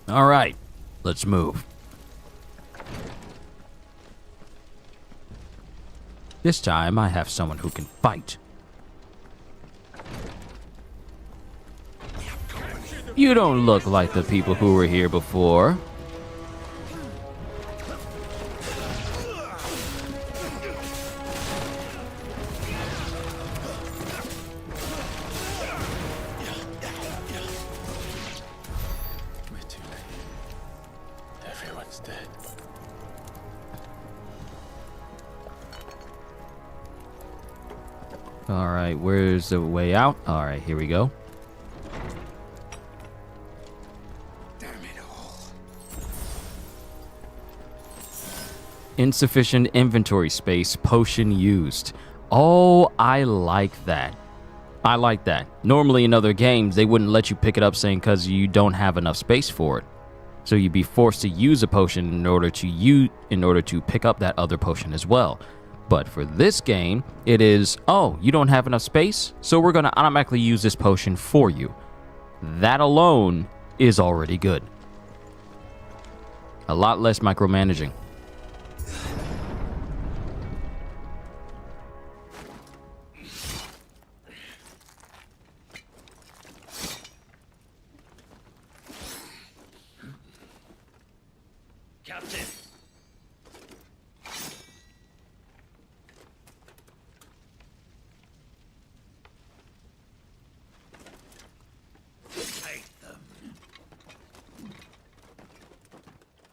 All right, let's move. This time I have someone who can fight. You don't look like the people who were here before. He's dead. All right, where's the way out? All right, here we go. Damn it all. Insufficient inventory space, potion used. Oh, I like that. I like that. Normally in other games, they wouldn't let you pick it up saying because you don't have enough space for it. So you'd be forced to use a potion in order to pick up that other potion as well. But for this game, it is, oh, you don't have enough space, so we're going to automatically use this potion for you. That alone is already good. A lot less micromanaging. Captain!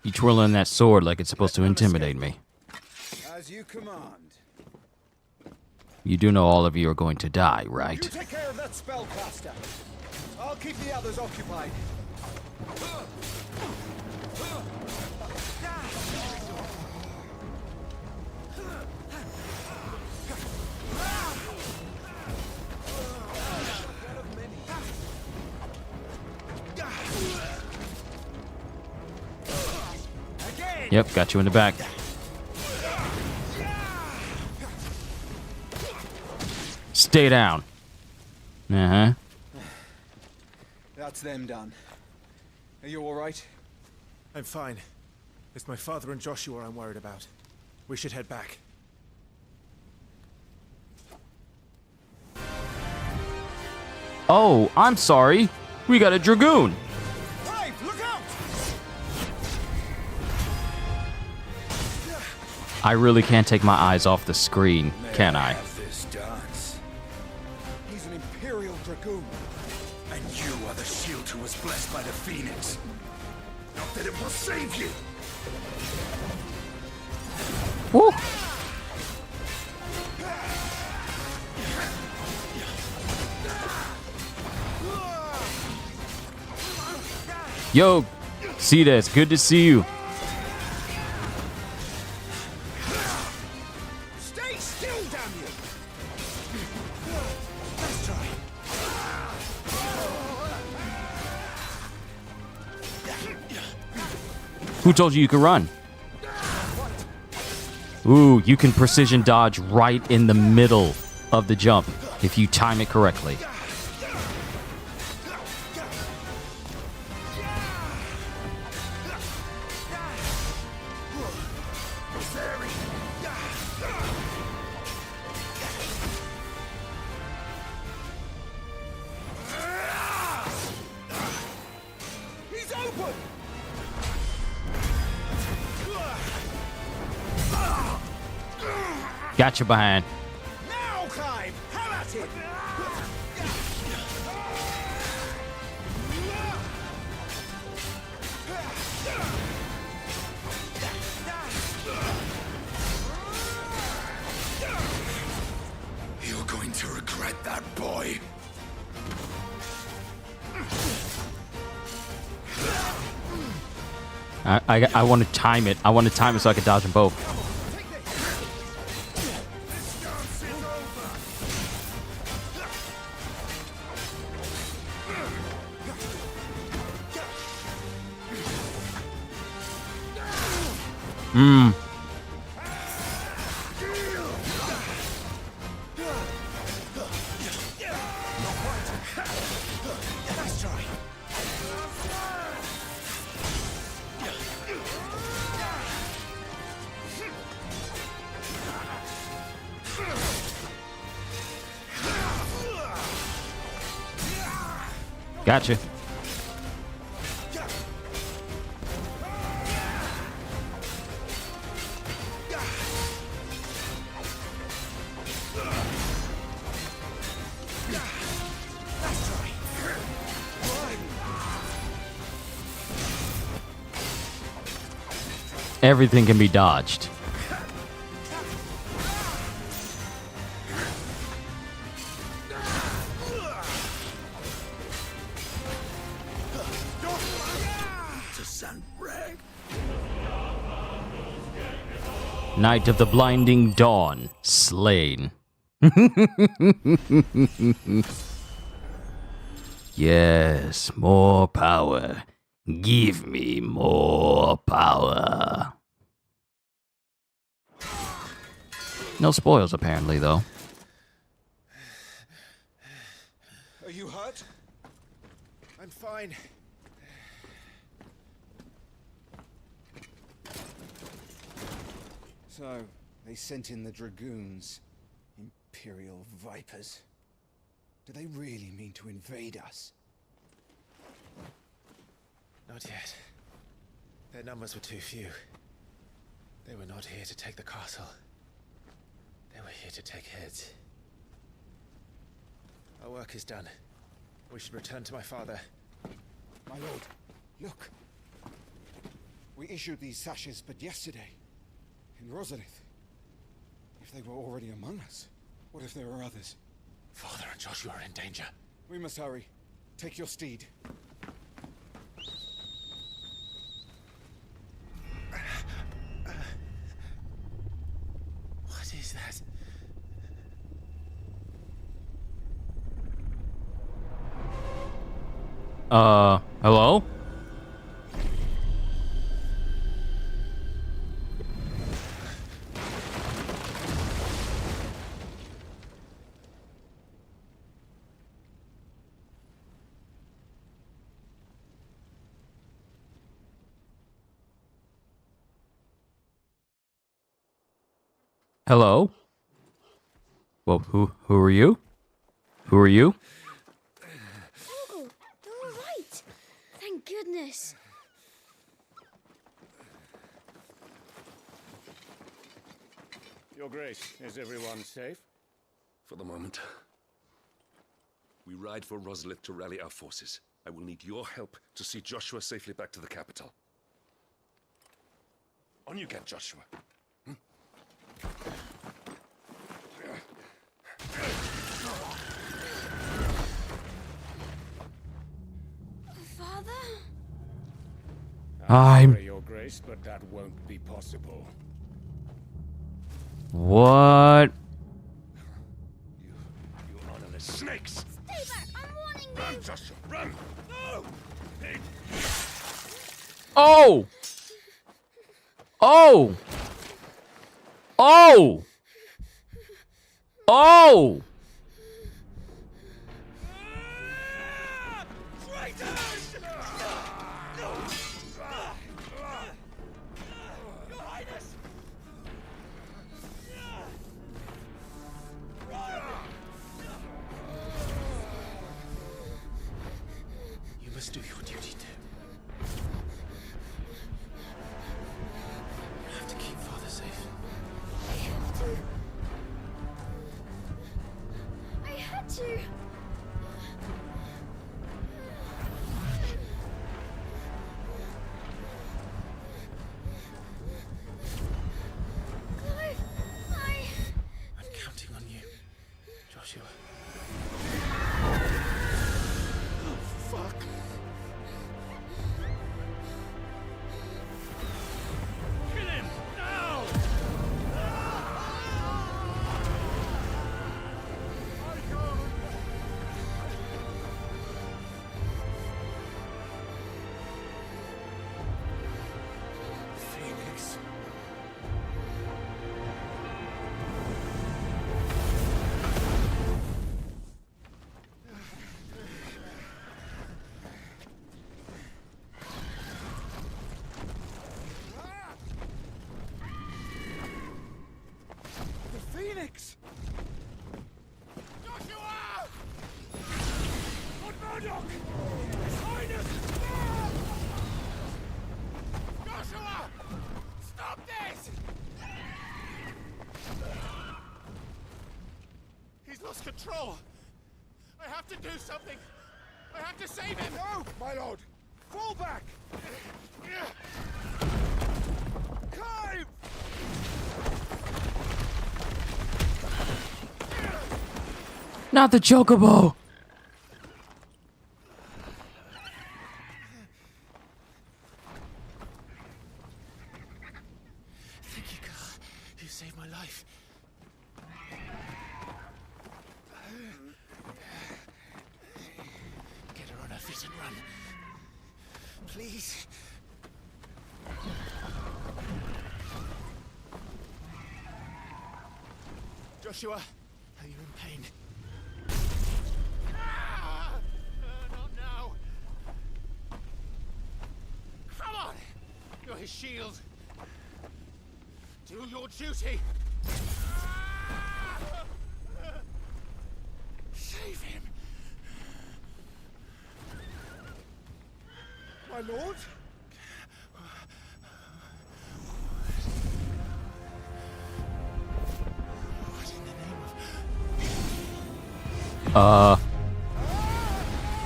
You twirling that sword like it's supposed to intimidate me. As you command. You do know all of you are going to die, right? You take care of that spellcaster. I'll keep the others occupied. Yep, got you in the back. Stay down. Uh-huh. That's them done. Are you all right? I'm fine. It's my father and Joshua I'm worried about. We should head back. Oh, I'm sorry. We got a dragoon. Hey, look out! I really can't take my eyes off the screen, can I? This dance. He's an Imperial Dragoon. And you are the shield who was blessed by the Phoenix. Not that it will save you. Woo! Yo, see this. Good to see you. Stay still, damn you! Let's try. Who told you could run? Ooh, you can precision dodge right in the middle of the jump if you time it correctly. He's open! Got you behind. Now, Clive! Have at it! You're going to regret that, boy. I want to time it. I want to time it so I can dodge them both. Mmm. Let's try. Gotcha. Everything can be dodged. Night of the Blinding Dawn, slain. Yes, more power. Give me more power. No spoils, apparently, though. Are you hurt? I'm fine. So, they sent in the dragoons. Imperial vipers. Do they really mean to invade us? Not yet. Their numbers were too few. They were not here to take the castle. They were here to take heads. Our work is done. We should return to my father. My lord, look. We issued these sashes but yesterday. In Rosalith. If they were already among us, what if there are others? Father and Joshua are in danger. We must hurry. Take your steed. What is that? Hello? Hello? Well, who are you? Who are you? Oh, you're all right. Thank goodness. Your Grace, is everyone safe? For the moment. We ride for Rosalith to rally our forces. I will need your help to see Joshua safely back to the capital. On you get, Joshua. Father? I'm sorry, Your Grace, but that won't be possible. What? You honorless snakes! Stay back! I'm warning you! Run, Joshua, run! No! Oh! Oh! Oh! Oh! Traitors! Your Highness! You must do your duty too. You have to keep Father safe. I have to. I had to. I'm counting on you, Joshua. Oh, fuck. Kill him! Now! Phoenix. The Phoenix! Joshua! Lord Murdoch! His Highness! Joshua! Stop this! He's lost control! I have to do something! I have to save him! No, my lord! Fall back! Climb! Not the chocobo! Thank you, Carl. You saved my life. Get her on her feet and run. Please. Joshua, are you in pain? Not now. Come on! You're his shield. Do your duty. Save him. My lord?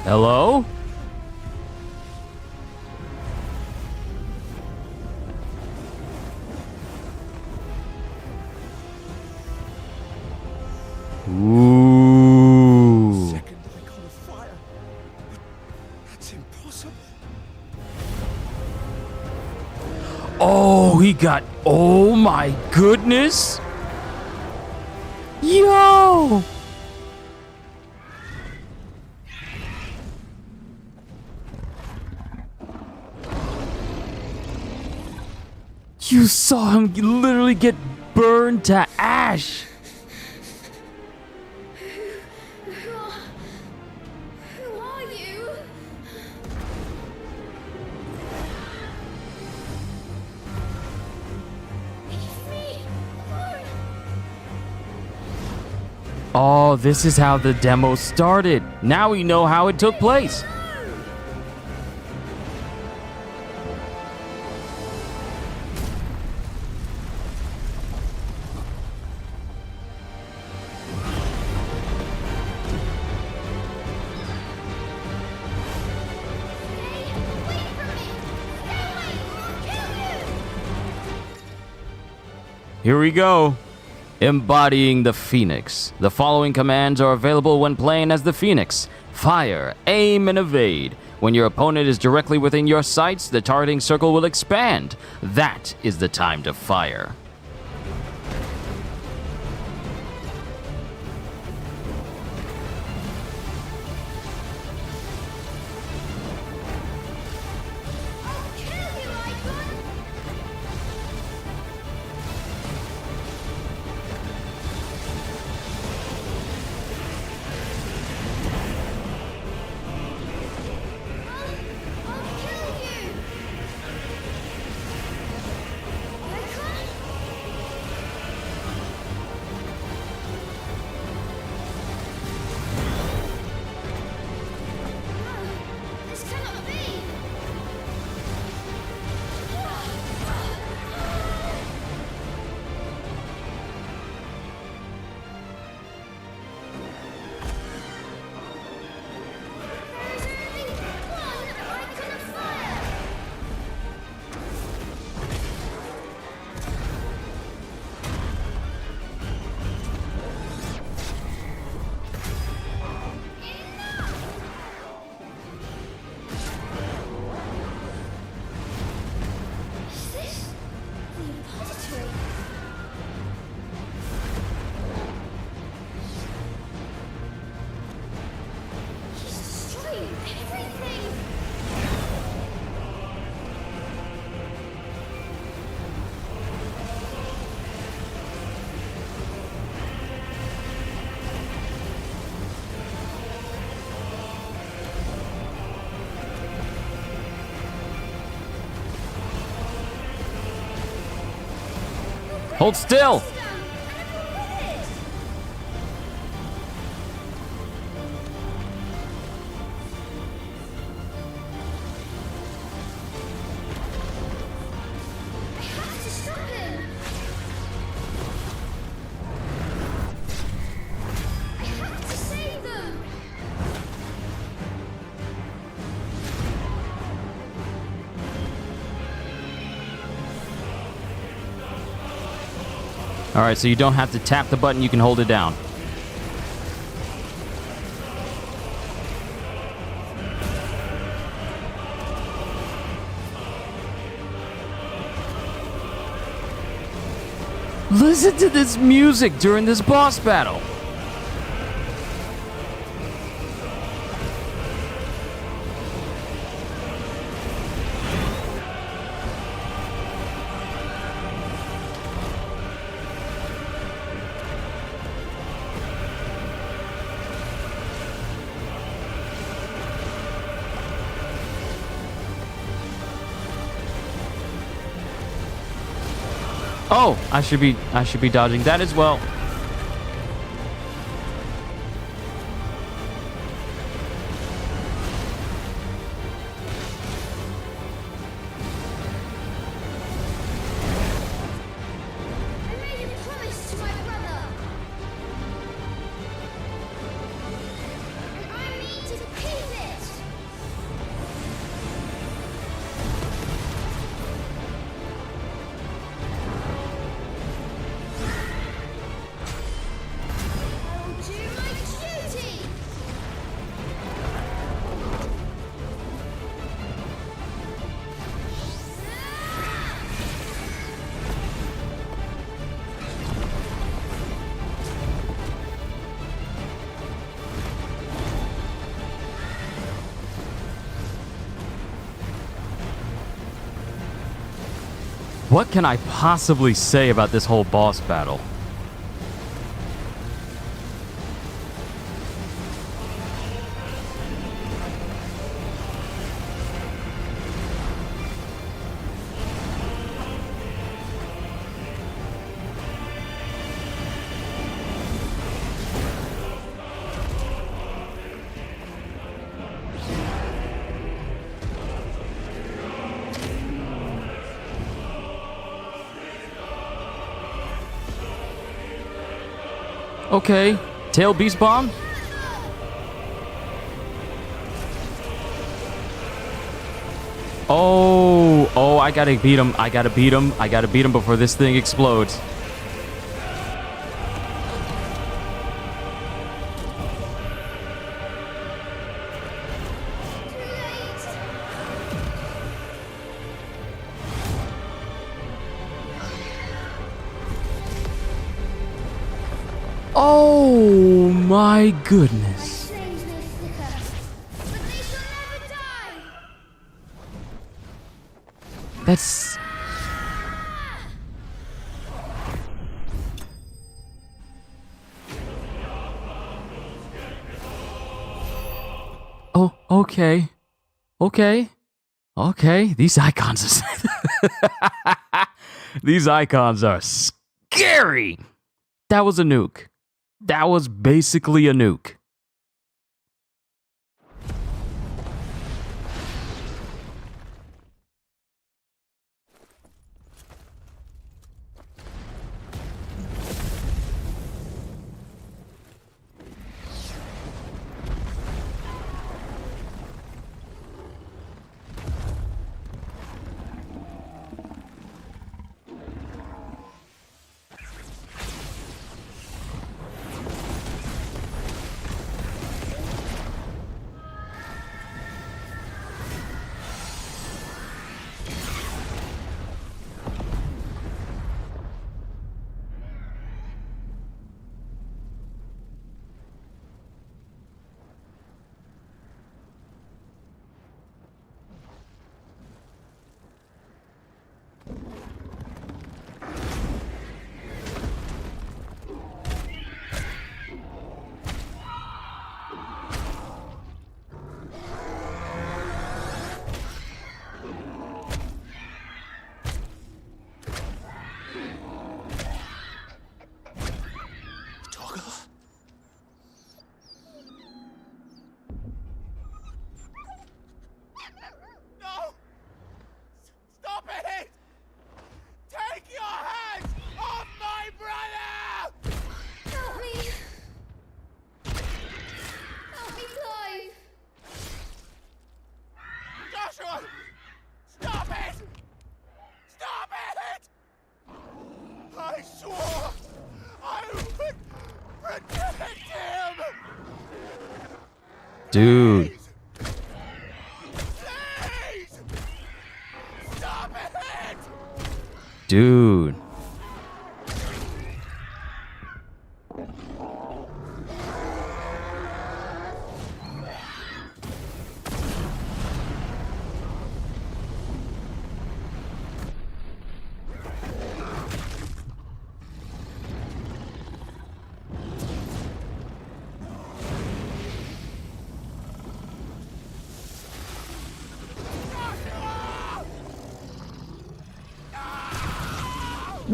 Hello? Ooh. Second icon of fire. That's impossible. Oh, he got. Oh my goodness! Yo! You saw him literally get burned to ash. Who are you? Oh, this is how the demo started. Now we know how it took place. Here we go. Embodying the Phoenix. The following commands are available when playing as the Phoenix. Fire, aim, and evade. When your opponent is directly within your sights, the targeting circle will expand. That is the time to fire. Hold still. All right, so you don't have to tap the button, you can hold it down. Listen to this music during this boss battle. Oh, I should be dodging that as well. I made a promise to my brother. And I mean to keep it. I'll do my duty. What can I possibly say about this whole boss battle? Okay, tail beast bomb. Oh, I gotta beat him. I gotta beat him before this thing explodes. Oh my goodness. Flames may flicker, but they shall never die. That's... Oh, okay. Okay. Okay. These icons are... These icons are scary. That was a nuke. That was basically a nuke. Dude. Dude.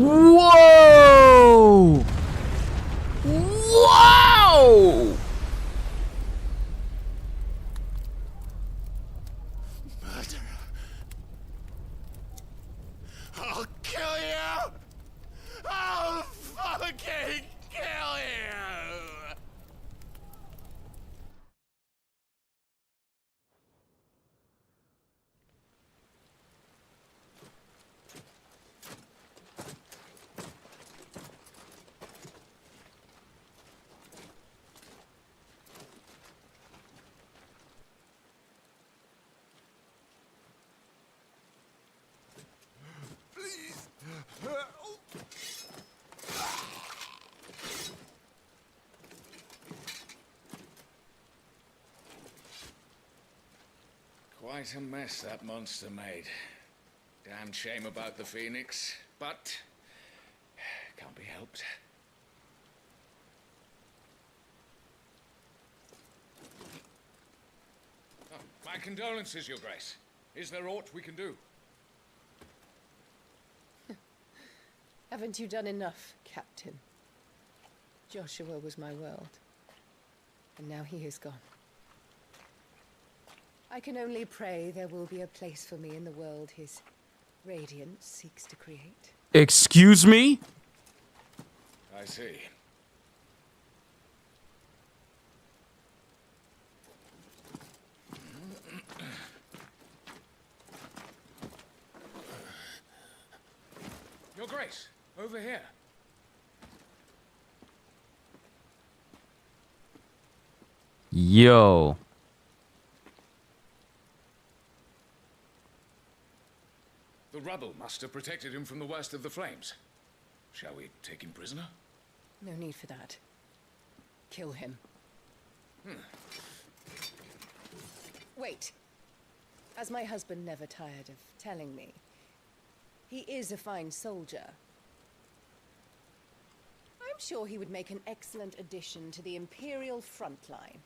Whoa! Whoa! I'll kill you! I'll fucking kill you! Quite a mess that monster made. Damn shame about the Phoenix, but can't be helped. Oh, my condolences, Your Grace. Is there aught we can do? Haven't you done enough, Captain? Joshua was my world, and now he is gone. I can only pray there will be a place for me in the world his radiance seeks to create. Excuse me? I see. Your Grace, over here. Yo. The rubble must have protected him from the worst of the flames. Shall we take him prisoner? No need for that. Kill him. Wait. As my husband never tired of telling me, he is a fine soldier. I'm sure he would make an excellent addition to the Imperial front line.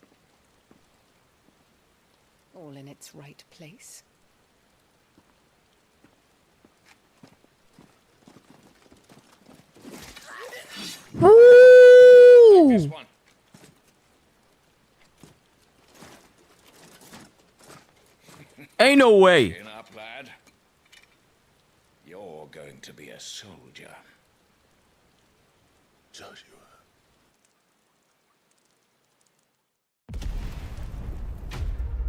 All in its right place. Woo! This one. Ain't no way. Chin up, lad. You're going to be a soldier. Joshua.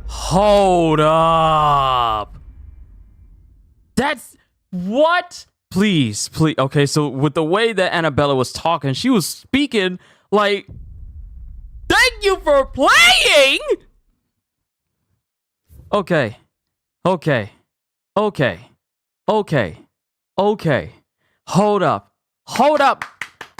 Hold up. That's what? Please, please. Okay, so with the way that Annabella was talking, she was speaking like, thank you for playing. Okay. Okay. Okay. Okay. Okay. Hold up. Hold up.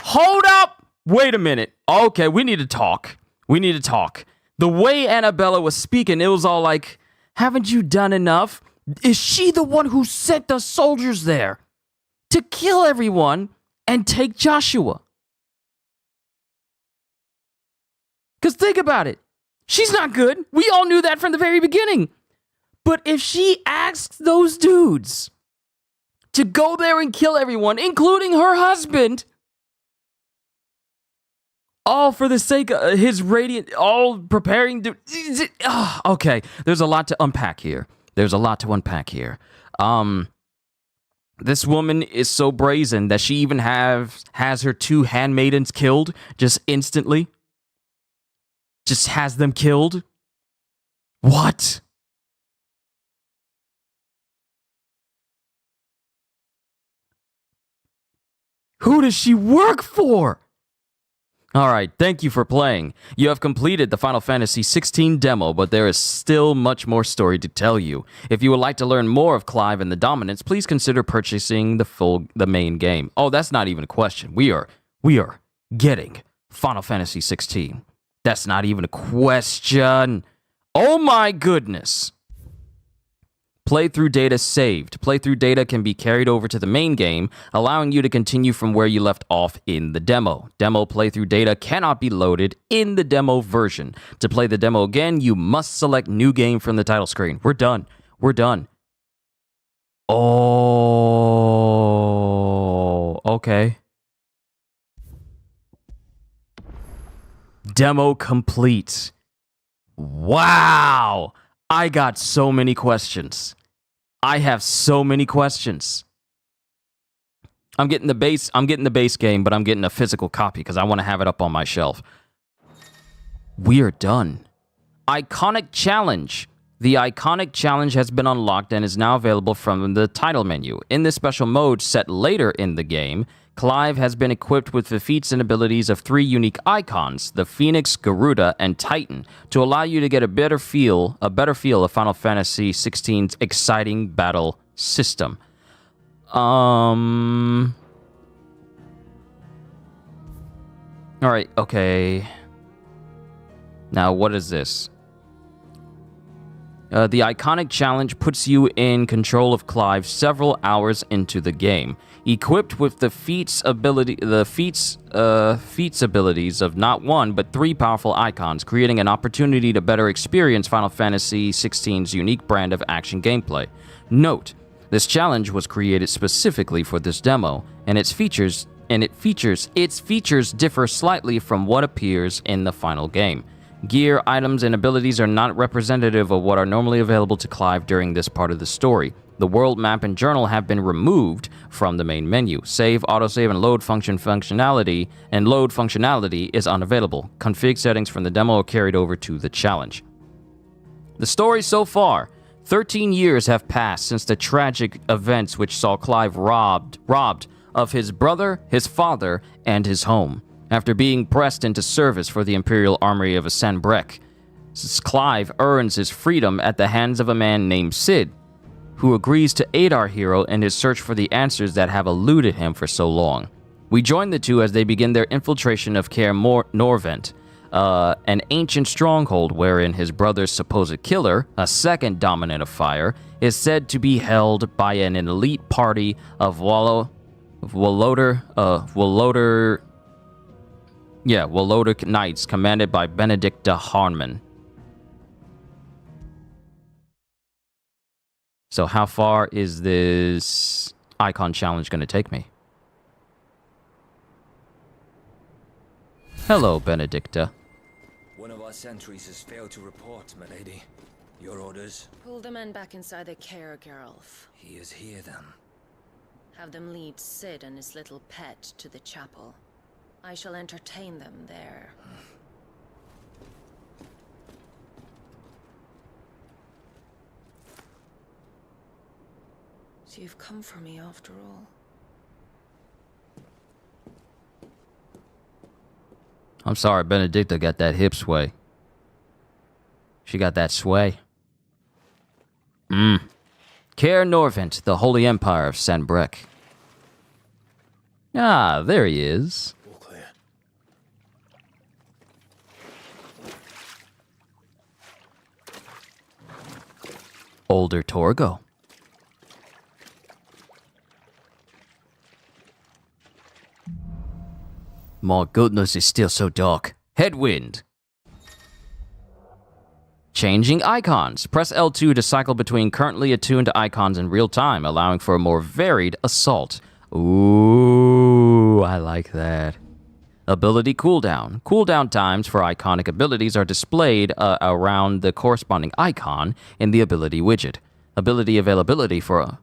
Hold up. Wait a minute. Okay, we need to talk. We need to talk. The way Annabella was speaking, it was all like, haven't you done enough? Is she the one who sent the soldiers there to kill everyone and take Joshua? Because think about it. She's not good. We all knew that from the very beginning. But if she asks those dudes to go there and kill everyone, including her husband, all for the sake of his radiant, all preparing to... Okay, there's a lot to unpack here. There's a lot to unpack here. This woman is so brazen that she even has her two handmaidens killed just instantly. Just has them killed. What? Who does she work for? Alright, thank you for playing. You have completed the Final Fantasy XVI demo, but there is still much more story to tell you. If you would like to learn more of Clive and the Dominants, please consider purchasing the main game. Oh, that's not even a question. We are getting Final Fantasy XVI. That's not even a question. Oh my goodness. Playthrough data saved. Playthrough data can be carried over to the main game, allowing you to continue from where you left off in the demo. Demo playthrough data cannot be loaded in the demo version. To play the demo again, you must select New Game from the title screen. We're done. We're done. Oh, okay. Demo complete. Wow. I got so many questions. I have so many questions. I'm getting the base game, but I'm getting a physical copy because I want to have it up on my shelf. We are done. Iconic Challenge. The Iconic Challenge has been unlocked and is now available from the title menu. In this special mode set later in the game, Clive has been equipped with the feats and abilities of 3 unique icons, the Phoenix, Garuda, and Titan, to allow you to get a better feel of Final Fantasy XVI's exciting battle system. Alright, okay. Now, what is this? The Iconic Challenge puts you in control of Clive several hours into the game. Equipped with the feats abilities of not 1 but 3 powerful icons, creating an opportunity to better experience Final Fantasy XVI's unique brand of action gameplay. Note, this challenge was created specifically for this demo, and its features differ slightly from what appears in the final game. Gear, items, and abilities are not representative of what are normally available to Clive during this part of the story. The world map and journal have been removed from the main menu. Save, autosave, and load functionality is unavailable. Config settings from the demo are carried over to the challenge. The story so far. 13 years have passed since the tragic events which saw Clive robbed of his brother, his father, and his home. After being pressed into service for the Imperial Army of Sanbreque, Clive earns his freedom at the hands of a man named Cid, who agrees to aid our hero in his search for the answers that have eluded him for so long. We join the two as they begin their infiltration of Kaer Norvent, an ancient stronghold wherein his brother's supposed killer, a second dominant of fire, is said to be held by an elite party of Woloder Knights commanded by Benedicta Harman. So how far is this icon challenge going to take me? Hello, Benedicta. One of our sentries has failed to report, my lady. Your orders? Pull the men back inside the care, Geralf. He is here, then. Have them lead Cid and his little pet to the chapel. I shall entertain them there. So you've come for me after all. I'm sorry, Benedicta got that hip sway. She got that sway. Kaer Norvent, the Holy Empire of Sanbreque. Ah, there he is. All clear. Older Torgo. My goodness, it's still so dark. Headwind. Changing icons. Press L2 to cycle between currently attuned icons in real time, allowing for a more varied assault. Ooh, I like that. Ability cooldown. Cooldown times for iconic abilities are displayed around the corresponding icon in the ability widget. Ability availability for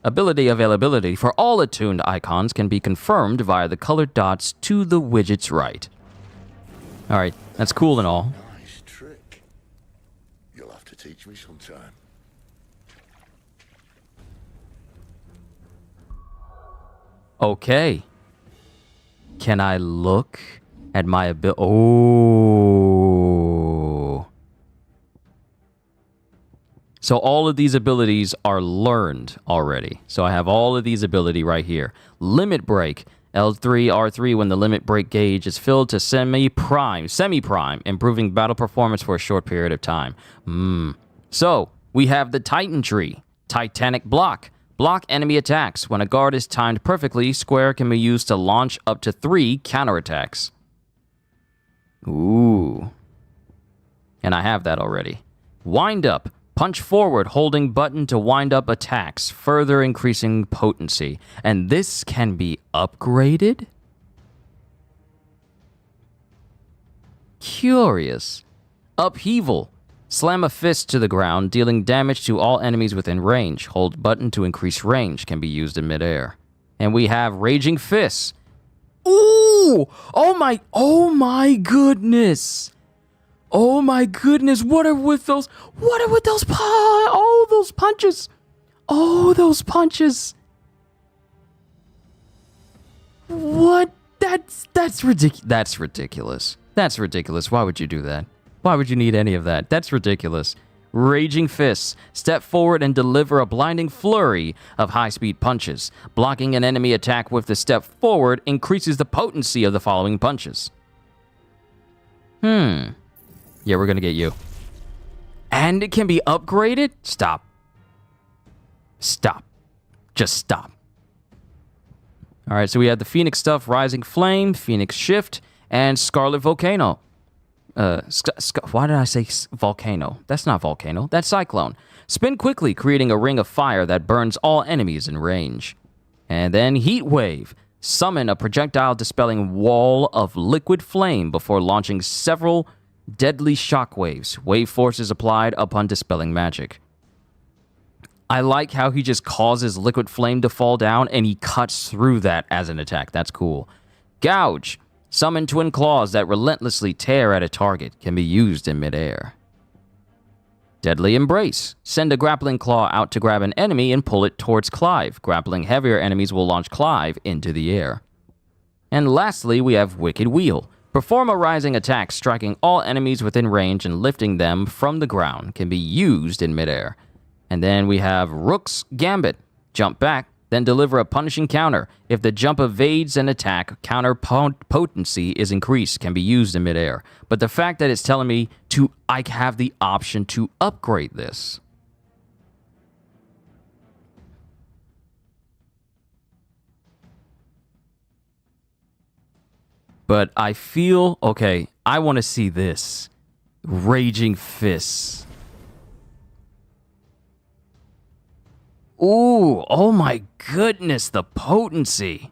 Ability availability for all attuned icons can be confirmed via the colored dots to the widget's right. Alright, that's cool and all. Nice trick. You'll have to teach me sometime. Okay. Can I look at my ability? Oh. So all of these abilities are learned already. So I have all of these ability right here. Limit break. L3, R3 when the limit break gauge is filled to semi-prime, improving battle performance for a short period of time. So we have the Titan tree. Titanic block. Block enemy attacks. When a guard is timed perfectly, square can be used to launch up to 3 counterattacks. Ooh. And I have that already. Wind up. Punch forward, holding button to wind up attacks, further increasing potency. And this can be upgraded? Curious. Upheaval. Slam a fist to the ground, dealing damage to all enemies within range. Hold button to increase range, can be used in midair. And we have Raging Fists. Ooh! Oh my goodness! Oh my goodness, what are with those those punches? Oh, those punches. What? That's ridiculous. That's ridiculous. That's ridiculous. Why would you do that? Why would you need any of that? That's ridiculous. Raging Fists. Step forward and deliver a blinding flurry of high-speed punches. Blocking an enemy attack with the step forward increases the potency of the following punches. Yeah, we're gonna get you. And it can be upgraded? Stop. Stop. Just stop. Alright, so we have the Phoenix stuff, Rising Flame, Phoenix Shift, and Scarlet Volcano. Why did I say volcano? That's not volcano. That's cyclone. Spin quickly, creating a ring of fire that burns all enemies in range. And then Heat Wave. Summon a projectile dispelling wall of liquid flame before launching several deadly shockwaves. Wave force is applied upon dispelling magic. I like how he just causes liquid flame to fall down and he cuts through that as an attack. That's cool. Gouge. Summon twin claws that relentlessly tear at a target. Can be used in midair. Deadly Embrace. Send a grappling claw out to grab an enemy and pull it towards Clive. Grappling heavier enemies will launch Clive into the air. And lastly, we have Wicked Wheel. Perform a rising attack, striking all enemies within range and lifting them from the ground. Can be used in midair. And then we have Rook's Gambit. Jump back, then deliver a punishing counter. If the jump evades an attack, counter potency is increased. Can be used in midair. But the fact that it's telling me I have the option to upgrade this. But I feel, okay, I want to see this. Raging Fists. Ooh, oh my goodness, the potency.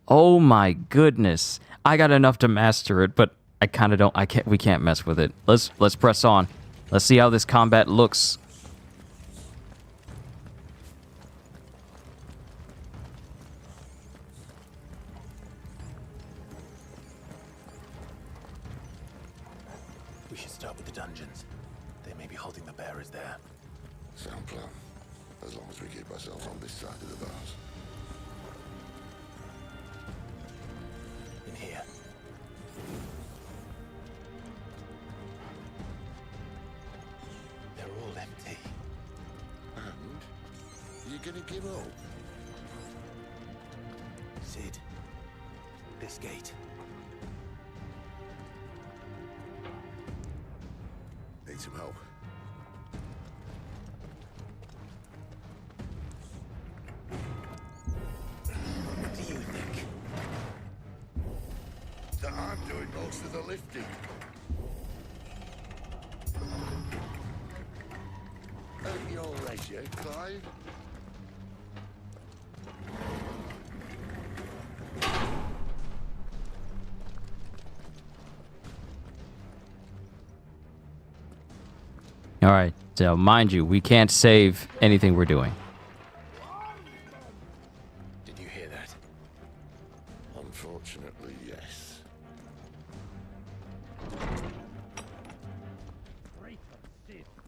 Oh my goodness. I got enough to master it, but I kind of don't, we can't mess with it. Let's press on. Let's see how this combat looks. We should start with the dungeons. They may be holding the bearers there. Sound plan. As long as we keep ourselves on this side of the bars. In here. They're all empty. And? You gonna give up? Sid. This gate. Need some help. What do you think? That I'm doing most of the lifting. At your leisure, Clive. All right, so mind you, we can't save anything we're doing. Did you hear that? Unfortunately, yes.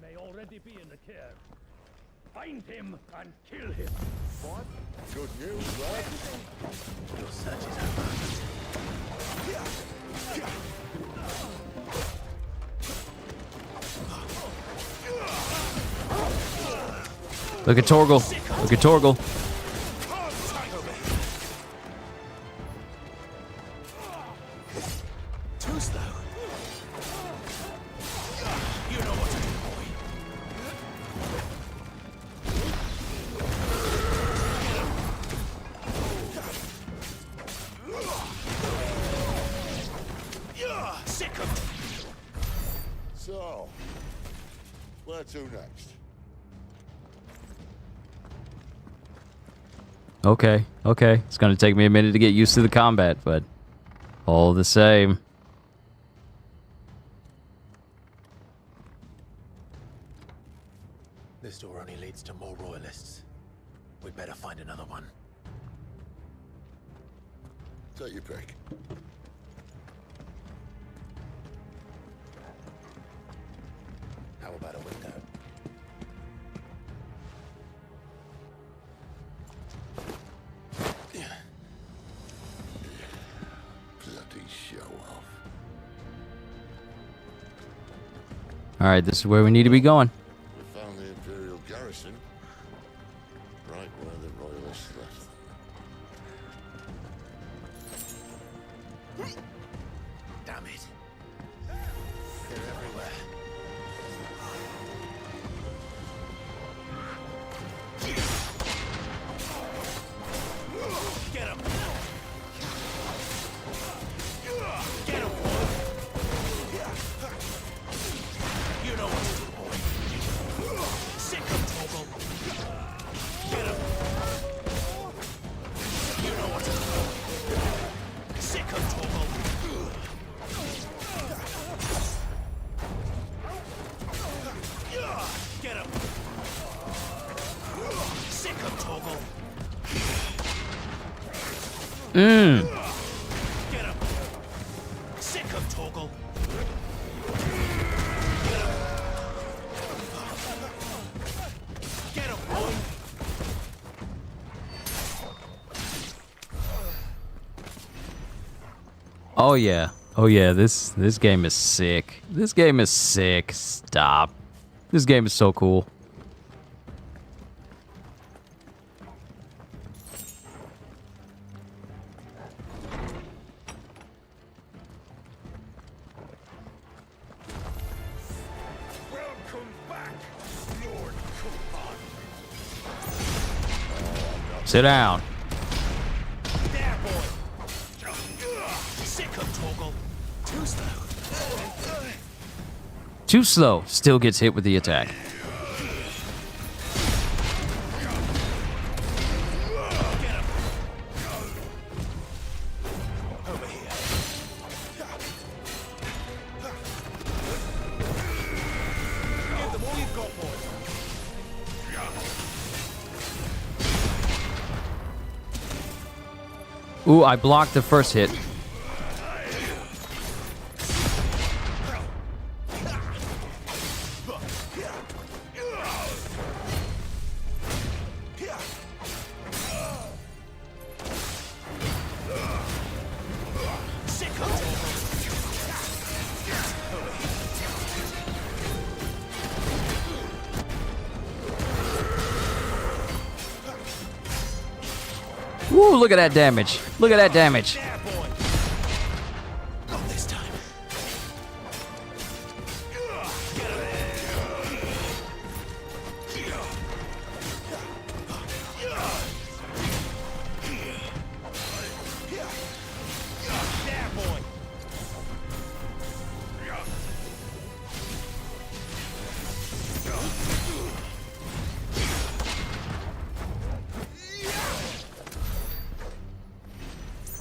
may already be in the care. Find him and kill him. What? Good news, lad. Your search is Look at Torgal. Look at Torgal. too slow. You know what to do, boy. Sick of it. So, where to next? Okay, okay. It's gonna take me a minute to get used to the combat, but all the same. This door only leads to more royalists. We'd better find another one. Take your pick. How about a window? Bloody show off. Alright, this is where we need to be going. We found the Imperial garrison. Right where the royalists left. Damn it. They're everywhere. Get him! Get him, boy! You know what to do, boy. Sick of Torgal. Get him! You know what to do. Sick of Torgal. Get him! Sick of Torgal. Get him! Sick of Torgal. Get him, boy! Oh yeah. Oh yeah, this game is sick. This game is sick. Stop. This game is so cool. Welcome back, Lord Coupon. Sit down. There, boy! Sick of Torgal. Too slow. Too slow. Still gets hit with the attack. Over here. Give them all you've got, boy. Ooh, I blocked the first hit. Sick of Torgal. Woo, look at that damage. Look at that damage. There, boy! Not this time. Get him! There, boy!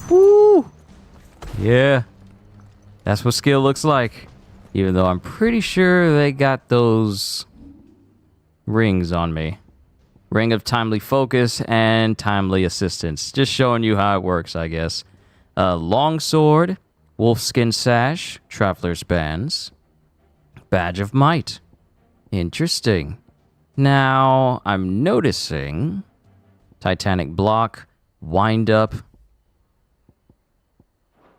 Woo. Yeah. That's what skill looks like. Even though I'm pretty sure they got those rings on me. Ring of timely focus and timely assistance. Just showing you how it works, I guess. Longsword, wolfskin sash, traveler's bands, badge of might. Interesting. Now, I'm noticing Titanic block, wind up.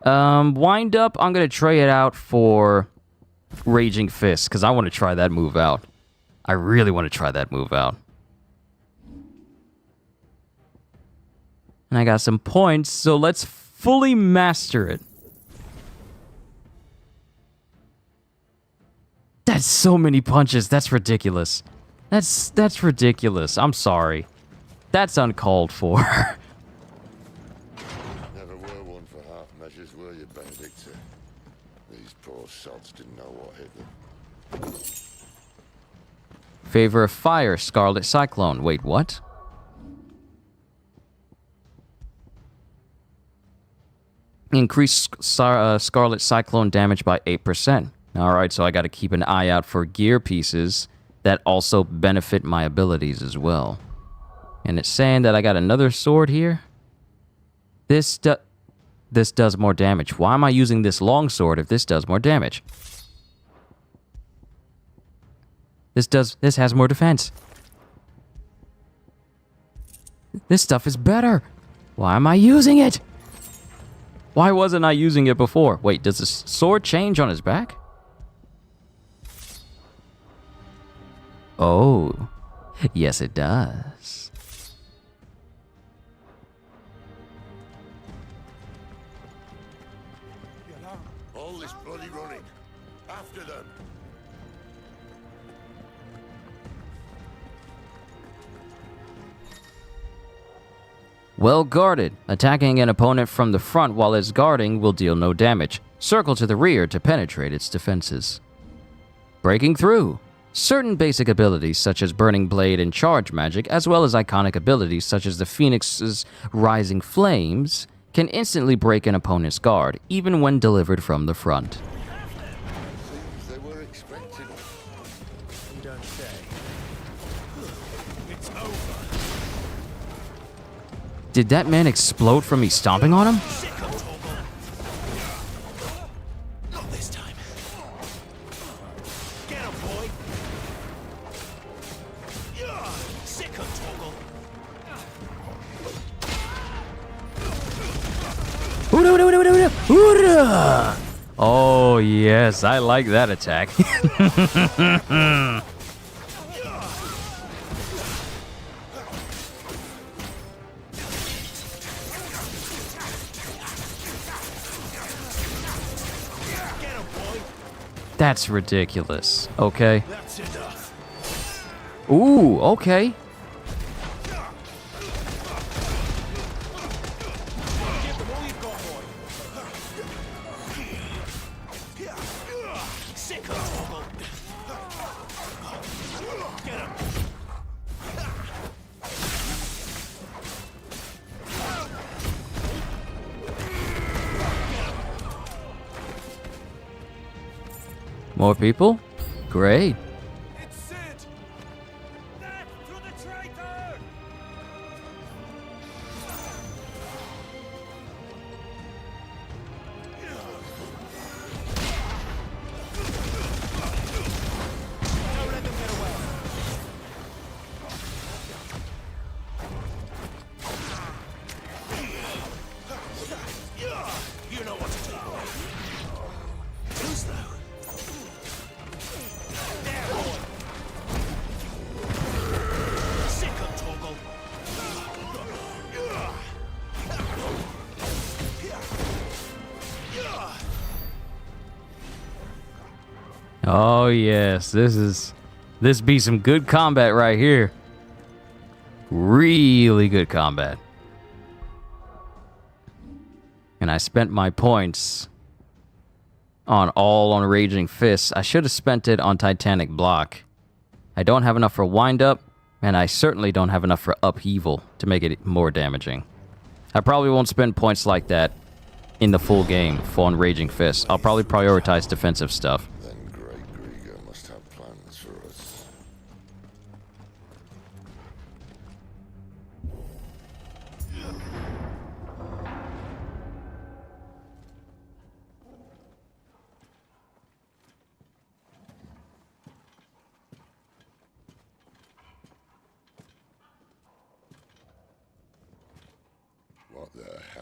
Wind up, I'm going to trade it out for Raging Fist, because I want to try that move out. I really want to try that move out. And I got some points, so let's fully master it. That's so many punches. That's ridiculous. That's ridiculous. I'm sorry. That's uncalled for. Never were one for half measures, were you, Benedicta? These poor sods didn't know what hit them. Favor of fire, Scarlet Cyclone. Wait, what? Increase Scarlet Cyclone damage by 8%. Alright, so I gotta keep an eye out for gear pieces that also benefit my abilities as well. And it's saying that I got another sword here. This does more damage. Why am I using this long sword if this does more damage? This has more defense. This stuff is better. Why am I using it? Why wasn't I using it before? Wait, does the sword change on his back? Oh, yes it does. All this bloody running. After them. Well guarded. Attacking an opponent from the front while it's guarding will deal no damage. Circle to the rear to penetrate its defenses. Breaking through. Certain basic abilities such as Burning Blade and Charge Magic, as well as iconic abilities such as the Phoenix's Rising Flames, can instantly break an opponent's guard, even when delivered from the front. Seems they were expecting it. You don't say. It's over. Did that man explode from me stomping on him? Not this time. Get him, boy. Sick of Toggle. Oh yes, I like that attack. That's ridiculous. Okay. That's enough. Ooh, okay. Give them all you've got, boy. Sick of Toggle. Get him. More people? Great. It's Sid! Death to the traitor! Don't let them get away. You know what to do, boy. Too slow. There, boy. Sick of Toggle. Oh yes, this be some good combat right here. Really good combat. And I spent my points on Raging Fists. I should have spent it on Titanic Block. I don't have enough for Wind Up, and I certainly don't have enough for Upheaval to make it more damaging. I probably won't spend points like that in the full game on Raging Fists. I'll probably prioritize defensive stuff. Then Great Grieger must have plans for us.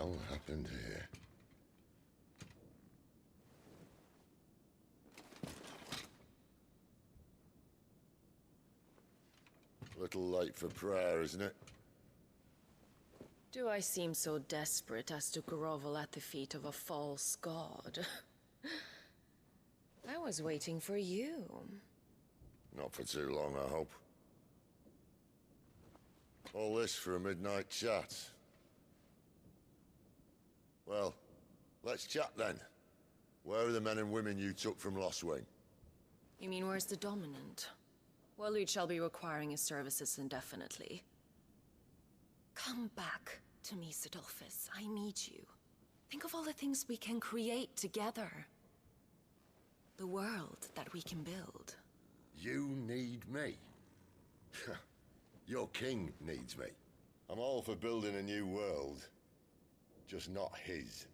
hell happened here? Little late for prayer, isn't it? Do I seem so desperate as to grovel at the feet of a false god? I was waiting for you. Not for too long, I hope. All this for a midnight chat. Well, let's chat then. Where are the men and women you took from Lost Wing? You mean where's the dominant? Well, you shall be requiring his services indefinitely. Come back to me, Sidolphus. I need you. Think of all the things we can create together. The world that we can build. You need me? Your king needs me. I'm all for building a new world. Just not his.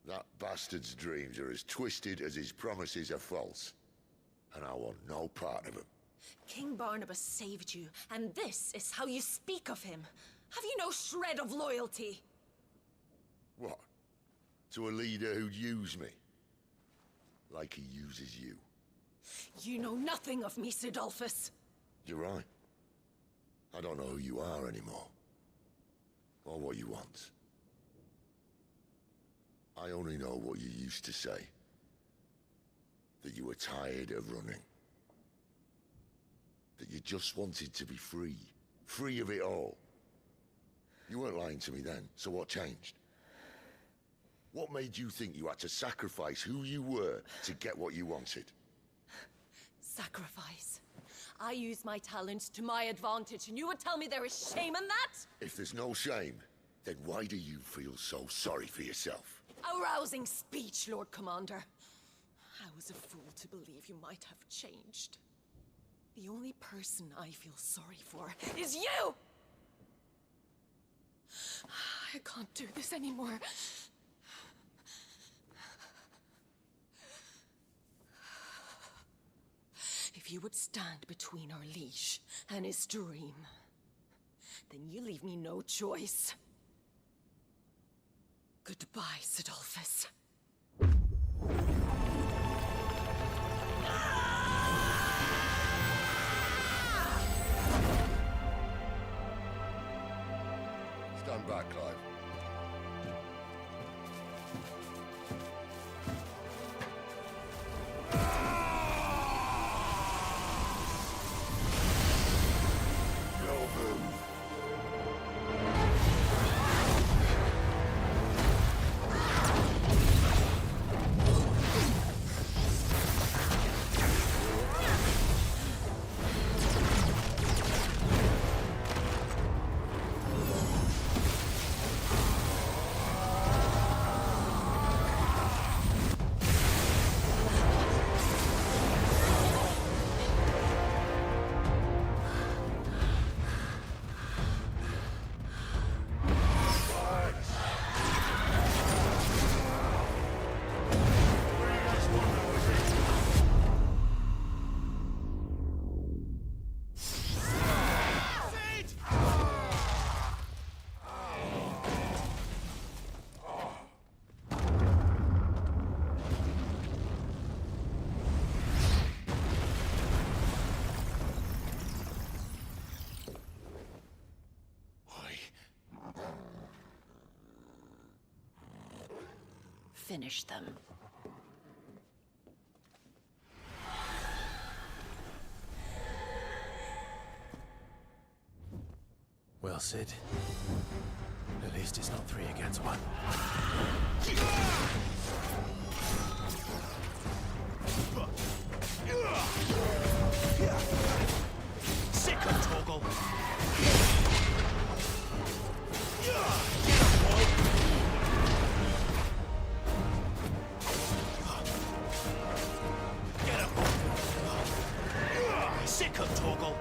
That bastard's dreams are as twisted as his promises are false. And I want no part of them. King Barnabas saved you, and this is how you speak of him. Have you no shred of loyalty? What? To a leader who'd use me? Like he uses you? You know nothing of me, Sidolphus. You're right. I don't know who you are anymore. Or what you want. I only know what you used to say. That you were tired of running. That you just wanted to be free. Free of it all. You weren't lying to me then, so what changed? What made you think you had to sacrifice who you were to get what you wanted? Sacrifice. I use my talents to my advantage, and you would tell me there is shame in that? If there's no shame, then why do you feel so sorry for yourself? A rousing speech, Lord Commander. I was a fool to believe you might have changed. The only person I feel sorry for is you! I can't do this anymore. If you would stand between our liege and his dream, then you leave me no choice. Goodbye, Sidolphus. Stand back, Clive. Finish them. Well, Sid. At least it's not 3 against 1. Sick of Torgal. Sick of Torgal.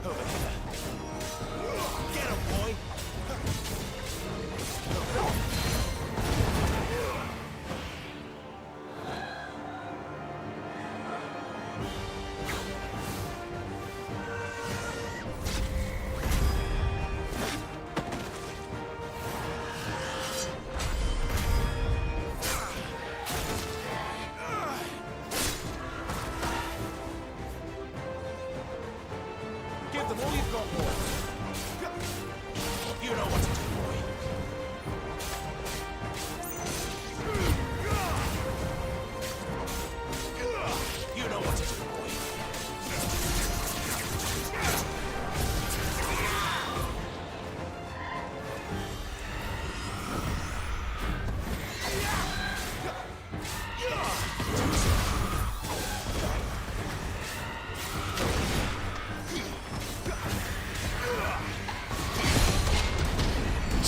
Over here. Get him, boy.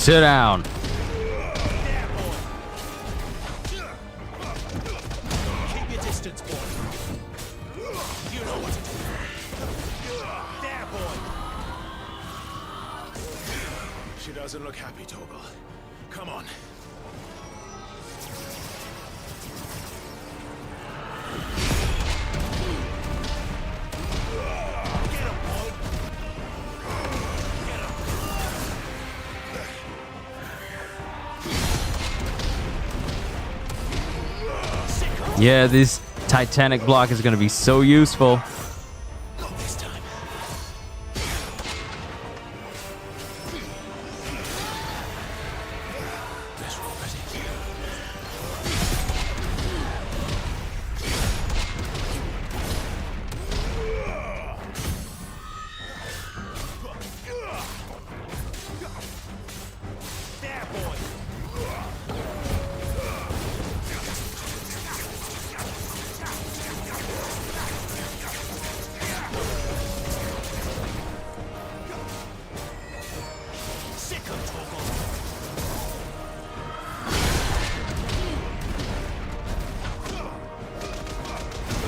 Sit down. Keep your distance, boy. You know what to do. There, boy. She doesn't look happy, Torgal. Come on. Yeah, this Titanic block is going to be so useful. Not this time. Guess we're ready. There, boy. Sick of Torgal.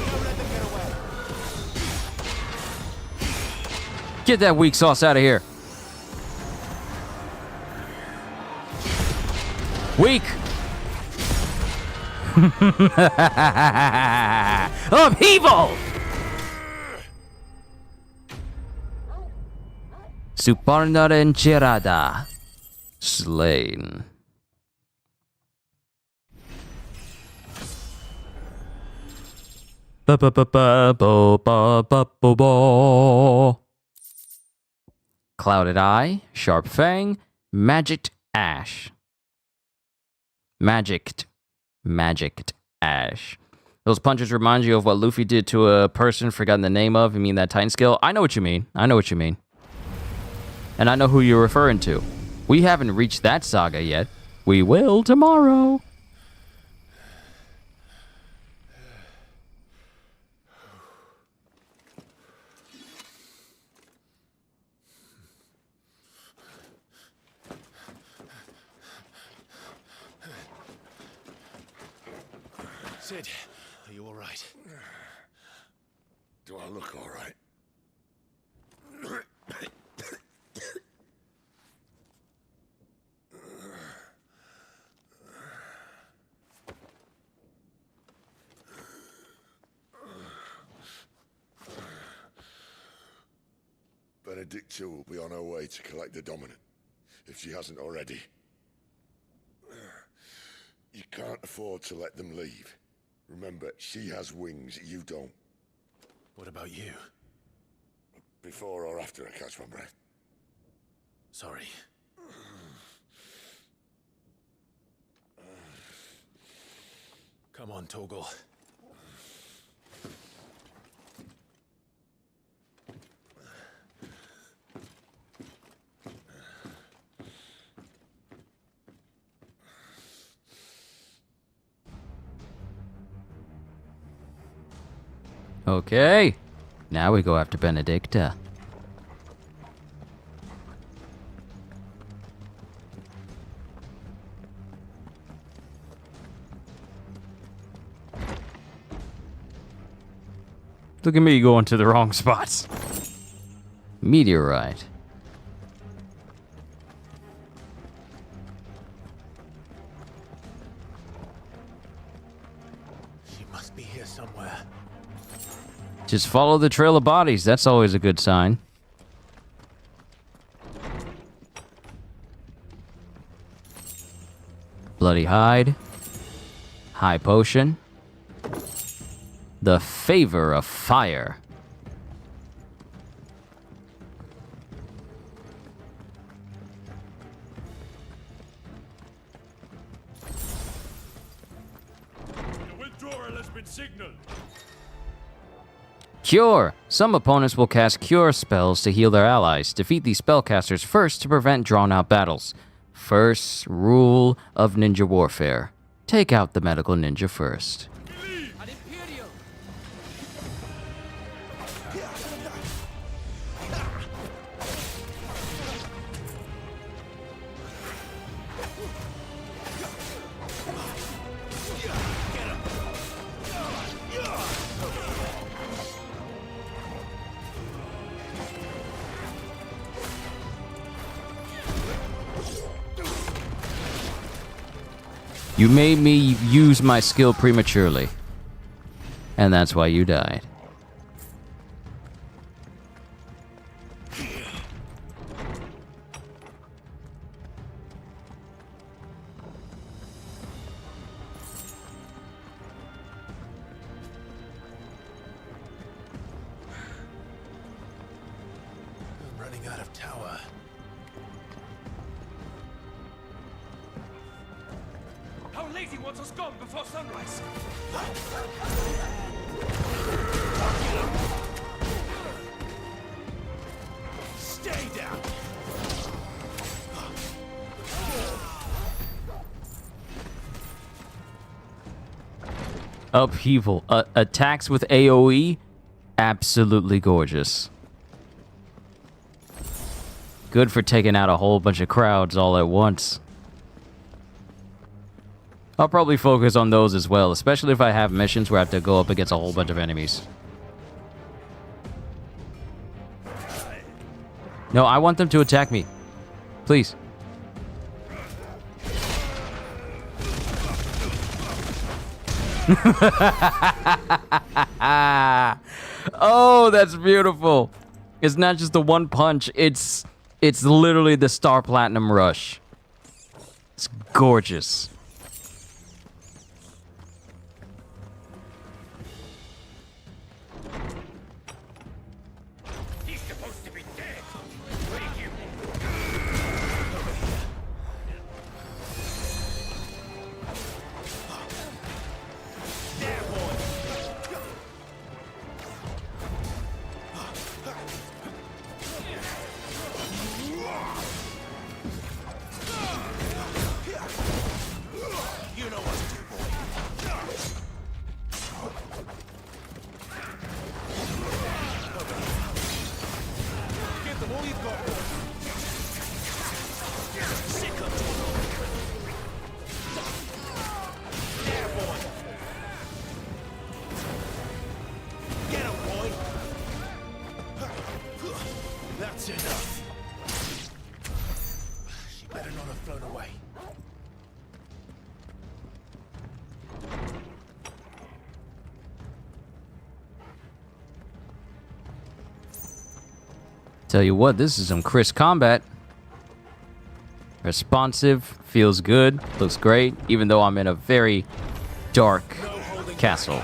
Don't let them get away. Get that weak sauce out of here. Weak. Upheaval. Suparna Enchirada. Slain. Ba ba ba ba bo ba ba bo bo. Clouded Eye, Sharp Fang, Magicked Ash. Magicked Ash. Those punches remind you of what Luffy did to a person forgotten the name of. You mean that Titan skill? I know what you mean. And I know who you're referring to. We haven't reached that saga yet. We will tomorrow. Sid, are you all right? Do I look all right? Benedicta will be on her way to collect the Dominant, if she hasn't already. You can't afford to let them leave. Remember, she has wings, you don't. What about you? Before or after I catch my breath? Sorry. Come on, Torgal. Okay. Now we go after Benedicta. Look at me going to the wrong spots. Meteorite. She must be here somewhere. Just follow the trail of bodies. That's always a good sign. Bloody Hide. High Potion. The Favor of Fire. The withdrawal has been signaled. Cure. Some opponents will cast cure spells to heal their allies. Defeat these spellcasters first to prevent drawn-out battles. First rule of ninja warfare. Take out the medical ninja first. You made me use my skill prematurely. And that's why you died. I'm running out of tower. Our lady wants us gone before sunrise. Stay down. Upheaval. Attacks with AoE? Absolutely gorgeous. Good for taking out a whole bunch of crowds all at once. I'll probably focus on those as well, especially if I have missions where I have to go up against a whole bunch of enemies. No, I want them to attack me. Please. Oh, that's beautiful. It's not just the one punch. It's literally the Star Platinum Rush. It's gorgeous. He's supposed to be dead. Wake him. There, boy. You know what to do, boy. Give them all you've got, boy. Sick of there, boy. Get him, boy. That's enough. She better not have flown away. Tell you what, this is some crisp combat. Responsive, feels good, looks great, even though I'm in a very dark castle.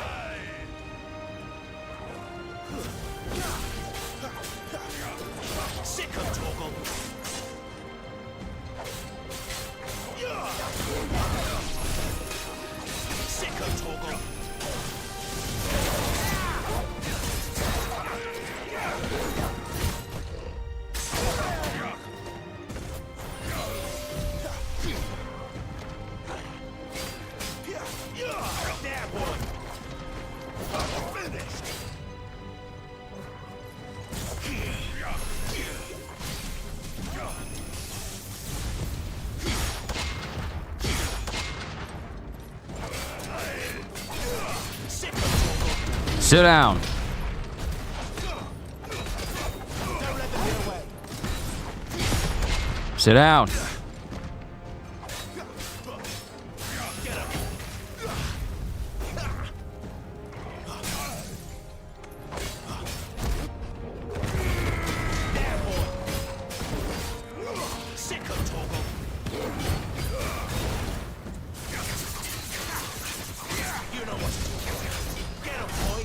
Sick of Torgal. Sick of Torgal. There, boy. Finished. Sick of Torgal. Sit down. Don't let them get away. Sit down. There, boy. Sick of Torgal. You know what to do. Get him, boy.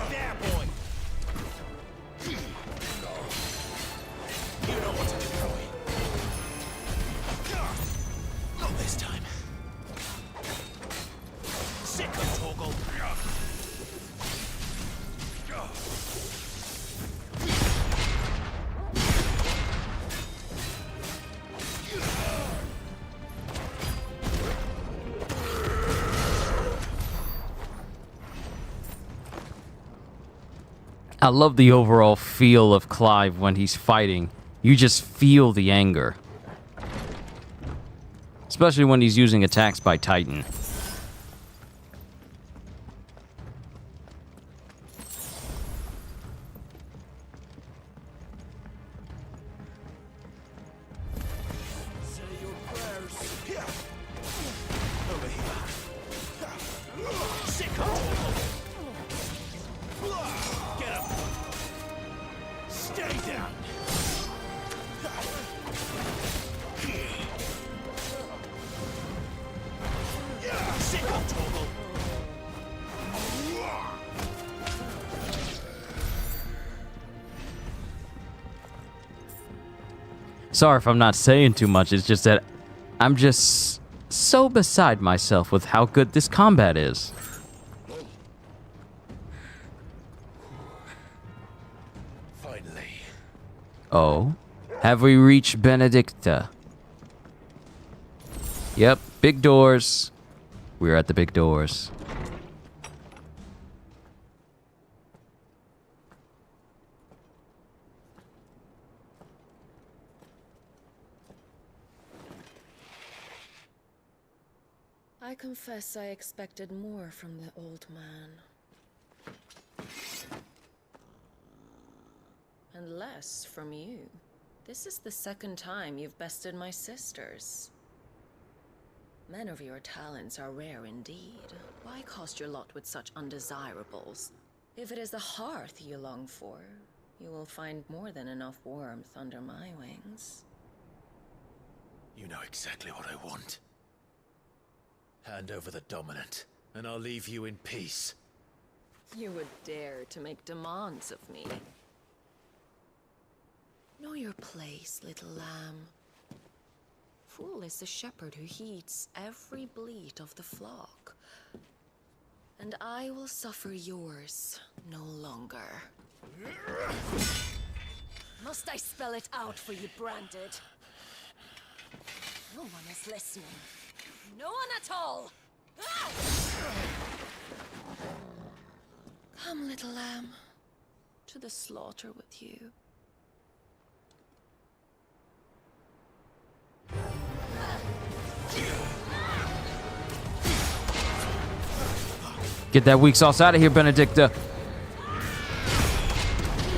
There, boy. You know what to do, boy. Not this time. Sick of Torgal. I love the overall feel of Clive when he's fighting. You just feel the anger. especially when he's using attacks by Titan. Sorry if I'm not saying too much, it's just that I'm just so beside myself with how good this combat is. Finally. Oh, have we reached Benedicta? Yep, big doors. We're at the big doors. I confess I expected more from the old man. And less from you. This is the second time you've bested my sisters. Men of your talents are rare indeed. Why cast your lot with such undesirables? If it is the hearth you long for, you will find more than enough warmth under my wings. You know exactly what I want. Hand over the dominant, and I'll leave you in peace. You would dare to make demands of me. Know your place, little lamb. Fool is the shepherd who heeds every bleat of the flock. And I will suffer yours no longer. Must I spell it out for you, Branded? No one is listening. No one at all! Ah! Come, little lamb, to the slaughter with you. Get that weak sauce out of here, Benedicta.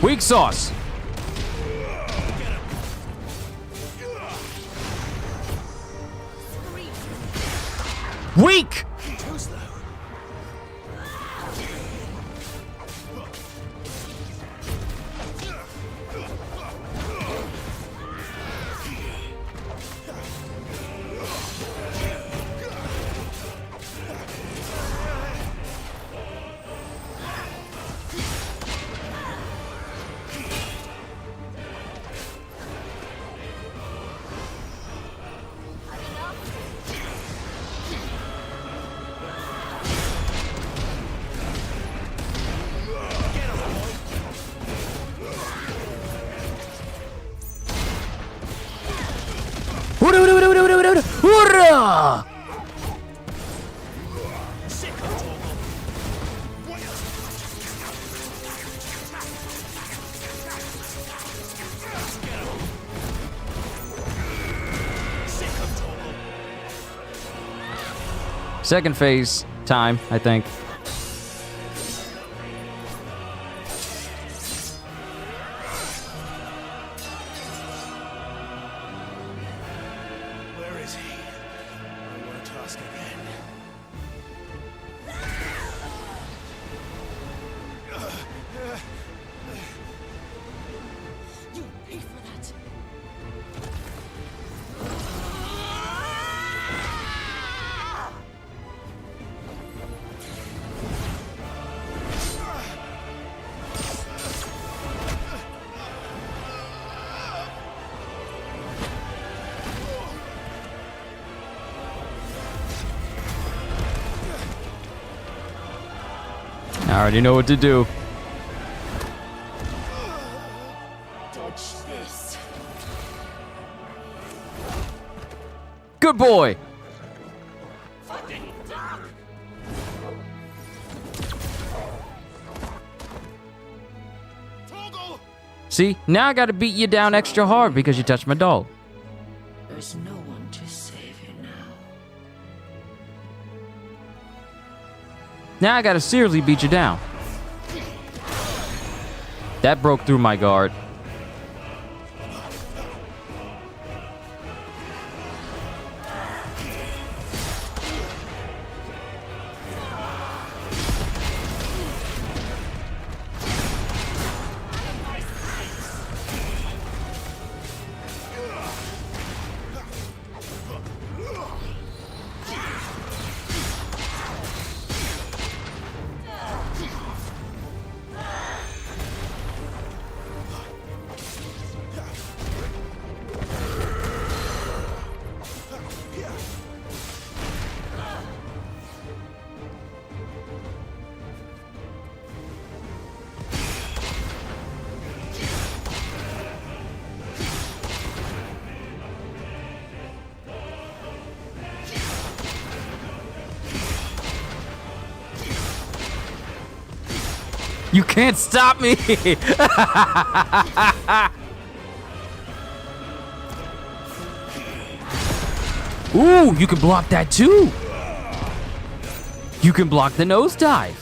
Weak sauce! Weak! Hoorah! Second phase time, I think. Where is he? I won't ask again. You pay for that. I already know what to do. Dodge this. Good boy! See, now I gotta beat you down extra hard because you touched my doll. There's no one to save you now. Now I gotta seriously beat you down. That broke through my guard. You can't stop me! Ooh, you can block that too! You can block the nosedive!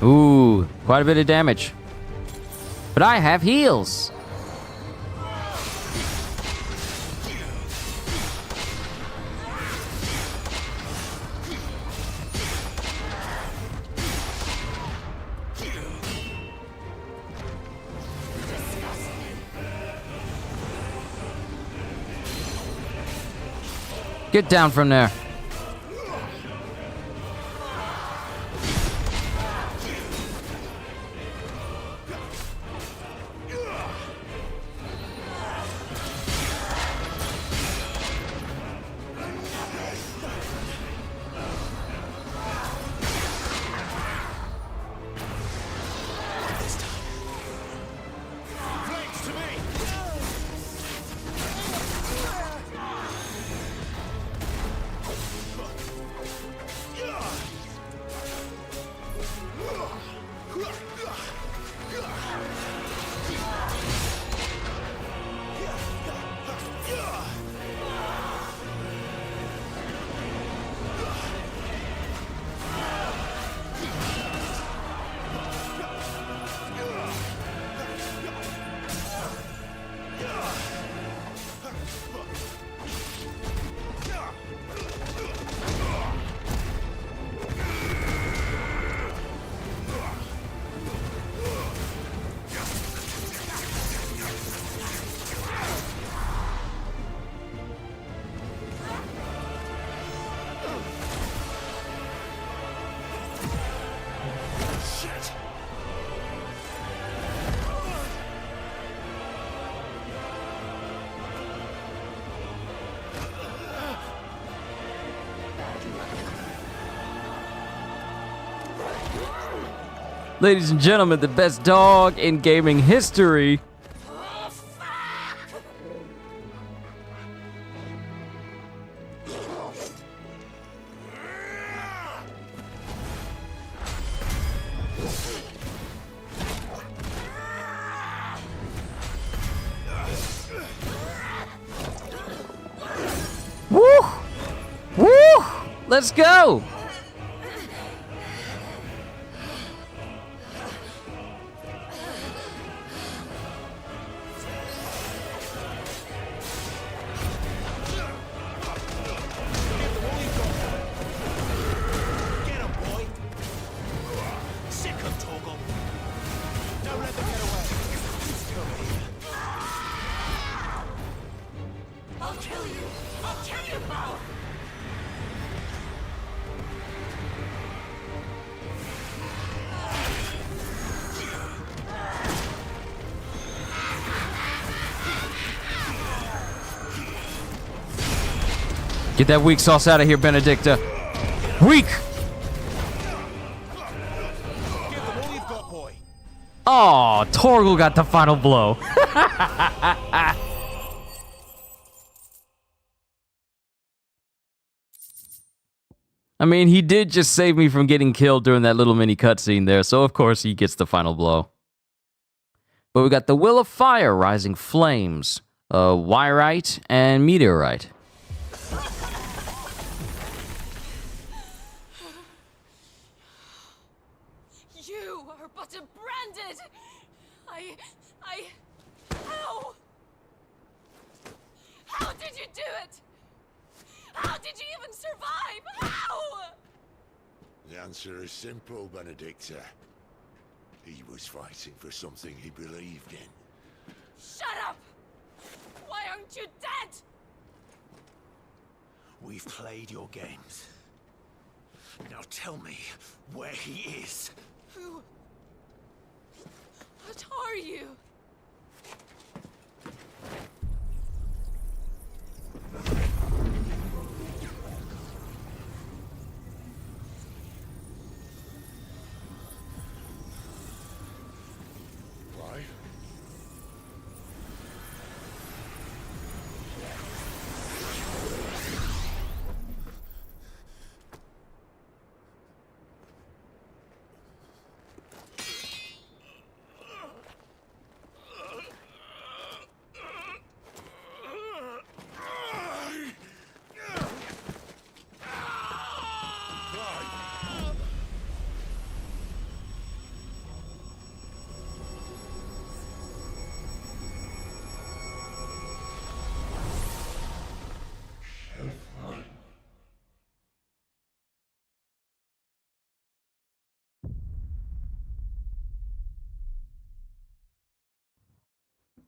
Ooh, quite a bit of damage. But I have heals. Get down from there. Ladies and gentlemen, the best dog in gaming history. Woo! Woo! Let's go! Get that weak sauce out of here, Benedicta. Weak! Oh, Torgal got the final blow. I mean, he did just save me from getting killed during that little mini cutscene there, so of course he gets the final blow. But we got the Will of Fire, Rising Flames, Wyrite, and Meteorite. You are but a branded. How? How did you do it? How did you even survive? How? The answer is simple, Benedicta. He was fighting for something he believed in. Shut up! Why aren't you dead? We've played your games. Now tell me where he is. Who? What are you? Why?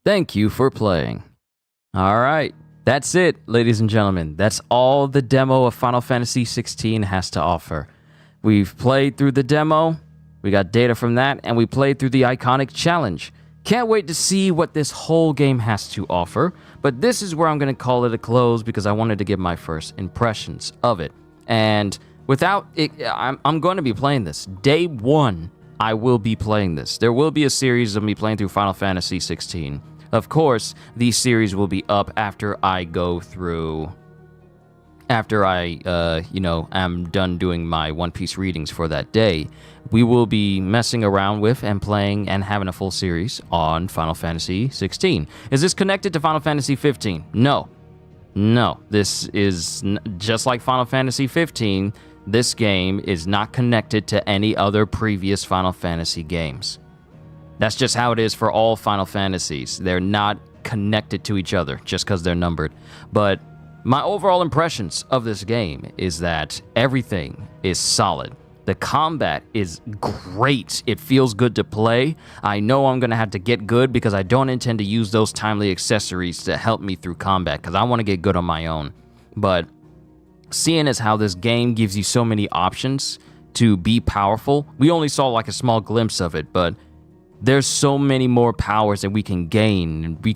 Thank you for playing. All right, that's it, ladies and gentlemen. That's all the demo of Final Fantasy XVI has to offer. We've played through the demo, we got data from that, and we played through the iconic challenge. Can't wait to see what this whole game has to offer, but this is where I'm going to call it a close because I wanted to give my first impressions of it. And without it, I'm going to be playing this. Day one, I will be playing this. There will be a series of me playing through Final Fantasy XVI. Of course, these series will be up after I go through... After I, am done doing my One Piece readings for that day. We will be messing around with and playing and having a full series on Final Fantasy XVI. Is this connected to Final Fantasy 15? No. No. This is just like Final Fantasy 15. This game is not connected to any other previous Final Fantasy games. That's just how it is for all Final Fantasies. They're not connected to each other just because they're numbered. But my overall impressions of this game is that everything is solid. The combat is great. It feels good to play. I know I'm going to have to get good because I don't intend to use those timely accessories to help me through combat because I want to get good on my own. But seeing as how this game gives you so many options to be powerful, we only saw like a small glimpse of it, but there's so many more powers that we can gain, and we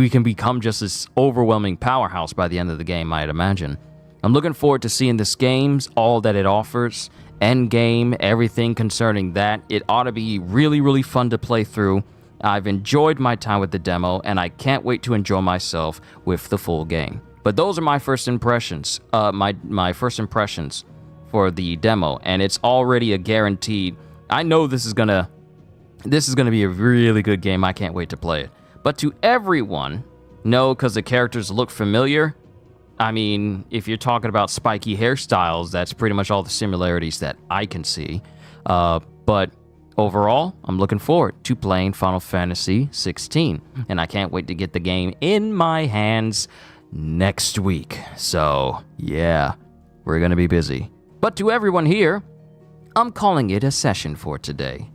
can become just this overwhelming powerhouse by the end of the game, I'd imagine. I'm looking forward to seeing this game's all that it offers, end game, everything concerning that. It ought to be really, really fun to play through. I've enjoyed my time with the demo, and I can't wait to enjoy myself with the full game. But those are my first impressions, my first impressions for the demo, and it's already a guaranteed. I know this is gonna be a really good game. I can't wait to play it. But to everyone, no, because the characters look familiar. I mean, if you're talking about spiky hairstyles, that's pretty much all the similarities that I can see. But overall, I'm looking forward to playing Final Fantasy 16, and I can't wait to get the game in my hands next week. So, yeah, we're gonna be busy. But to everyone here, I'm calling it a session for today.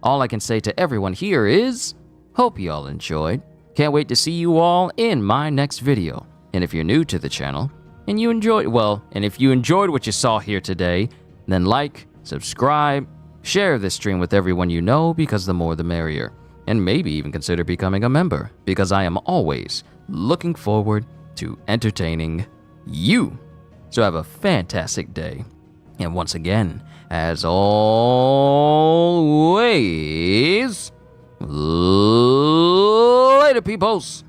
All I can say to everyone here is, hope you all enjoyed. Can't wait to see you all in my next video. And if you're new to the channel, and you enjoyed, if you enjoyed what you saw here today, then like, subscribe, share this stream with everyone you know, because the more the merrier. And maybe even consider becoming a member, because I am always looking forward to entertaining you. So have a fantastic day. And once again, as always, later, peoples.